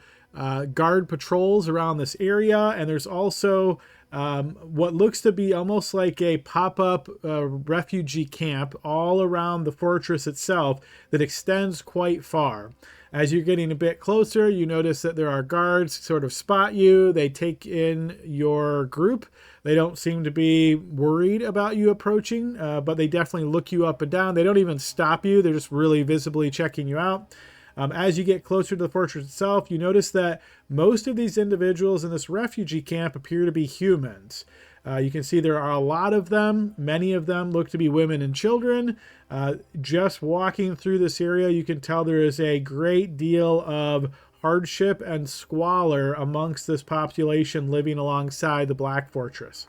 guard patrols around this area, and there's also what looks to be almost like a pop-up refugee camp all around the fortress itself that extends quite far. As you're getting a bit closer, you notice that there are guards sort of spot you. They take in your group. They don't seem to be worried about you approaching, but they definitely look you up and down. They don't even stop you. They're just really visibly checking you out. As you get closer to the fortress itself, you notice that most of these individuals in this refugee camp appear to be humans. You can see there are a lot of them. Many of them look to be women and children. Just walking through this area, you can tell there is a great deal of hardship and squalor amongst this population living alongside the Black Fortress.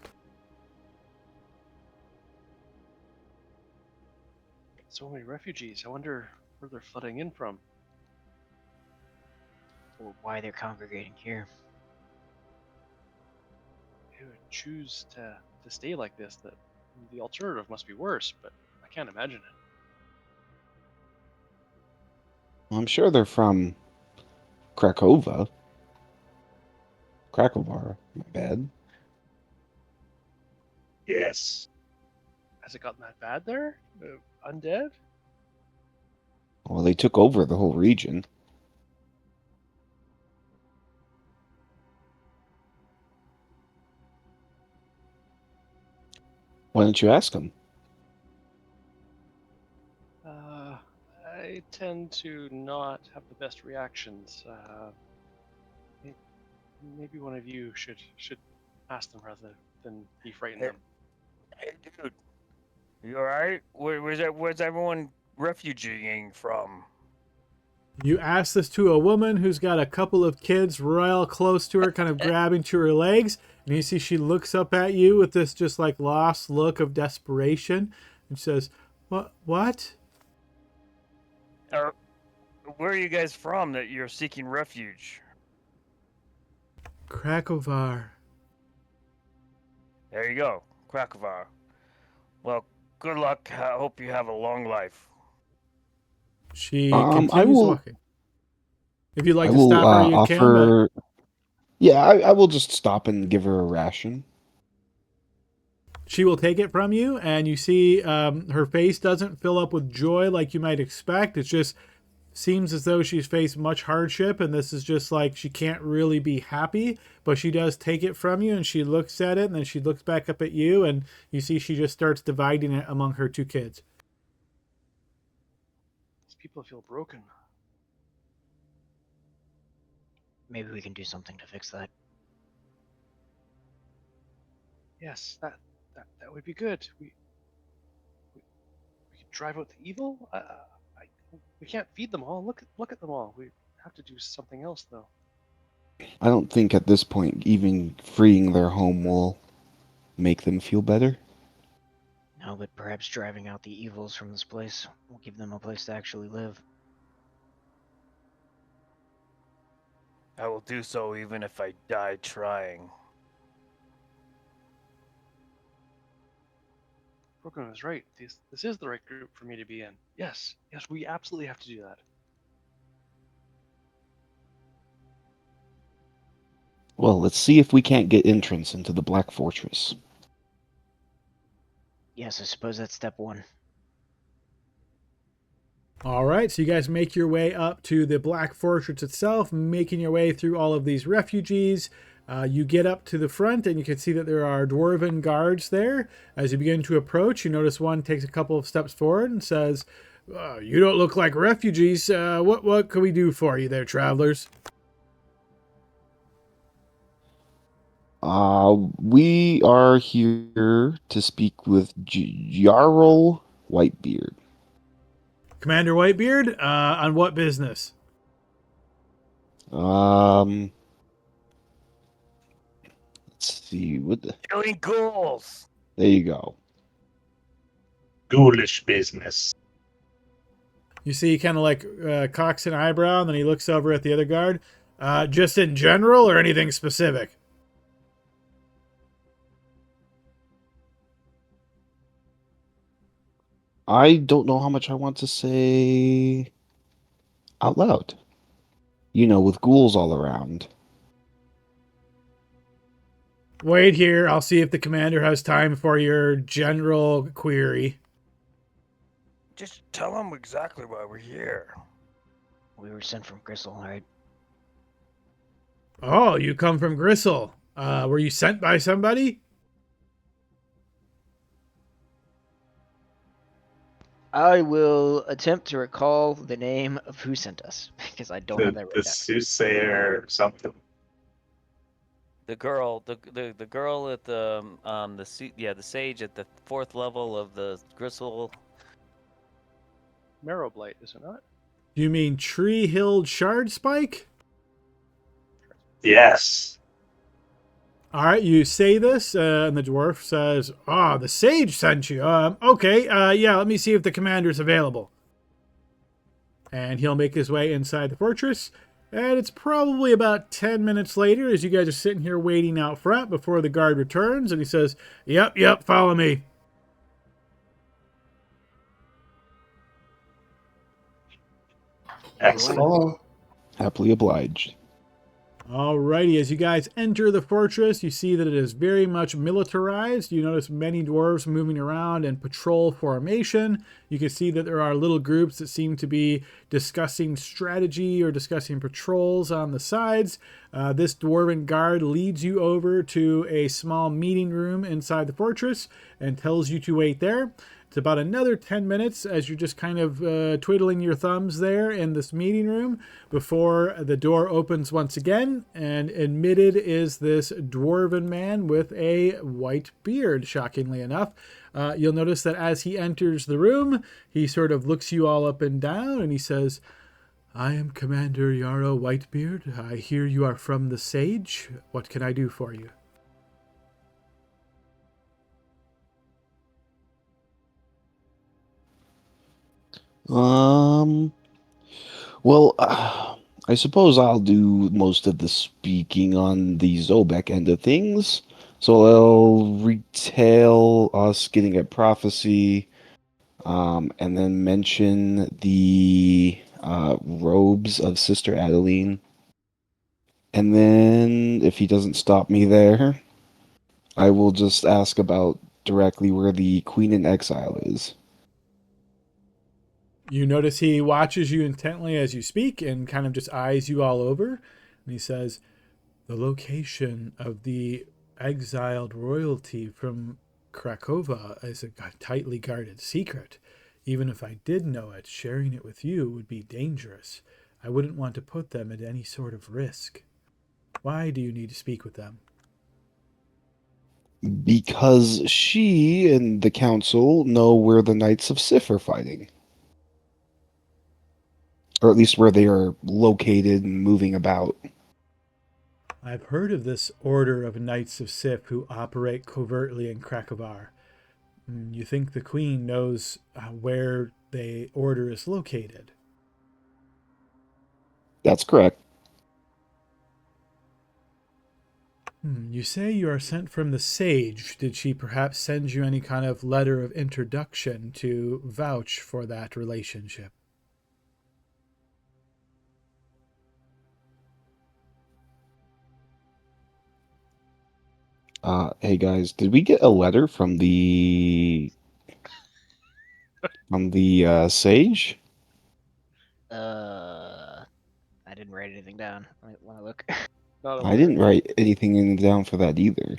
So many refugees. I wonder where they're flooding in from. Or why they're congregating here. Who would choose to stay like this? That the alternative must be worse, but I can't imagine it. I'm sure they're from Krakowa. Krakovar, my bad. Yes. Has it gotten that bad there? Undead? Well, they took over the whole region. Why don't you ask him? I tend to not have the best reactions. Maybe one of you should ask them rather than befrighten them. Hey, dude. You alright? Where's everyone refugeeing from? You ask this to a woman who's got a couple of kids real close to her, kind of grabbing to her legs, and you see she looks up at you with this just like lost look of desperation, and says, What? Where are you guys from that you're seeking refuge? Krakovar. There you go, Krakovar. Well, good luck. I hope you have a long life. She I continues will. walking. If you'd like I to will stop her, you can. But offer. Yeah, I will just stop and give her a ration. she will take it from you, and you see her face doesn't fill up with joy like you might expect. It just seems as though she's faced much hardship, and this is just like she can't really be happy, but she does take it from you, and she looks at it, and then she looks back up at you, and you see she just starts dividing it among her two kids. These people feel broken. Maybe we can do something to fix that. Yes, that would be good. We could drive out the evil. We can't feed them all. Look at them all. We have to do something else though. I don't think at this point even freeing their home will make them feel better. No, but perhaps driving out the evils from this place will give them a place to actually live. I will do so even if I die trying. Brooklyn was right. This is the right group for me to be in. Yes, we absolutely have to do that. Well, let's see if we can't get entrance into the Black Fortress. Yes, I suppose that's step one. All right, so you guys make your way up to the Black Fortress itself, making your way through all of these refugees. You get up to the front, and you can see that there are dwarven guards there. As you begin to approach, you notice one takes a couple of steps forward and says, "You don't look like refugees. What can we do for you there, travelers?" We are here to speak with Jarl Whitebeard. Commander Whitebeard, on what business? Let's see. Killing ghouls! There you go. Ghoulish business. You see he kind of like cocks an eyebrow, and then he looks over at the other guard. Just in general, or anything specific? I don't know how much I want to say out loud. You know, with ghouls all around. Wait here. I'll see if the commander has time for your general query. Just tell them exactly why we're here. We were sent from Gristle, right? Oh, you come from Gristle. Were you sent by somebody? I will attempt to recall the name of who sent us, because I don't have that The written down. soothsayer or something. The girl, the girl at the sage at the 4th level of the Gristle. Marrow blight, is it not? You mean Tree-Hilled Shardspike? Yes. All right, you say this, and the dwarf says, the sage sent you. Okay, yeah, let me see if the commander's available. And he'll make his way inside the fortress. And it's probably about 10 minutes later as you guys are sitting here waiting out front before the guard returns. And he says, Yep, follow me. Excellent. Follow. Happily obliged. Alrighty, as you guys enter the fortress, you see that it is very much militarized. You notice many dwarves moving around in patrol formation. You can see that there are little groups that seem to be discussing strategy or discussing patrols on the sides. This dwarven guard leads you over to a small meeting room inside the fortress and tells you to wait there. It's about another 10 minutes as you're just kind of twiddling your thumbs there in this meeting room before the door opens once again, and admitted is this dwarven man with a white beard, shockingly enough. You'll notice that as he enters the room, he sort of looks you all up and down, and he says, "I am Commander Yarrow Whitebeard. I hear you are from the Sage. What can I do for you?" Well, I suppose I'll do most of the speaking on the Zobek end of things. So I'll retail us getting a prophecy, and then mention the robes of Sister Adeline. And then, if he doesn't stop me there, I will just ask about directly where the Queen in Exile is. You notice he watches you intently as you speak and kind of just eyes you all over. And he says, "The location of the exiled royalty from Krakova is a tightly guarded secret. Even if I did know it, sharing it with you would be dangerous. I wouldn't want to put them at any sort of risk. Why do you need to speak with them?" Because she and the council know where the Knights of Sif are fighting. Or at least where they are located and moving about. "I've heard of this order of Knights of Sif who operate covertly in Krakovar. You think the Queen knows where the order is located?" That's correct. You say you are sent from the Sage. Did she perhaps send you any kind of letter of introduction to vouch for that relationship? Hey guys, did we get a letter from the sage? I didn't write anything down. Let me look. Not I aware. didn't write anything down for that either.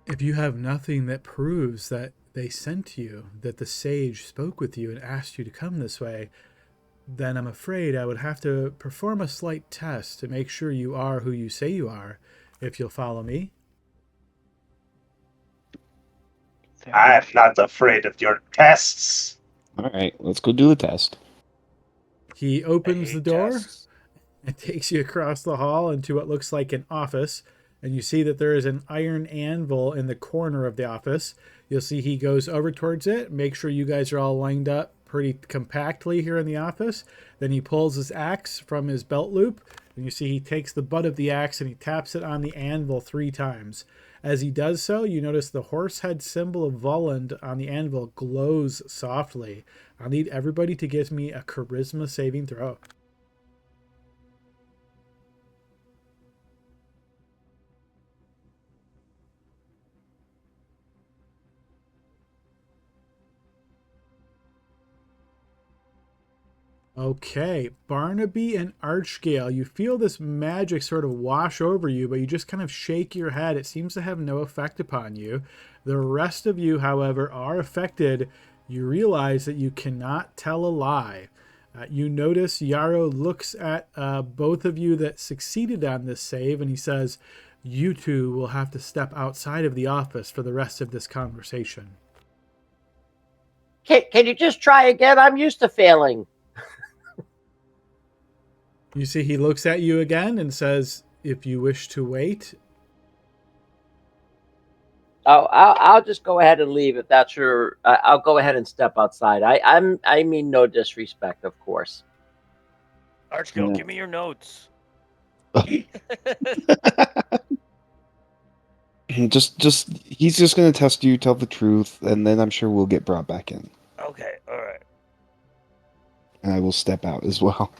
If you have nothing that proves that they sent you, that the Sage spoke with you and asked you to come this way, then I'm afraid I would have to perform a slight test to make sure you are who you say you are, if you'll follow me. I'm not afraid of your tests. All right, let's go do the test. He I opens the hate door. tests. It takes you across the hall into what looks like an office, and you see that there is an iron anvil in the corner of the office. You'll see he goes over towards it, make sure you guys are all lined up pretty compactly here in the office. Then he pulls his axe from his belt loop, and you see he takes the butt of the axe and he taps it on the anvil 3 times. As he does so, you notice the horse head symbol of Voland on the anvil glows softly. I'll need everybody to give me a charisma saving throw. Okay, Barnaby and Archgale, you feel this magic sort of wash over you, but you just kind of shake your head. It seems to have no effect upon you. The rest of you, however, are affected. You realize that you cannot tell a lie. You notice Yarrow looks at both of you that succeeded on this save, and he says, "You two will have to step outside of the office for the rest of this conversation." Can you just try again? I'm used to failing. You see he looks at you again and says, "If you wish to wait." Oh, I'll just go ahead and leave if that's your. I'll go ahead and step outside. I mean no disrespect, of course. Archgill, Yeah. give me your notes. just he's just gonna test you, tell the truth, and then I'm sure we'll get brought back in. Okay, all right. and I will step out as well.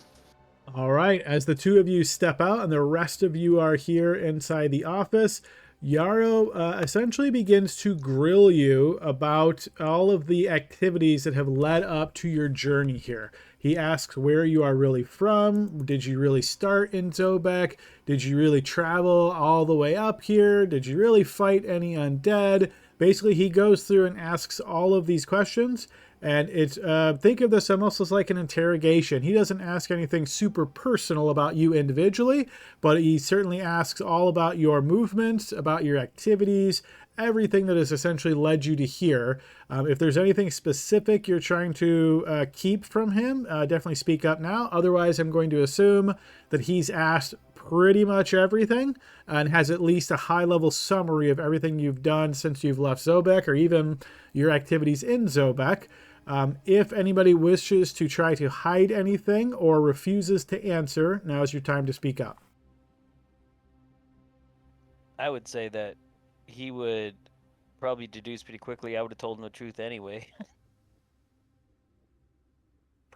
All right, as the two of you step out and the rest of you are here inside the office, Yarrow essentially begins to grill you about all of the activities that have led up to your journey here. He asks where you are really from. Did you really start in Zobek? Did you really travel all the way up here? Did you really fight any undead? Basically, he goes through and asks all of these questions. And it's think of this almost as like an interrogation. He doesn't ask anything super personal about you individually, but he certainly asks all about your movements, about your activities, everything that has essentially led you to here. If there's anything specific you're trying to keep from him, definitely speak up now. Otherwise, I'm going to assume that he's asked pretty much everything and has at least a high-level summary of everything you've done since you've left Zobek, or even your activities in Zobek. If anybody wishes to try to hide anything or refuses to answer, now is your time to speak up. I would say that he would probably deduce pretty quickly I would have told him the truth anyway.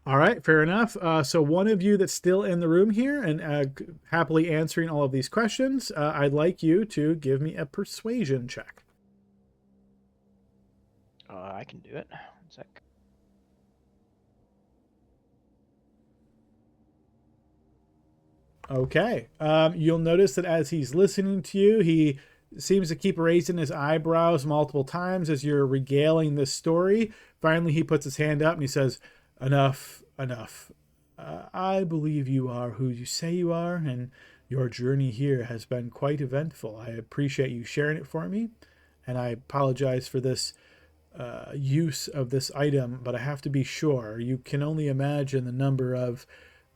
All right, fair enough. So one of you that's still in the room here and happily answering all of these questions, I'd like you to give me a persuasion check. I can do it. 1 sec. Okay. You'll notice that as he's listening to you, he seems to keep raising his eyebrows multiple times as you're regaling this story. Finally, he puts his hand up and he says, enough. I believe you are who you say you are, and your journey here has been quite eventful. I appreciate you sharing it for me, and I apologize for this use of this item, but I have to be sure. You can only imagine the number of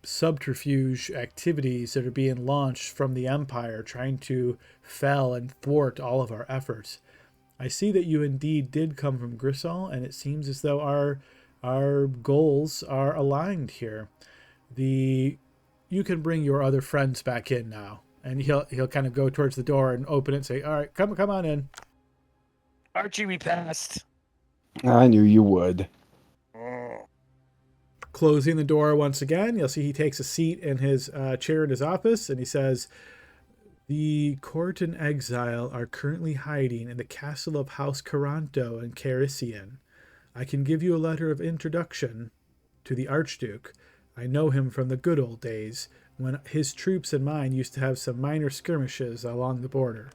subterfuge activities that are being launched from the Empire trying to fell and thwart all of our efforts. I see that you indeed did come from Grisol, and it seems as though our goals are aligned here. You can bring your other friends back in now. And he'll kind of go towards the door and open it and say, all right, come on in. Archie, we passed. I knew you would. Closing the door once again, you'll see he takes a seat in his chair in his office, and he says, the court and exile are currently hiding in the castle of House Caranto in Carisian. I can give you a letter of introduction to the Archduke. I know him from the good old days, when his troops and mine used to have some minor skirmishes along the border.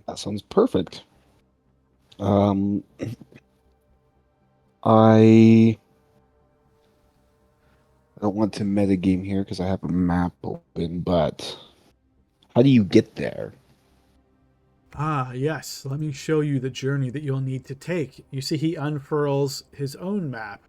That sounds perfect. I don't want to metagame here because I have a map open, but how do you get there? Ah, yes. Let me show you the journey that you'll need to take. You see, he unfurls his own map.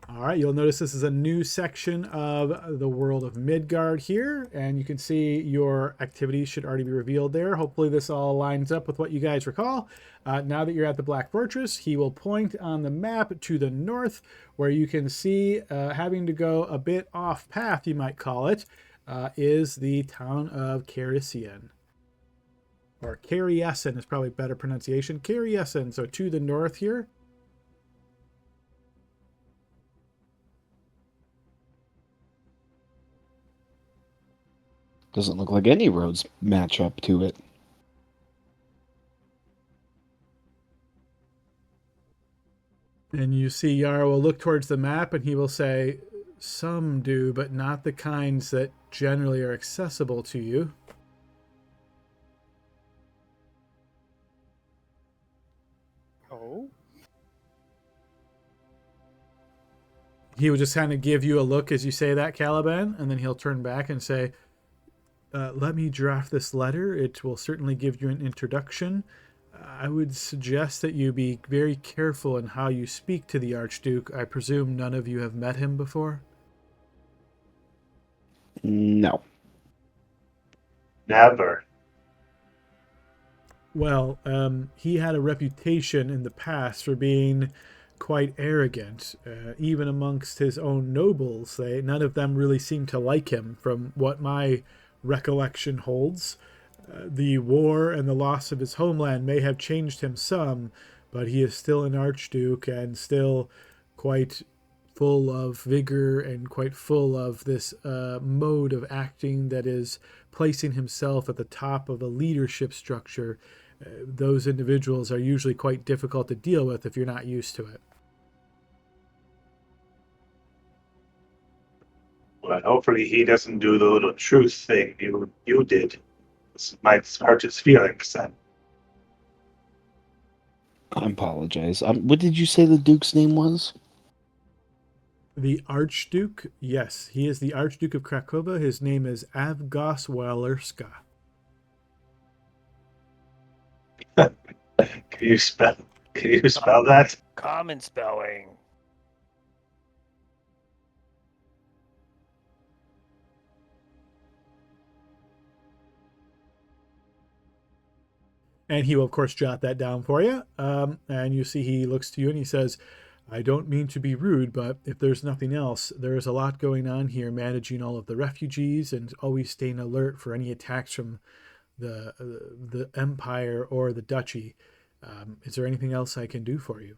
All right, you'll notice this is a new section of the world of Midgard here, and you can see your activities should already be revealed there. Hopefully this all lines up with what you guys recall. Now that you're at the Black Fortress, he will point on the map to the north, where you can see, having to go a bit off path, you might call it, is the town of Carisian. Or Cariessen is probably better pronunciation. Cariessen, so to the north here. Doesn't look like any roads match up to it. And you see Yara will look towards the map and he will say, some do, but not the kinds that generally are accessible to you. Oh? He will just kind of give you a look as you say that, Caliban, and then he'll turn back and say, let me draft this letter. It will certainly give you an introduction. I would suggest that you be very careful in how you speak to the Archduke. I presume none of you have met him before? No. Never. Well, he had a reputation in the past for being quite arrogant. Even amongst his own nobles, none of them really seemed to like him, from what my recollection holds. The war and the loss of his homeland may have changed him some, but he is still an archduke and still quite full of vigor and quite full of this mode of acting that is placing himself at the top of a leadership structure. Those individuals are usually quite difficult to deal with if you're not used to it. Well, hopefully he doesn't do the little truth thing you did. This might hurt his feelings then. I apologize. What did you say the Duke's name was? The Archduke, yes, he is the Archduke of Krakowa. His name is Avgos Walerska. Can you spell that? Common spelling. And he will, of course, jot that down for you. And you see he looks to you and he says, I don't mean to be rude, but if there's nothing else, there is a lot going on here managing all of the refugees and always staying alert for any attacks from the Empire or the Duchy. Is there anything else I can do for you?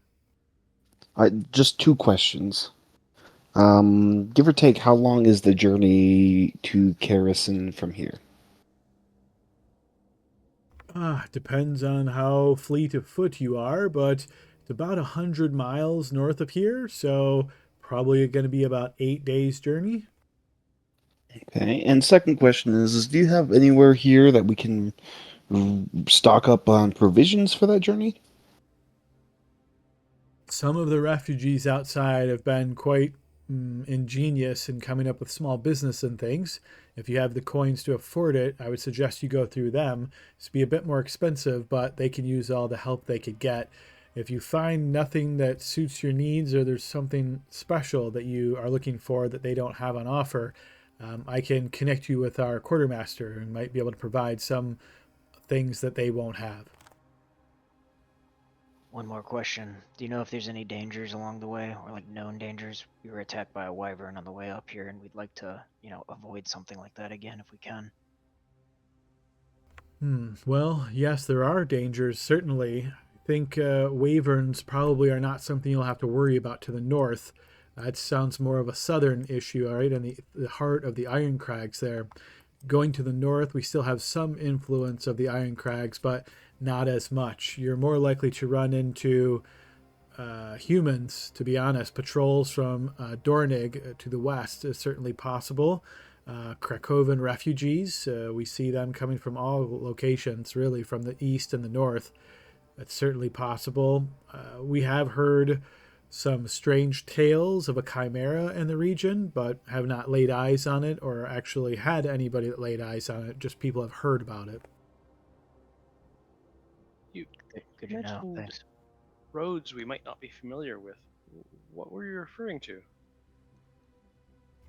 Just 2 questions. Give or take, how long is the journey to Kerrison from here? Depends on how fleet of foot you are, but it's about 100 miles north of here, so probably going to be about 8 days journey. Okay, and second question is do you have anywhere here that we can stock up on provisions for that journey? Some of the refugees outside have been quite ingenious in coming up with small business and things. If you have the coins to afford it, I would suggest you go through them. It's be a bit more expensive, but they can use all the help they could get. If you find nothing that suits your needs or there's something special that you are looking for that they don't have on offer, I can connect you with our quartermaster and might be able to provide some things that they won't have. One more question. Do you know if there's any dangers along the way, or like known dangers? We were attacked by a wyvern on the way up here, and we'd like to, avoid something like that again if we can. Well, yes, there are dangers, certainly. I think wyverns probably are not something you'll have to worry about to the north. That sounds more of a southern issue, all right, in the heart of the Iron Crags there. Going to the north, we still have some influence of the Iron Crags, but not as much. You're more likely to run into humans, to be honest. Patrols from Dornig to the west is certainly possible. Krakowan refugees, we see them coming from all locations, really, from the east and the north. That's certainly possible. We have heard some strange tales of a chimera in the region, but have not laid eyes on it or actually had anybody that laid eyes on it. Just people have heard about it. Good to know. Mentioned Thanks. roads we might not be familiar with. What were you referring to?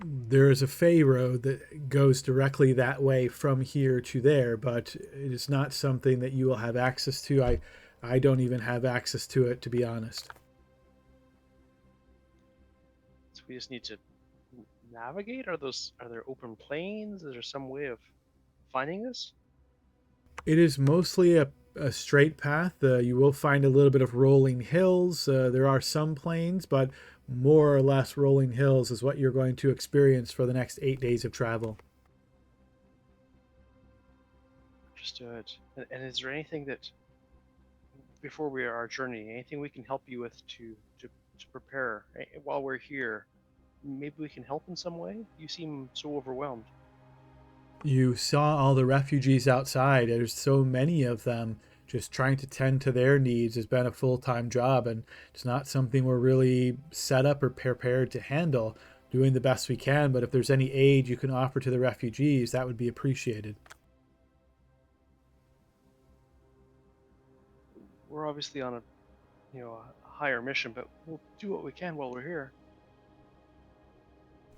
There is a Fey road that goes directly that way from here to there, but it is not something that you will have access to. I don't even have access to it, to be honest. So we just need to navigate? Are there open plains? Is there some way of finding this? It is mostly a straight path. You will find a little bit of rolling hills. There are some plains, but more or less rolling hills is what you're going to experience for the next 8 days of travel. Understood. And is there anything that, before our journey, anything we can help you with to prepare while we're here? Maybe we can help in some way? You seem so overwhelmed. You saw all the refugees outside. There's so many of them. Just trying to tend to their needs has been a full-time job, and it's not something we're really set up or prepared to handle. Doing the best we can, but if there's any aid you can offer to the refugees, that would be appreciated. We're obviously on a higher mission, but we'll do what we can while we're here.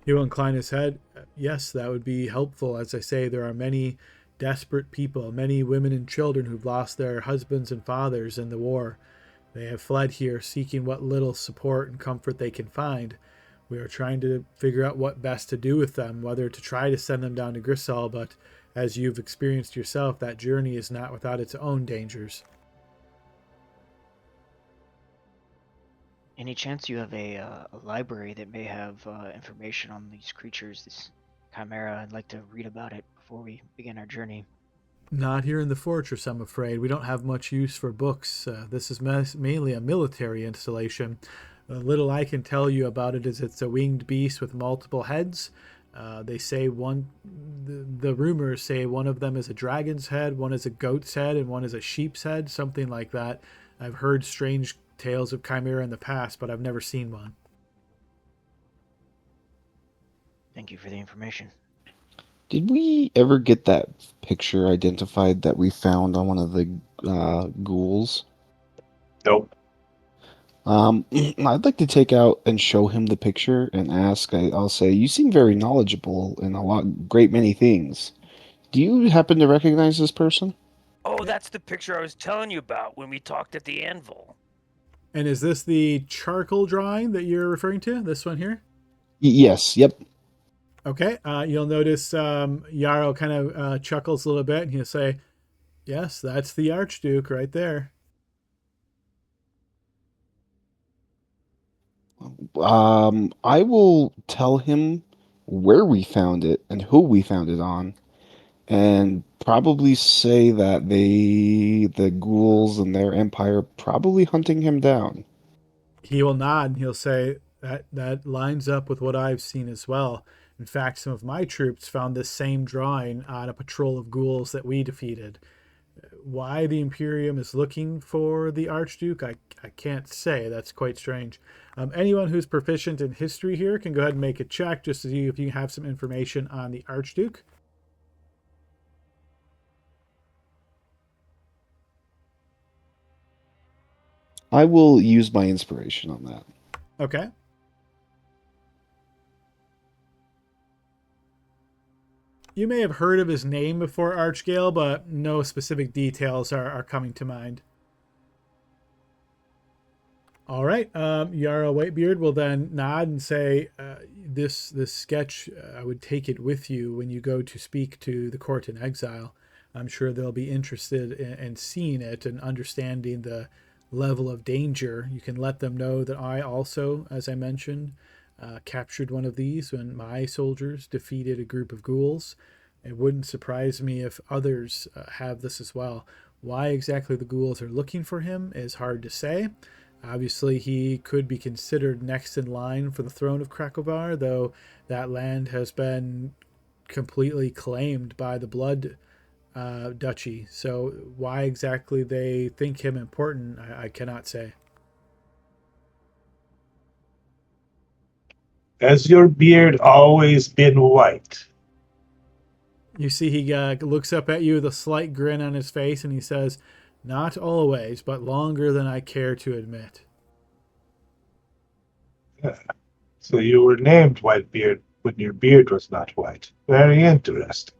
He will incline his head. Yes, that would be helpful. As I say, there are many desperate people, many women and children who've lost their husbands and fathers in the war. They have fled here seeking what little support and comfort they can find. We are trying to figure out what best to do with them, whether to try to send them down to Grisal, but as you've experienced yourself, that journey is not without its own dangers. Any chance you have a library that may have information on these creatures, this chimera? I'd like to read about it before we begin our journey. Not here in the fortress, I'm afraid. We don't have much use for books. This is mainly a military installation. The little I can tell you about it is it's a winged beast with multiple heads. They say the rumors say one of them is a dragon's head, one is a goat's head, and one is a sheep's head, something like that. I've heard strange tales of chimera in the past, but I've never seen one. Thank you for the information. Did we ever get that picture identified that we found on one of the ghouls? Nope. I'd like to take out and show him the picture and ask. I'll say, you seem very knowledgeable in great many things. Do you happen to recognize this person? Oh, that's the picture I was telling you about when we talked at the anvil. And is this the charcoal drawing that you're referring to? This one here? Yes. Yep. Okay. You'll notice Yarrow kind of chuckles a little bit, and he'll say, "Yes, that's the Archduke right there." I will tell him where we found it and who we found it on, and probably say that the ghouls and their empire, probably hunting him down. He will nod and he'll say, that lines up with what I've seen as well. In fact, some of my troops found this same drawing on a patrol of ghouls that we defeated. Why the Imperium is looking for the Archduke, I can't say. That's quite strange. Anyone who's proficient in history here can go ahead and make a check just to see if you have some information on the Archduke. I will use my inspiration on that. Okay. You may have heard of his name before, Archgale, but no specific details are coming to mind. All right. Yarrow Whitebeard will then nod and say, this sketch, I would take it with you when you go to speak to the court in exile. I'm sure they'll be interested in seeing it and understanding the level of danger. You can let them know that I also, as I mentioned, captured one of these when my soldiers defeated a group of ghouls. It wouldn't surprise me if others have this as well. Why exactly the ghouls are looking for him is hard to say. Obviously, he could be considered next in line for the throne of Krakovar, though that land has been completely claimed by the Blood Duchy. So why exactly they think him important, I cannot say. Has your beard always been white? You see he looks up at you with a slight grin on his face, and he says, "Not always, but longer than I care to admit." So you were named Whitebeard when your beard was not white. Very interesting.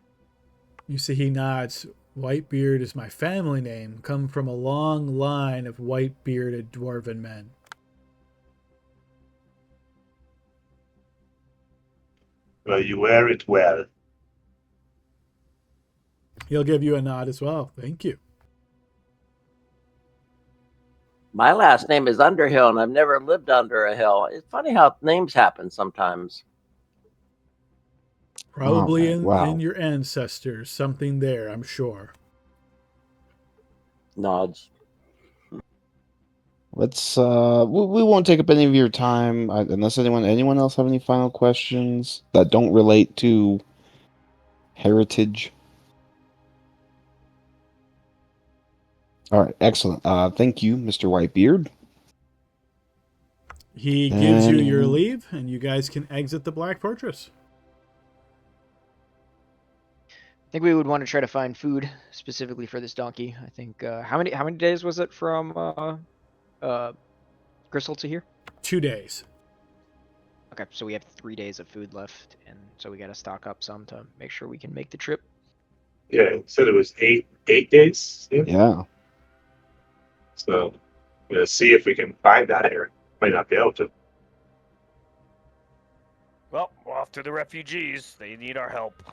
You see he nods. Whitebeard is my family name, come from a long line of white-bearded dwarven men. Well, you wear it well. He'll give you a nod as well. Thank you. My last name is Underhill, and I've never lived under a hill. It's funny how names happen sometimes. Probably wow. in your ancestors, something there, I'm sure. Nods. Let's we won't take up any of your time unless anyone else have any final questions that don't relate to heritage. All right, excellent. Thank you, Mr. Whitebeard. He gives you your leave, and you guys can exit the Black Fortress. I think we would want to try to find food specifically for this donkey. I think how many days was it from Gristle to here? 2 days. Okay, so we have 3 days of food left, and so we got to stock up some to make sure we can make the trip. Yeah, it said it was eight days. Yeah. So we'll see if we can find that here. Might not be able to. Well, we're off to the refugees. They need our help.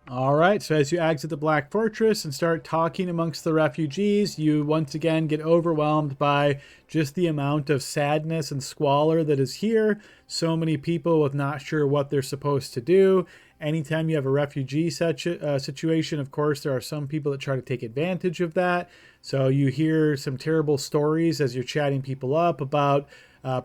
All right, so as you exit the Black Fortress and start talking amongst the refugees, you once again get overwhelmed by just the amount of sadness and squalor that is here. So many people with not sure what they're supposed to do. Anytime you have a refugee situation, of course, there are some people that try to take advantage of that. So you hear some terrible stories as you're chatting people up about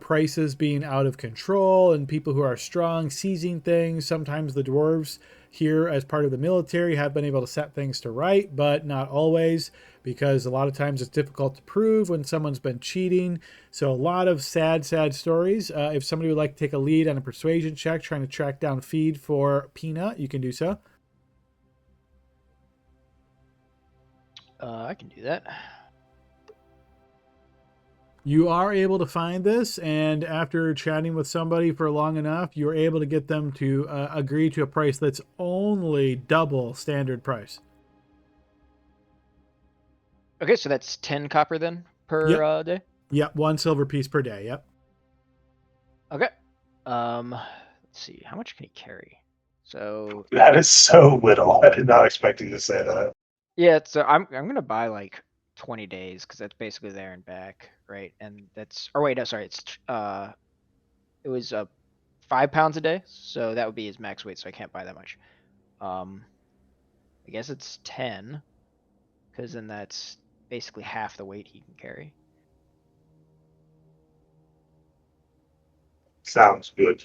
prices being out of control and people who are strong seizing things. Sometimes the dwarves here as part of the military have been able to set things to right, but not always, because a lot of times it's difficult to prove when someone's been cheating. So a lot of sad stories. If somebody would like to take a lead on a persuasion check trying to track down feed for Peanut, you can do so. I can do that. You are able to find this, and after chatting with somebody for long enough, you're able to get them to agree to a price that's only double standard price. Okay, so that's 10 copper then per day? Yep, 1 silver piece per day, yep. Okay. Let's see. How much can he carry? So That is so little. I did not expect you to say that. yeah, so I'm gonna buy like 20 days because that's basically there and back, right? And that's or wait, no, sorry, it was 5 pounds a day, so that would be his max weight, so I can't buy that much. I guess it's 10, because then that's basically half the weight he can carry. Sounds good.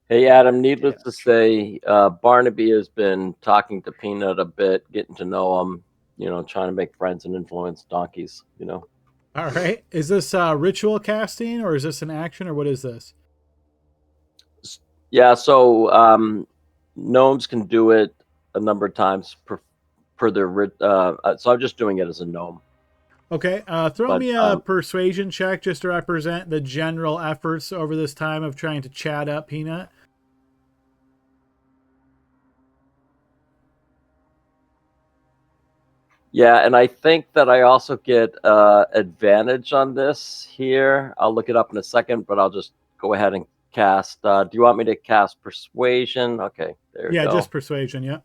Hey, Adam, needless to say, Barnaby has been talking to Peanut a bit, getting to know him, trying to make friends and influence donkeys, All right. Is this ritual casting, or is this an action, or what is this? Yeah, so gnomes can do it a number of times per their so I'm just doing it as a gnome. Okay, throw me a persuasion check just to represent the general efforts over this time of trying to chat up Peanut. Yeah, and I think that I also get advantage on this here. I'll look it up in a second, but I'll just go ahead and cast. Do you want me to cast persuasion? Okay, there we go. Yeah, just persuasion, yeah.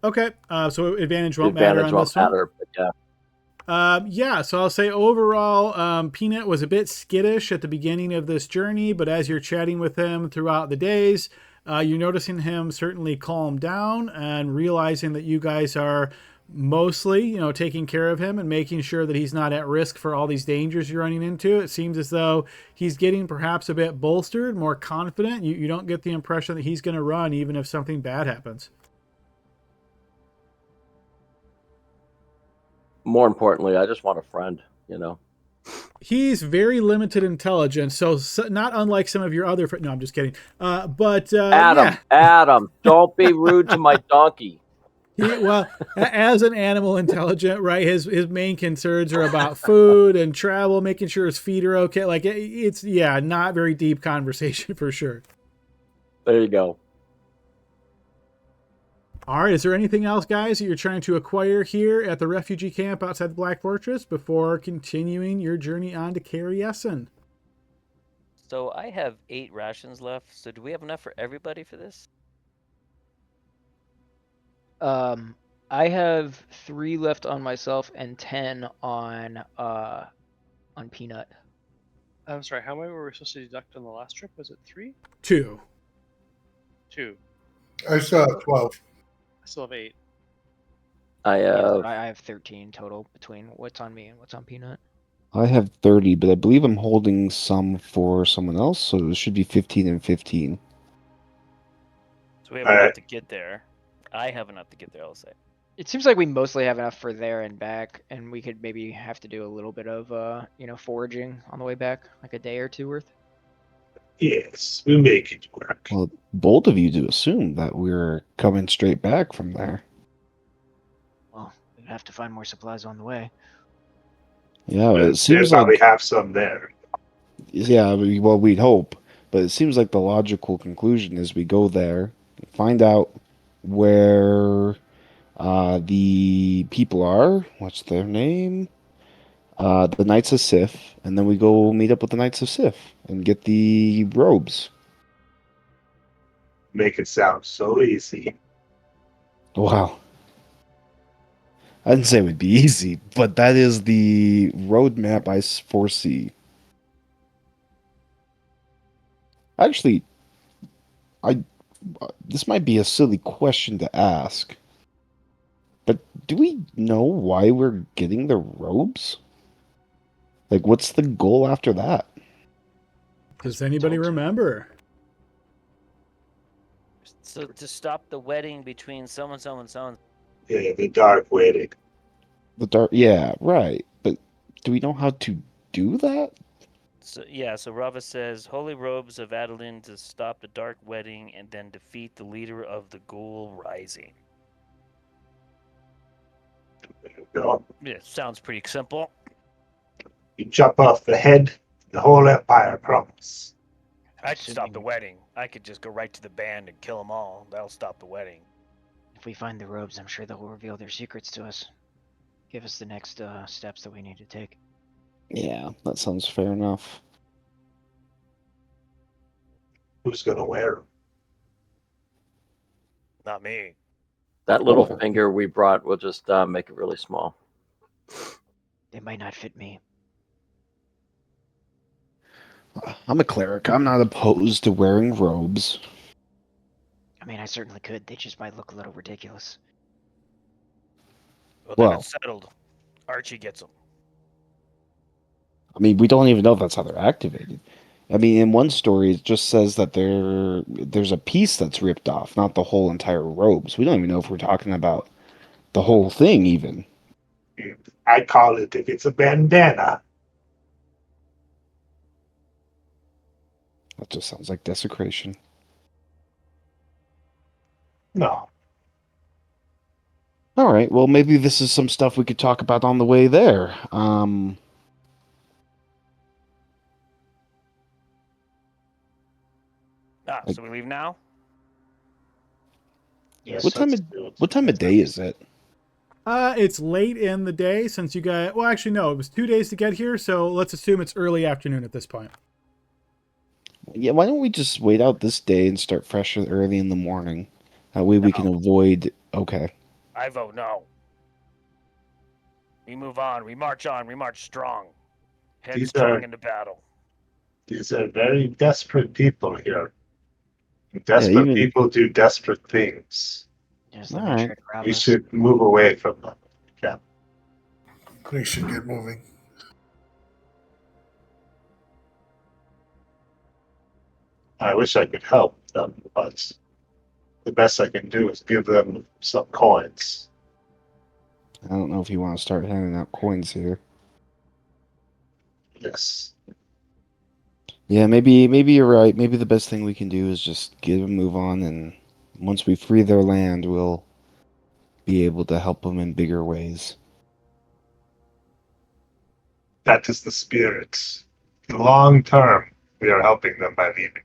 Okay, so advantage won't matter on this one. But yeah. Yeah, so I'll say overall, Peanut was a bit skittish at the beginning of this journey, but as you're chatting with him throughout the days, you're noticing him certainly calm down and realizing that you guys are mostly, taking care of him and making sure that he's not at risk for all these dangers you're running into. It seems as though he's getting perhaps a bit bolstered, more confident. You don't get the impression that he's going to run even if something bad happens. More importantly, I just want a friend, He's very limited intelligence, so not unlike some of your other friends. No, I'm just kidding. But Adam, don't be rude to my donkey. Well, as an animal intelligent, right? His main concerns are about food and travel, making sure his feet are okay. Like it's not very deep conversation for sure. There you go. All right. Is there anything else, guys, that you're trying to acquire here at the refugee camp outside the Black Fortress before continuing your journey on to Carriessen? So I have 8 rations left. So do we have enough for everybody for this? I have 3 left on myself and 10 on Peanut. I'm sorry, how many were we supposed to deduct on the last trip? Was it 3? 2. 2. I still have 12. I still have 8. I have 13 total between what's on me and what's on Peanut. I have 30, but I believe I'm holding some for someone else, so it should be 15 and 15. So we have enough to get there. I have enough to get there, I'll say. It seems like we mostly have enough for there and back, and we could maybe have to do a little bit of foraging on the way back, like a day or 2 worth. Yes, we'll make it work. Well, bold of you to assume that we're coming straight back from there. Well, we'd have to find more supplies on the way. Yeah, But it seems they'll like probably have some there. Yeah, well, we'd hope, but it seems like the logical conclusion is we go there, find out where the people are. What's their name? The Knights of Sif, and then we go meet up with the Knights of Sif and get the robes. make it sound so easy. Wow. I didn't say it would be easy, but that is the roadmap I foresee. Actually, I this might be a silly question to ask, but do we know why we're getting the robes? Like, what's the goal after that? Does anybody Told- remember? So to stop the wedding between someone, someone, someone. Yeah, the dark wedding. The dark, yeah, right. But do we know how to do that? So yeah, so Rava says, "Holy robes of Adeline to stop the dark wedding and then defeat the leader of the Ghoul Rising." There you go. Yeah, sounds pretty simple. You chop off the head, the whole empire, promise. I could stop the Assuming- wedding. I could just go right to the band and kill them all. That'll stop the wedding. If we find the robes, I'm sure they'll reveal their secrets to us. Give us the next steps that we need to take. Yeah, that sounds fair enough. Who's gonna wear them? Not me. That little Oh. finger we brought, we'll just make it really small. They might not fit me. I'm a cleric. I'm not opposed to wearing robes. I mean, I certainly could. They just might look a little ridiculous. Well, then Well- it's settled. Archie gets them. I mean, we don't even know if that's how they're activated. I mean, in one story, it just says that there's a piece that's ripped off, not the whole entire robes. We don't even know if we're talking about the whole thing, even. I call it, if it's a bandana, That just sounds like desecration. no. All right, well, maybe this is some stuff we could talk about on the way there. So we leave now? Yes. What time let's of- do it. what time of day is it? It's late in the day since you guys. Well, actually, no. It was 2 days to get here, so let's assume it's early afternoon at this point. Yeah, why don't we just wait out this day and start fresh early in the morning? That way we can No. avoid. Okay. I vote no. We move on. We march on. We march strong. These Headstrong are- into battle. These are very desperate people here. Desperate even- people do desperate things. Just let Alright. me try to grab We us. should move away from them. We should get moving. I wish I could help them, but the best I can do is give them some coins. I don't know if you want to start handing out coins here. Yes. Yeah, maybe you're right. Maybe the best thing we can do is just give them move on, and once we free their land, we'll be able to help them in bigger ways. That is the spirit. Long term, we are helping them by leaving.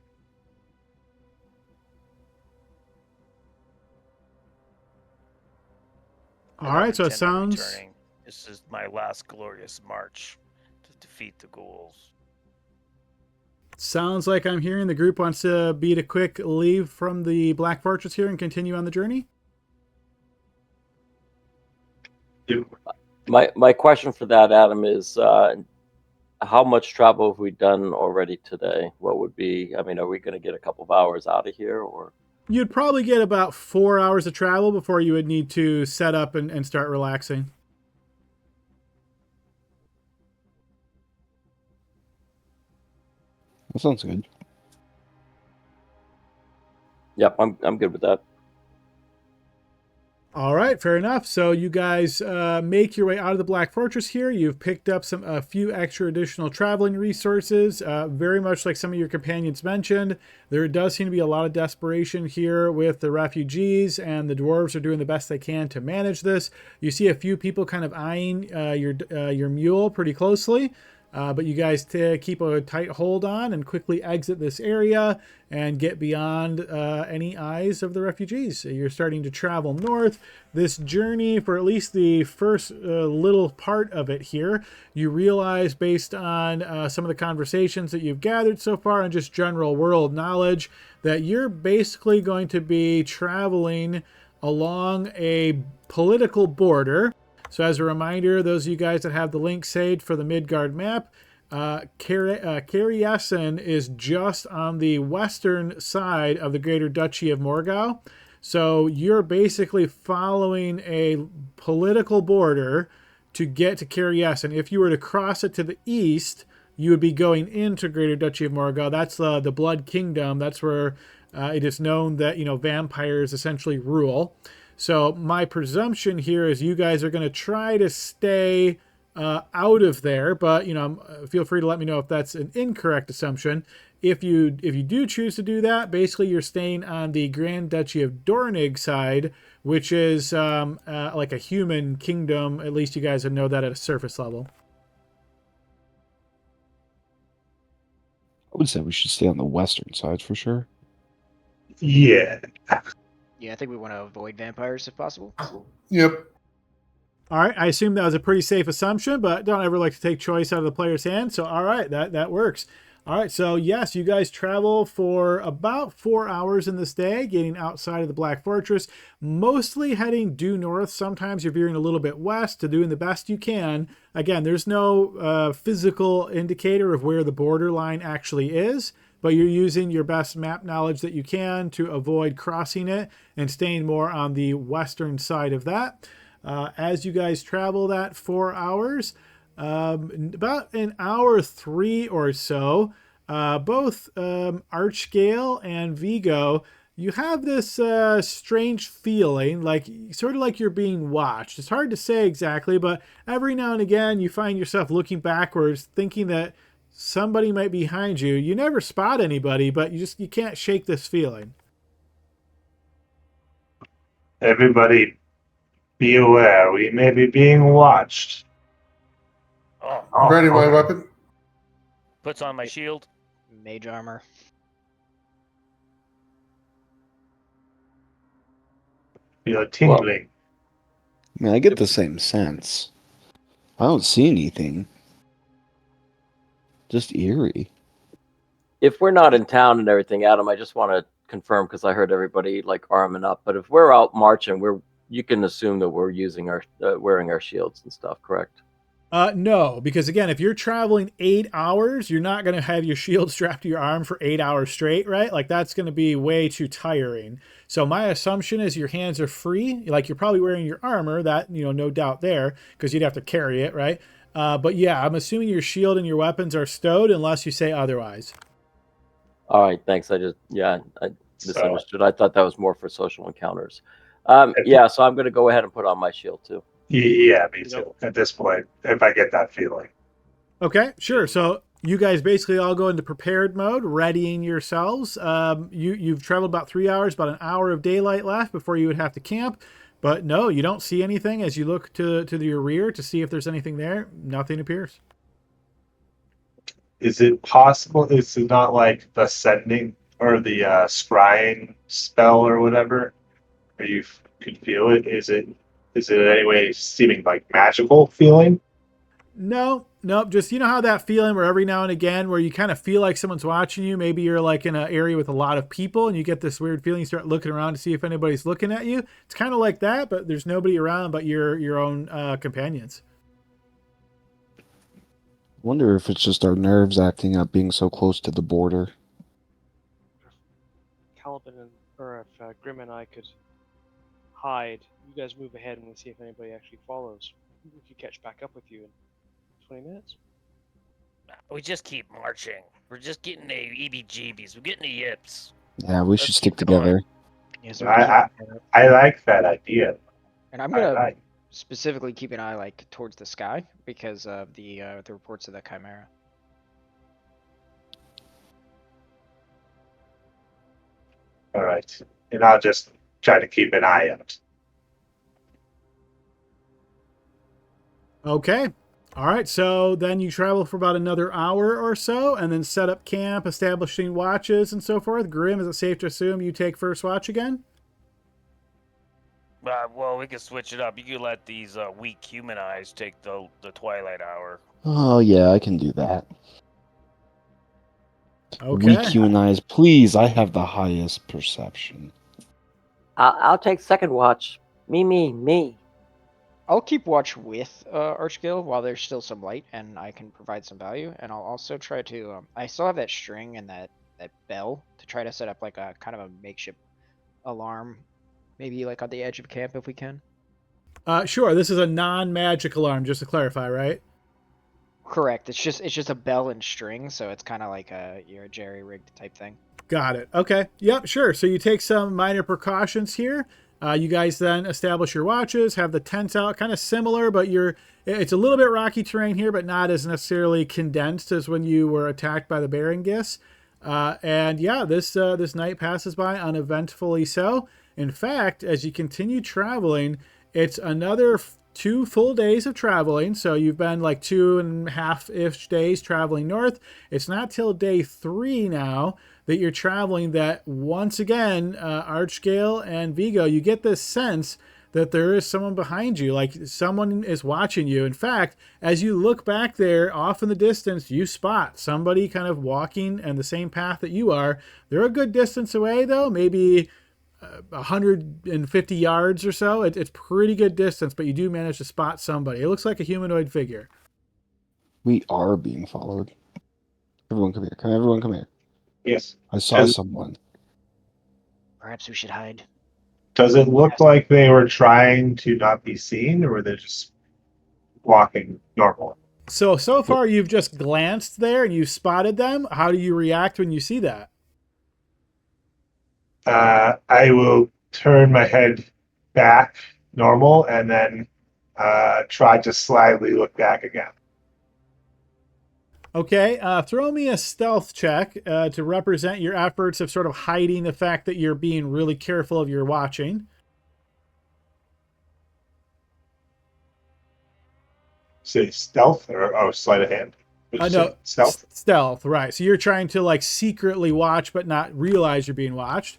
All right, so it Intend on sounds. returning. This is my last glorious march to defeat the ghouls. Sounds like I'm hearing the group wants to beat a quick leave from the Black Fortress here and continue on the journey. My question for that, Adam, is how much travel have we done already today? What would be? I mean, are we going to get a couple of hours out of here, or? You'd probably get about 4 hours of travel before you would need to set up and start relaxing. That sounds good. Yep, I'm good with that. All right, fair enough. So you guys make your way out of the Black Fortress here. You've picked up a few extra additional traveling resources. Very much like some of your companions mentioned, there does seem to be a lot of desperation here with the refugees, and the dwarves are doing the best they can to manage this. You see a few people kind of eyeing your mule pretty closely. But you guys keep a tight hold on and quickly exit this area and get beyond any eyes of the refugees. So you're starting to travel north. This journey, for at least the first little part of it here, you realize based on some of the conversations that you've gathered so far and just general world knowledge that you're basically going to be traveling along a political border. So as a reminder, those of you guys that have the link saved for the Midgard map, Carriasen is just on the western side of the Greater Duchy of Morgau. So you're basically following a political border to get to Carriasen. If you were to cross it to the east, you would be going into Greater Duchy of Morgau. That's the Blood Kingdom. That's where it is known that, vampires essentially rule. So my presumption here is you guys are going to try to stay out of there, but feel free to let me know if that's an incorrect assumption. If you do choose to do that, basically you're staying on the Grand Duchy of Dornig side, which is like a human kingdom. At least you guys would know that at a surface level. I would say we should stay on the western side for sure. Yeah. Yeah, I think we want to avoid vampires if possible. Yep. All right, I assume that was a pretty safe assumption, but don't ever like to take choice out of the player's hand. So, all right, that works. All right, so yes, you guys travel for about 4 hours in this day, getting outside of the Black Fortress, mostly heading due north. Sometimes you're veering a little bit west to doing the best you can. Again, there's no physical indicator of where the borderline actually is, but you're using your best map knowledge that you can to avoid crossing it and staying more on the western side of that. As you guys travel that 4 hours, about an hour 3 or so, both Archgale and Vigo, you have this strange feeling, sort of like you're being watched. It's hard to say exactly, but every now and again you find yourself looking backwards, thinking that somebody might be behind you. You never spot anybody, but you can't shake this feeling. Everybody, be aware. We may be being watched. Oh, Ready my okay. weapon. puts on my shield. Mage armor. Feel tingling. I mean, I get the same sense. I don't see anything. Just eerie. If we're not in town and everything, Adam, I just want to confirm because I heard everybody arming up. But if we're out marching, you can assume that we're using our wearing our shields and stuff, correct? No, because again, if you're traveling 8 hours, you're not going to have your shield strapped to your arm for 8 hours straight, right? That's going to be way too tiring. So my assumption is your hands are free. You're probably wearing your armor, that, no doubt there, because you'd have to carry it, right? But yeah, I'm assuming your shield and your weapons are stowed unless you say otherwise. All right, thanks. I misunderstood. I thought that was more for social encounters. Yeah, so I'm going to go ahead and put on my shield too. Yeah, me too. At this point, if I get that feeling. Okay, sure. So you guys basically all go into prepared mode, readying yourselves. You've traveled about 3 hours, about an hour of daylight left before you would have to camp. But no, you don't see anything as you look to your rear to see if there's anything there. Nothing appears. Is it possible? Is it not like the sending or the scrying spell or whatever? Or you could feel it? Is it in any way seeming like magical feeling? No, just how that feeling where every now and again where you kind of feel like someone's watching you. Maybe you're in an area with a lot of people and you get this weird feeling. You start looking around to see if anybody's looking at you. It's kind of like that, but there's nobody around but your own companions. Wonder if it's just our nerves acting up being so close to the border. Caliban or if Grim and I could hide, you guys move ahead and we'll see if anybody actually follows. We could catch back up with you in 20 minutes. We just keep marching. We're just getting the EBGBs. We're getting the yips. Yeah, we should Let's stick keep going. together. Yeah, so I like that idea. and I'm gonna specifically keep an eye towards the sky because of the reports of the Chimera. All right, and I'll just try to keep an eye out. Okay. All right, so then you travel for about another hour or so and then set up camp, establishing watches and so forth. Grim, is it safe to assume you take first watch again? Well, we can switch it up. You can let these weak human eyes take the twilight hour. Oh, yeah, I can do that. Okay. Weak human eyes, please. I have the highest perception. I'll take second watch. Me. I'll keep watch with Archgill while there's still some light and I can provide some value. And I'll also try to. I still have that string and that bell to try to set up like a kind of a makeshift alarm, maybe like on the edge of camp if we can. Sure. This is a non-magic alarm, just to clarify, right? Correct. It's just a bell and string, so it's kind of like you're a jerry-rigged type thing. Got it. Okay. Yep, sure. So you take some minor precautions here. You guys then establish your watches, have the tents out, kind of similar, but it's a little bit rocky terrain here, but not as necessarily condensed as when you were attacked by the Barangis. And yeah, this night passes by uneventfully so. In fact, as you continue traveling, it's another 2 full days of traveling. So you've been like 2.5-ish days traveling north. It's not till day 3 now that you're traveling that once again, Archgale and Vigo, you get this sense that there is someone behind you, like someone is watching you. In fact, as you look back there off in the distance, you spot somebody kind of walking in the same path that you are. They're a good distance away though, maybe 150 yards or so. It's pretty good distance, but you do manage to spot somebody. It looks like a humanoid figure. We are being followed. Everyone come here. Everyone come here. Yes. I saw someone. Perhaps we should hide. Does it look like they were trying to not be seen, or were they just walking normal? So far you've just glanced there and you've spotted them. How do you react when you see that? I will turn my head back normal and then try to slyly look back again. Okay, throw me a stealth check to represent your efforts of sort of hiding the fact that you're being really careful of your watching. Say stealth or sleight of hand? No, stealth. Stealth, right. So you're trying to like secretly watch but not realize you're being watched.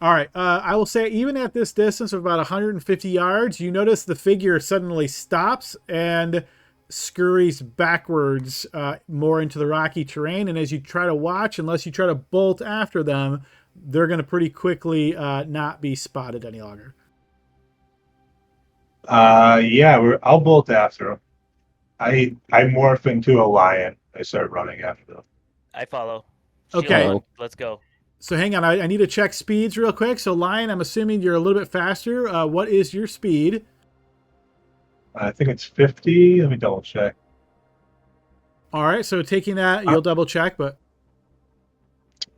All right, I will say even at this distance of about 150 yards, you notice the figure suddenly stops and scurries backwards more into the rocky terrain. And as you try to watch, unless you try to bolt after them, they're going to pretty quickly not be spotted any longer. I'll bolt after him. I morph into a lion. I start running after them. I follow. Okay. Shield on. Let's go. So hang on, I need to check speeds real quick. So Lion, I'm assuming you're a little bit faster. What is your speed? I think it's 50. Let me double check. All right, so taking that, you'll double check, but...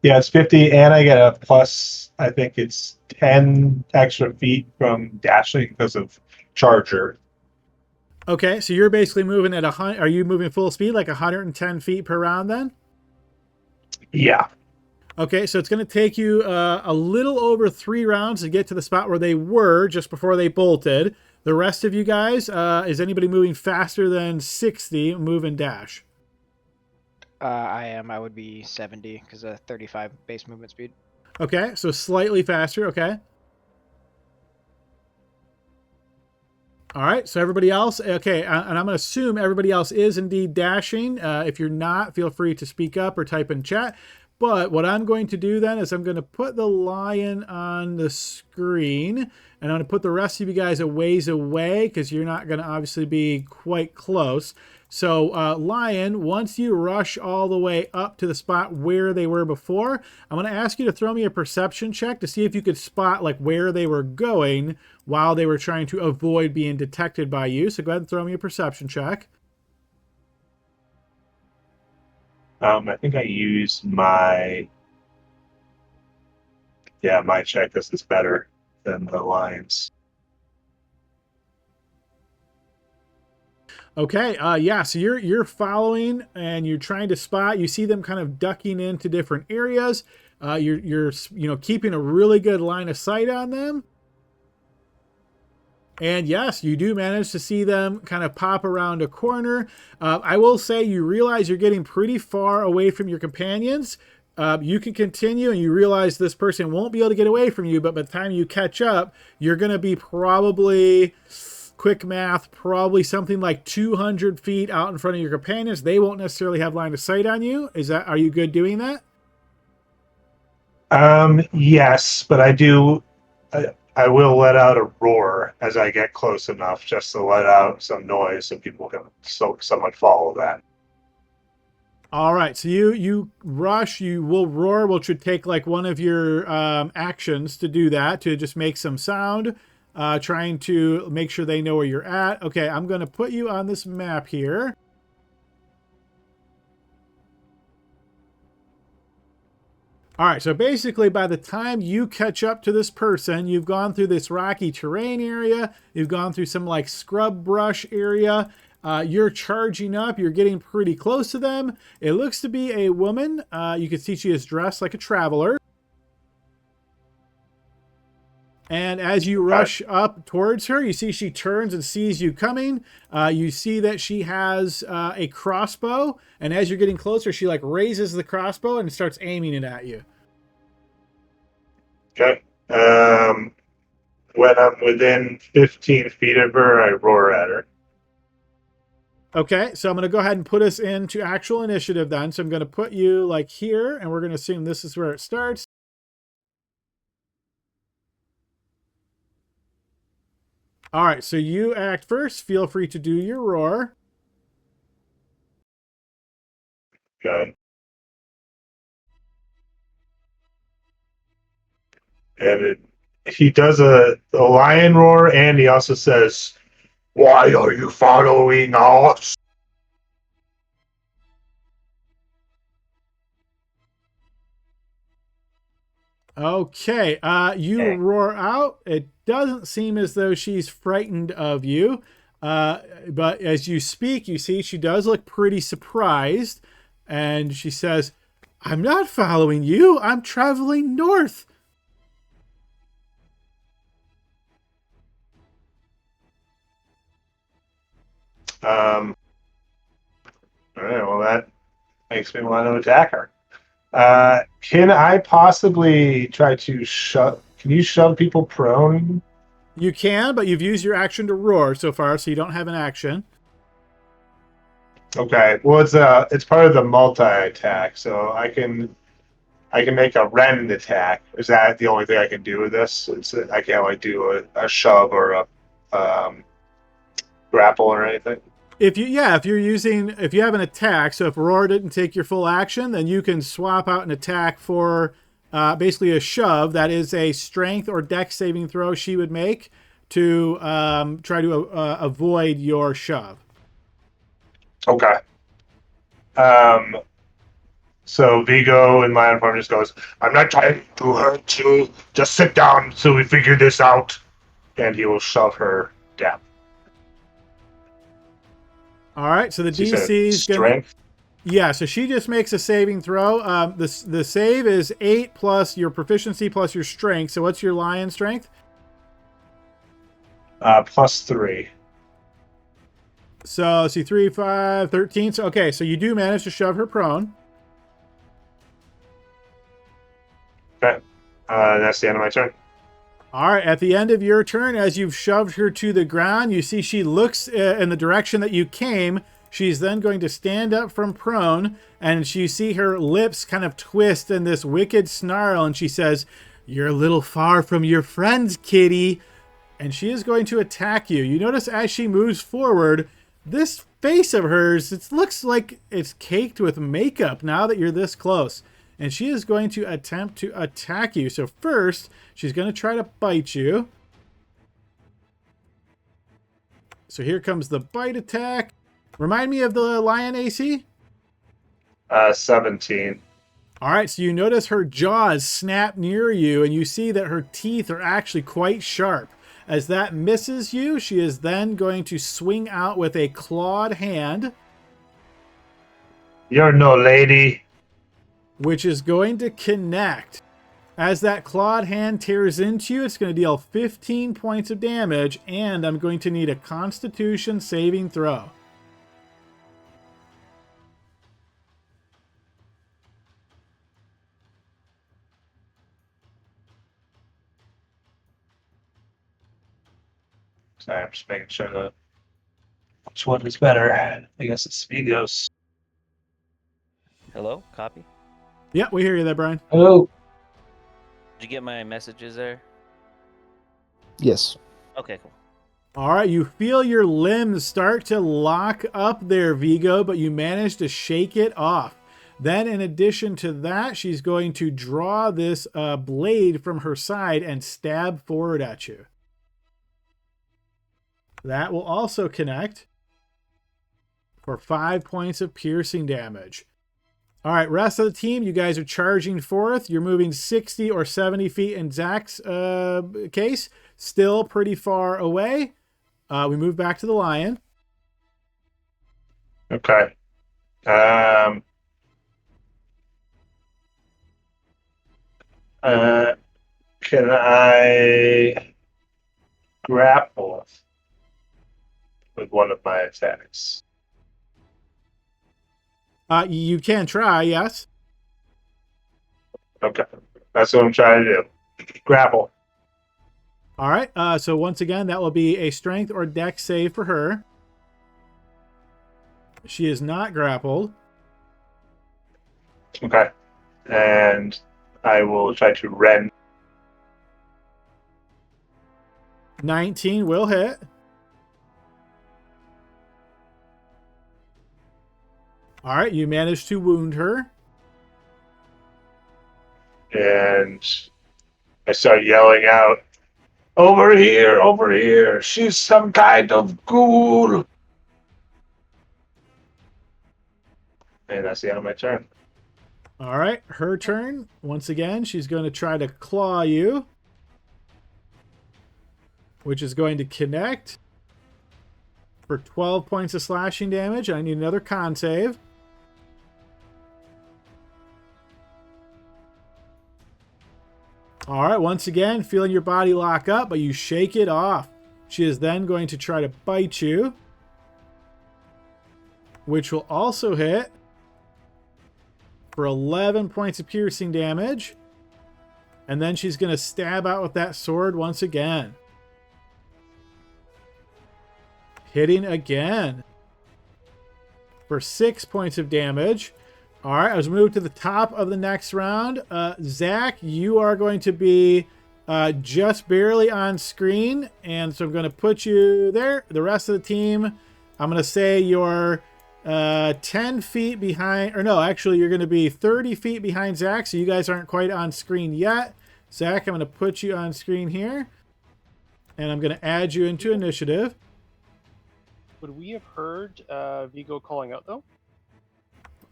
Yeah, it's 50, and I get a plus, I think it's 10 extra feet from dashing because of Charger. Okay, so you're basically moving at are you moving full speed, like 110 feet per round then? Yeah. Okay, so it's going to take you a little over 3 rounds to get to the spot where they were just before they bolted. The rest of you guys, is anybody moving faster than 60 move and dash? I am. I would be 70 because of 35 base movement speed. Okay, so slightly faster. Okay. All right, so everybody else, okay, and I'm going to assume everybody else is indeed dashing. If you're not, feel free to speak up or type in chat. But what I'm going to do then is I'm going to put the lion on the screen, and I'm going to put the rest of you guys a ways away because you're not going to obviously be quite close. So Lion, once you rush all the way up to the spot where they were before, I'm going to ask you to throw me a perception check to see if you could spot like where they were going while they were trying to avoid being detected by you. So go ahead and throw me a perception check. I think I used my check. This is better than the Lions. Okay, yeah, so you're following and you're trying to spot. You see them kind of ducking into different areas. You're keeping a really good line of sight on them. And yes, you do manage to see them kind of pop around a corner. I will say you realize you're getting pretty far away from your companions. You can continue and you realize this person won't be able to get away from you, but by the time you catch up, you're going to be probably, quick math, probably something like 200 feet out in front of your companions. They won't necessarily have line of sight on you. Are you good doing that? Yes, but I will let out a roar as I get close enough, just to let out some noise so people can somewhat follow that. All right, so you rush, you will roar, which would take like one of your actions to do that, to just make some sound, trying to make sure they know where you're at. Okay, I'm going to put you on this map here. All right, so basically by the time you catch up to this person, you've gone through this rocky terrain area, you've gone through some like scrub brush area, you're charging up, you're getting pretty close to them. It looks to be a woman. You can see she is dressed like a traveler. And as you rush up towards her, you see she turns and sees you coming. You see that she has a crossbow. And as you're getting closer, she like raises the crossbow and starts aiming it at you. Okay. When I'm within 15 feet of her, I roar at her. Okay, so I'm going to go ahead and put us into actual initiative then. So I'm going to put you like here, and we're going to assume this is where it starts. All right, so you act first. Feel free to do your roar. Okay. And he does a lion roar, and he also says, "Why are you following us?" Okay, you roar out. It doesn't seem as though she's frightened of you. But as you speak, you see she does look pretty surprised. And she says, "I'm not following you. I'm traveling north." All right, well, that makes me want to attack her. Can I possibly try to shove? Can you shove people prone? You can, but you've used your action to roar so far, so you don't have an action. Okay. Well, it's part of the multi attack, so I can make a rend attack. Is that the only thing I can do with this? I can't like do a shove or a grapple or anything. If you have an attack, so if roar didn't take your full action, then you can swap out an attack for basically a shove. That is a strength or dex saving throw she would make to try to avoid your shove. Okay. So Vigo in lion form just goes, "I'm not trying to hurt you. Just sit down so we figure this out." And he will shove her down. All right, so the She said DC is strength. Yeah, so she just makes a saving throw. The save is 8 plus your proficiency plus your strength. So what's your lion strength? +3. So see 3, 5, 13. So okay, so you do manage to shove her prone. Okay. That's the end of my turn. All right, at the end of your turn, as you've shoved her to the ground, you see she looks in the direction that you came. She's then going to stand up from prone, and you see her lips kind of twist in this wicked snarl, and she says, "You're a little far from your friends, kitty." And she is going to attack you. You notice as she moves forward, this face of hers, it looks like it's caked with makeup now that you're this close. And she is going to attempt to attack you. So first, she's going to try to bite you. So here comes the bite attack. Remind me of the lion AC? 17. All right, so you notice her jaws snap near you, and you see that her teeth are actually quite sharp. As that misses you, she is then going to swing out with a clawed hand. You're no lady. Which is going to connect. As that clawed hand tears into you, it's going to deal 15 points of damage, and I'm going to need a Constitution saving throw. Sorry, I'm just making sure that which one is better. I guess it's Vigos. Hello, copy. Yeah, we hear you there, Brian. Hello. Did you get my messages there? Yes. Okay, cool. All right, you feel your limbs start to lock up there, Vigo, but you manage to shake it off. Then, in addition to that, she's going to draw this blade from her side and stab forward at you. That will also connect for 5 points of piercing damage. All right, rest of the team, you guys are charging forth. You're moving 60 or 70 feet in Zach's case. Still pretty far away. We move back to the lion. Okay. Can I grapple with one of my attacks? You can try, yes. Okay. That's what I'm trying to do. Grapple. All right, so once again, that will be a strength or dex save for her. She is not grappled. Okay. And I will try to rend. 19 will hit. All right, you managed to wound her. And I start yelling out, over here, she's some kind of ghoul. And that's the end of my turn. All right, her turn. Once again, she's going to try to claw you, which is going to connect for 12 points of slashing damage. I need another con save. All right, once again, feeling your body lock up, but you shake it off. She is then going to try to bite you, which will also hit for 11 points of piercing damage. And then she's going to stab out with that sword once again. Hitting again for 6 points of damage. All right, as we move to the top of the next round, Zach, you are going to be just barely on screen, and so I'm going to put you there. The rest of the team, I'm going to say you're 10 feet behind, or no, actually, you're going to be 30 feet behind Zach, so you guys aren't quite on screen yet. Zach, I'm going to put you on screen here, and I'm going to add you into initiative. Would we have heard Vigo calling out, though?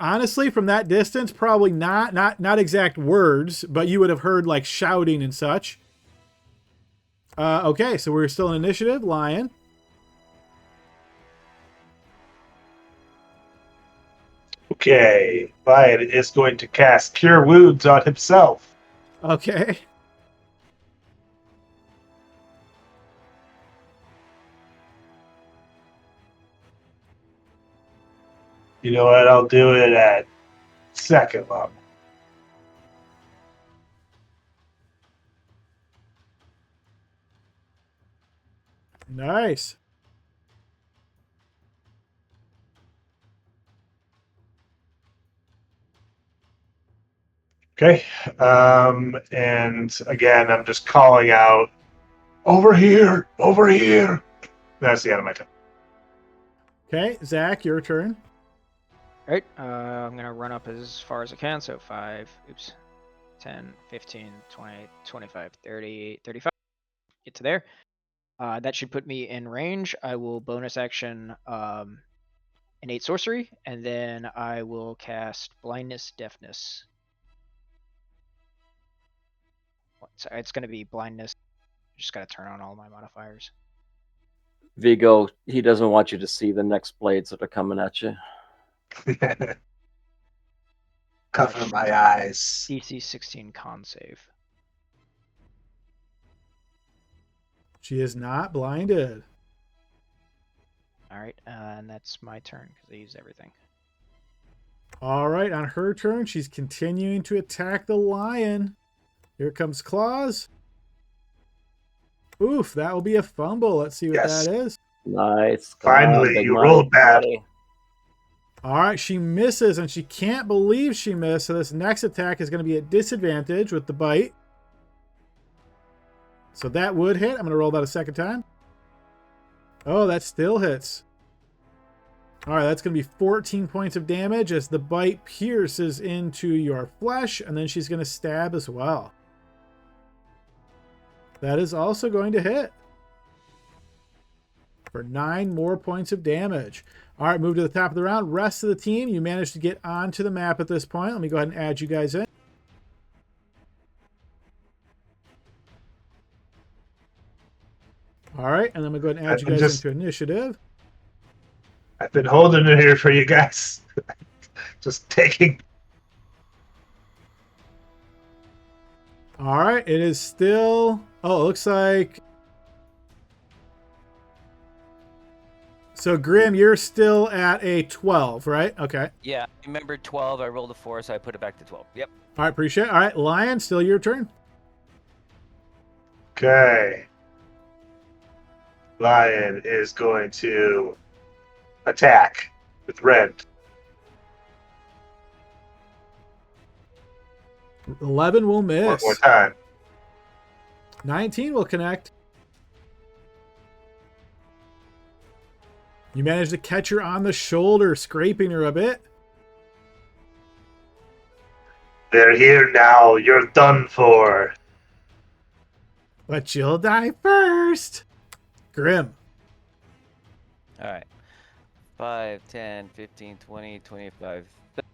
Honestly, from that distance, probably not exact words, but you would have heard like shouting and such. Okay, so we're still in initiative. Lion. Okay. Lion is going to cast Cure Wounds on himself. Okay. You know what? I'll do it at second level. Nice. Okay. And again, I'm just calling out, over here, over here. That's the end of my turn. Okay, Zach, your turn. All right, I'm going to run up as far as I can. So 10, 15, 20, 25, 30, 35. Get to there. That should put me in range. I will bonus action innate sorcery, and then I will cast blindness, deafness. So it's going to be blindness. Just got to turn on all my modifiers. Vigo, he doesn't want you to see the next blades that are coming at you. Cover my eyes. DC 16 con save. She is not blinded. All right, and that's my turn because I used everything. All right, on her turn, she's continuing to attack the lion. Here comes claws. Oof, that will be a fumble. Let's see what Yes. that is. Nice. Come Finally, on, big you money, rolled big bad. money. All right, she misses, and she can't believe she missed. So this next attack is going to be at disadvantage with the bite. So that would hit. I'm going to roll that a second time. Oh, that still hits. All right, that's going to be 14 points of damage as the bite pierces into your flesh, and then she's going to stab as well. That is also going to hit for 9 more points of damage. All right, move to the top of the round. Rest of the team, you managed to get onto the map at this point. Let me go ahead and add you guys in. All right, and then I'm going to go ahead and add you guys into initiative. I've been holding it here for you guys. Just taking. All right, it is still... Oh, it looks like... So, Grim, you're still at a 12, right? Okay. Yeah, remember 12. I rolled a 4, so I put it back to 12. Yep. All right, appreciate it. All right, Lion, still your turn. Okay. Lion is going to attack with red. 11 will miss. One more time. 19 will connect. You managed to catch her on the shoulder, scraping her a bit. They're here now. You're done for. But you'll die first. Grim. All right. 5, 10, 15, 20, 25. 30.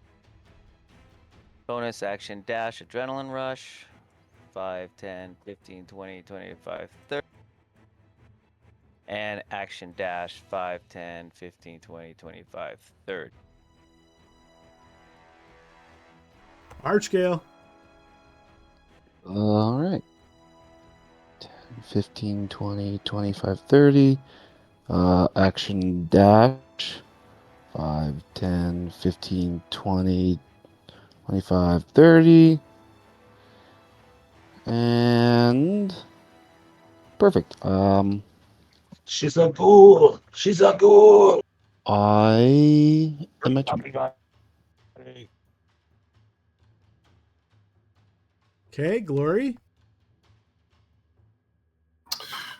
Bonus action dash, adrenaline rush. 5, 10, 15, 20, 25, 30. And action dash 5, 10, 15, 20, 25, 30. Archgale. All right. 10, 15, 20, 25, 30. Action dash. 5, 10, 15, 20, 25, 30. And perfect. She's a ghoul. She's a ghoul. I am at Okay, Glory.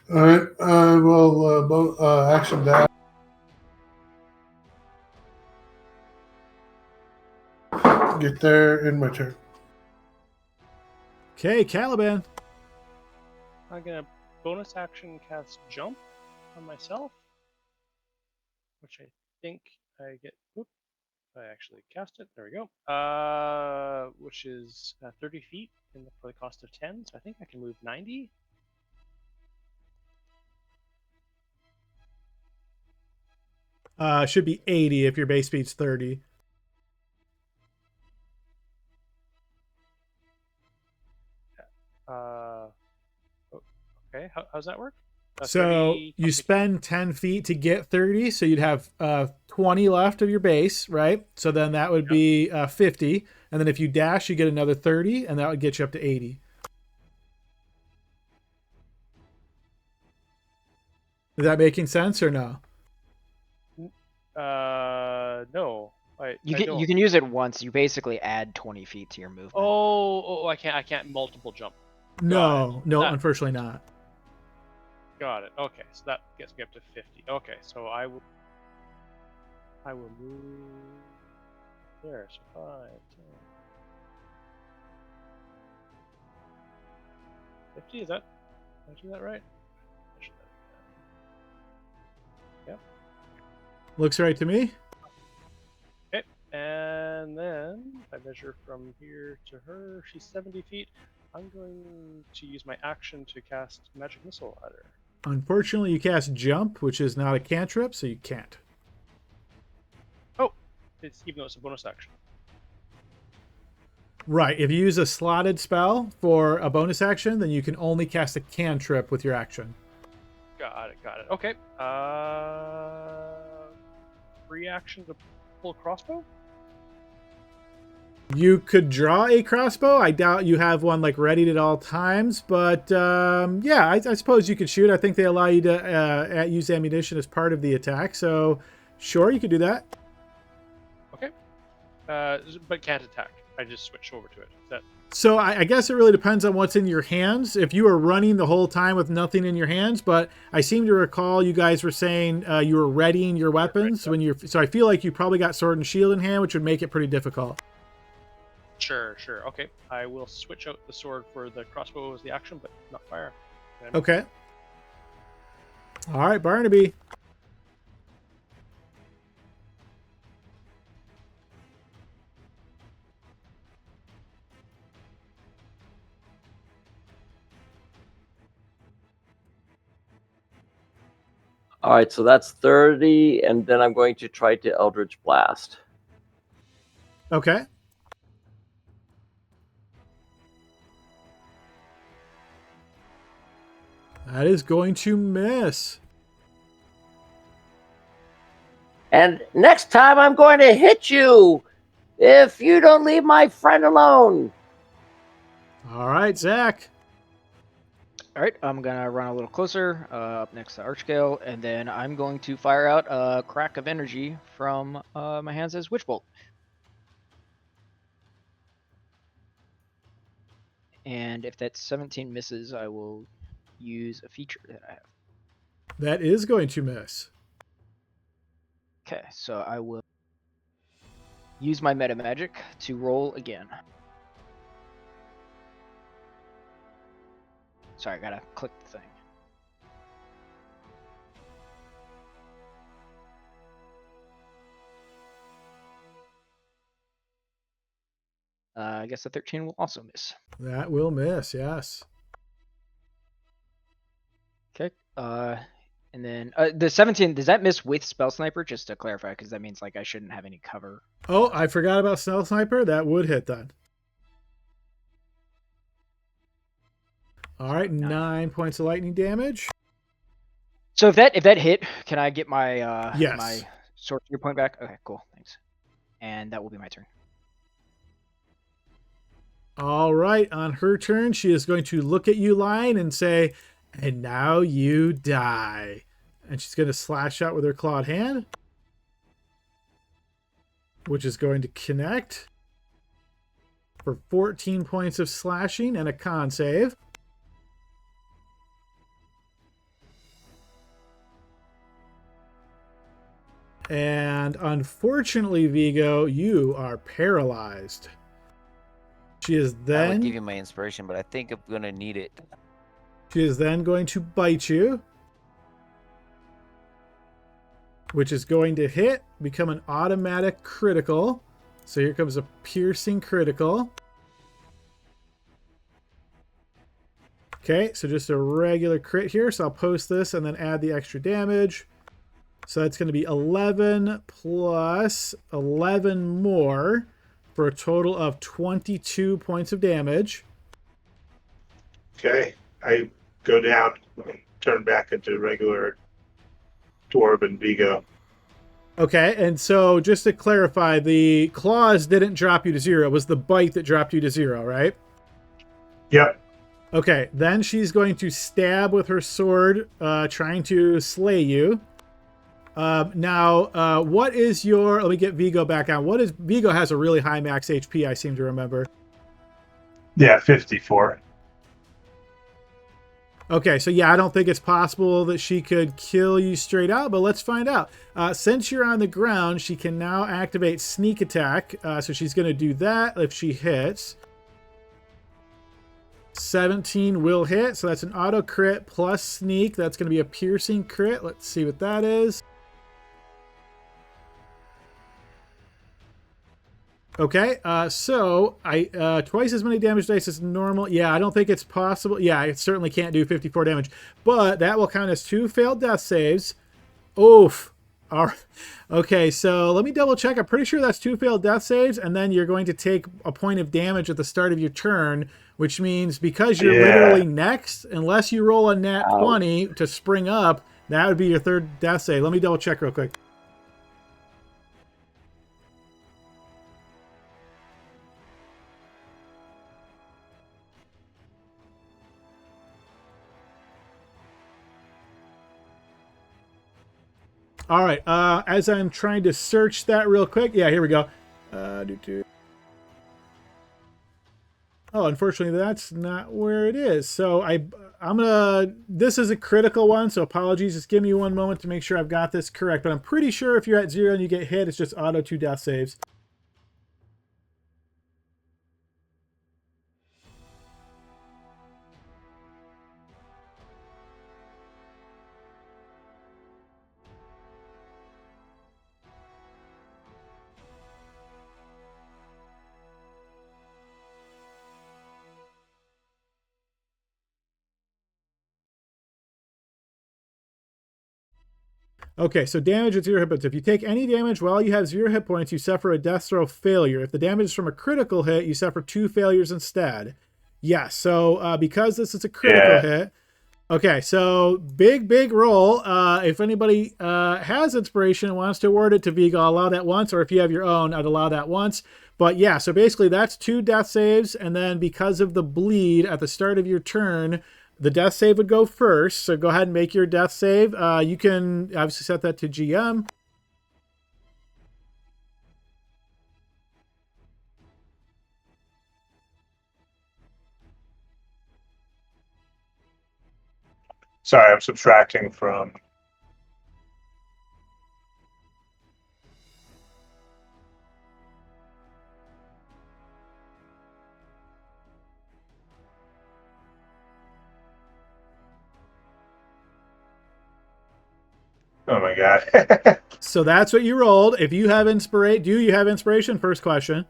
All right, I will action dash. Get there in my turn. Okay, Caliban. I'm gonna bonus action cast jump on myself, which I think I get. Whoop, I actually cast it. There we go. Which is 30 feet for the cost of 10. So I think I can move 90. Should be 80 if your base speed's 30. Okay, how's that work? So 30 you spend 10 feet to get 30, so you'd have 20 left of your base, right? So then that would be 50. And then if you dash, you get another 30, and that would get you up to 80. Is that making sense or no? No. You can use it once. You basically add 20 feet to your movement. Oh, I can't multiple jump. No, unfortunately not. Got it. Okay, so that gets me up to 50. Okay, so I will move there. So 5, 10, 50. Did I do that right? Yep. Looks right to me. Okay, and then if I measure from here to her, she's 70 feet. I'm going to use my action to cast Magic Missile at her. Unfortunately, you cast Jump, which is not a cantrip, so you can't. Oh, even though it's a bonus action. Right. If you use a slotted spell for a bonus action, then you can only cast a cantrip with your action. Got it. Okay. Free action to pull crossbow? You could draw a crossbow. I doubt you have one like readied at all times, but yeah, I suppose you could shoot. I think they allow you to use ammunition as part of the attack, so sure, you could do that. Okay. But can't attack. I just switch over to it. Is that... So I guess it really depends on what's in your hands. If you were running the whole time with nothing in your hands, but I seem to recall you guys were saying you were readying your weapons when you're. So I feel like you probably got sword and shield in hand, which would make it pretty difficult. Sure. Okay. I will switch out the sword for the crossbow as the action, but not fire. Okay. All right, Barnaby. All right, so that's 30, and then I'm going to try to Eldritch Blast. Okay. That is going to miss. And next time I'm going to hit you if you don't leave my friend alone. All right, Zach. All right, I'm gonna run a little closer, up next to Archgale, and then I'm going to fire out a crack of energy from my hands as Witch Bolt. And if that 17 misses, I will use a feature that I have. That is going to miss. Okay, so I will use my meta magic to roll again. Sorry, I gotta click the thing. I guess the 13 will also miss. That will miss, yes. Okay. And then the 17, does that miss with Spell Sniper? Just to clarify, because that means like I shouldn't have any cover. Oh, I forgot about Stealth Sniper. That would hit then. All right, 9 points of lightning damage. So if that hit, can I get my Yes. my sorcery point back? Okay, cool, thanks. And that will be my turn. All right, on her turn, she is going to look at you, Lion, and say, "And now you die." And she's going to slash out with her clawed hand, which is going to connect for 14 points of slashing and a con save. And unfortunately, Vigo, you are paralyzed. She is I would then give you my inspiration, but I think I'm gonna need it. she is then going to bite you, which is going to hit, become an automatic critical. So here comes a piercing critical. Okay, so just a regular crit here. So I'll post this and then add the extra damage. So that's going to be 11 plus 11 more for a total of 22 points of damage. Okay, I go down, turn back into regular Dwarven Vigo. Okay, and so just to clarify, the claws didn't drop you to 0. It was the bite that dropped you to 0, right? Yep. Okay, then she's going to stab with her sword, trying to slay you. Now, what is your... Let me get Vigo back on. What is... Vigo has a really high max HP, I seem to remember. Yeah, 54. Okay, so yeah, I don't think it's possible that she could kill you straight out, but let's find out. Since you're on the ground, she can now activate sneak attack. So she's going to do that if she hits. 17 will hit, so that's an auto crit plus sneak. That's going to be a piercing crit. Let's see what that is. Okay, so I twice as many damage dice as normal. Yeah, I don't think it's possible. Yeah, I certainly can't do 54 damage, but that will count as 2 failed death saves. Oof. All right. Okay, so let me double check. I'm pretty sure that's 2 failed death saves, and then you're going to take a point of damage at the start of your turn, which means because you're Yeah. literally next, unless you roll a nat Ouch. 20 to spring up, that would be your third death save. Let me double check real quick. All right. As I'm trying to search that real quick. Yeah, here we go. Oh, unfortunately, that's not where it is. So I'm gonna. This is a critical one, so apologies. Just give me one moment to make sure I've got this correct. But I'm pretty sure if you're at 0 and you get hit, it's just auto 2 death saves. Okay, so damage with 0 hit points. If you take any damage while you have 0 hit points, you suffer a death throw failure. If the damage is from a critical hit, you suffer 2 failures instead. Yes, so because this is a critical hit. Okay, so big roll. If anybody has inspiration and wants to award it to Vigo, I'll allow that once, or if you have your own, I'd allow that once. But yeah, so basically that's 2 death saves, and then because of the bleed at the start of your turn, the death save would go first. So go ahead and make your death save. You can obviously set that to GM. Sorry, I'm subtracting from. Oh my god. So that's what you rolled. If you have inspiration, do you have inspiration? First question.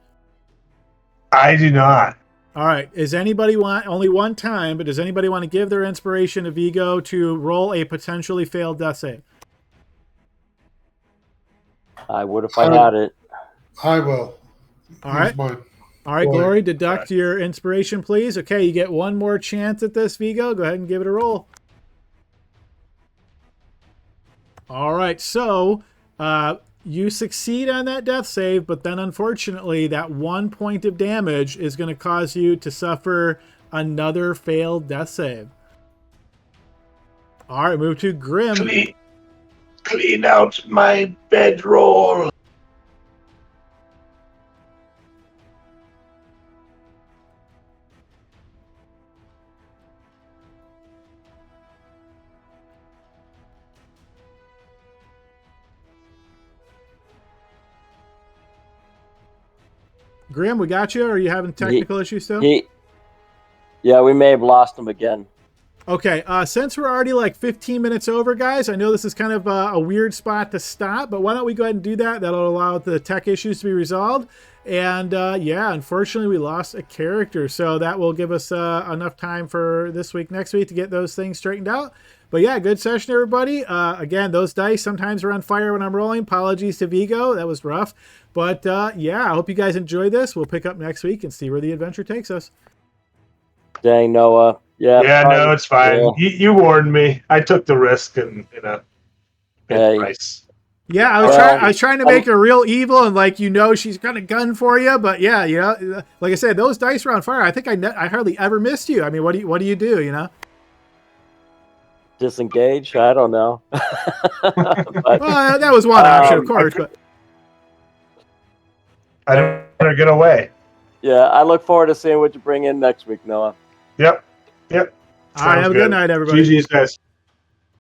I do not. All right. Does anybody want, only one time, but does anybody want to give their inspiration to Vigo to roll a potentially failed death save? I would if I had it. I will. All right. Use mine. All right, Glory. Glory, deduct your inspiration, please. Okay, you get one more chance at this, Vigo. Go ahead and give it a roll. All right, so you succeed on that death save, but then unfortunately, that 1 point of damage is going to cause you to suffer another failed death save. All right, move to Grim. Clean out my bedroll. Grim, we got you, or are you having technical issues still? Yeah, we may have lost him again. Okay, since we're already like 15 minutes over, guys, I know this is kind of a weird spot to stop, but why don't we go ahead and do that? That'll allow the tech issues to be resolved. And yeah, unfortunately, we lost a character, so that will give us enough time for this week, next week to get those things straightened out. But yeah, good session, everybody. Again, those dice sometimes are on fire when I'm rolling. Apologies to Vigo. That was rough. But yeah, I hope you guys enjoyed this. We'll pick up next week and see where the adventure takes us. Dang, Noah. Yeah, no, it's fine. Yeah. You warned me. I took the risk and Hey. price. Yeah, I was trying to make her real evil and like she's gonna gun for you, but yeah, like I said, those dice were on fire. I think I hardly ever missed you. I mean, what do you do? Disengage? I don't know. But, Well, that was one option, of course, but I don't want to get away. yeah, I look forward to seeing what you bring in next week, Noah. Yep. all right, have a good night, everybody. GG's, guys.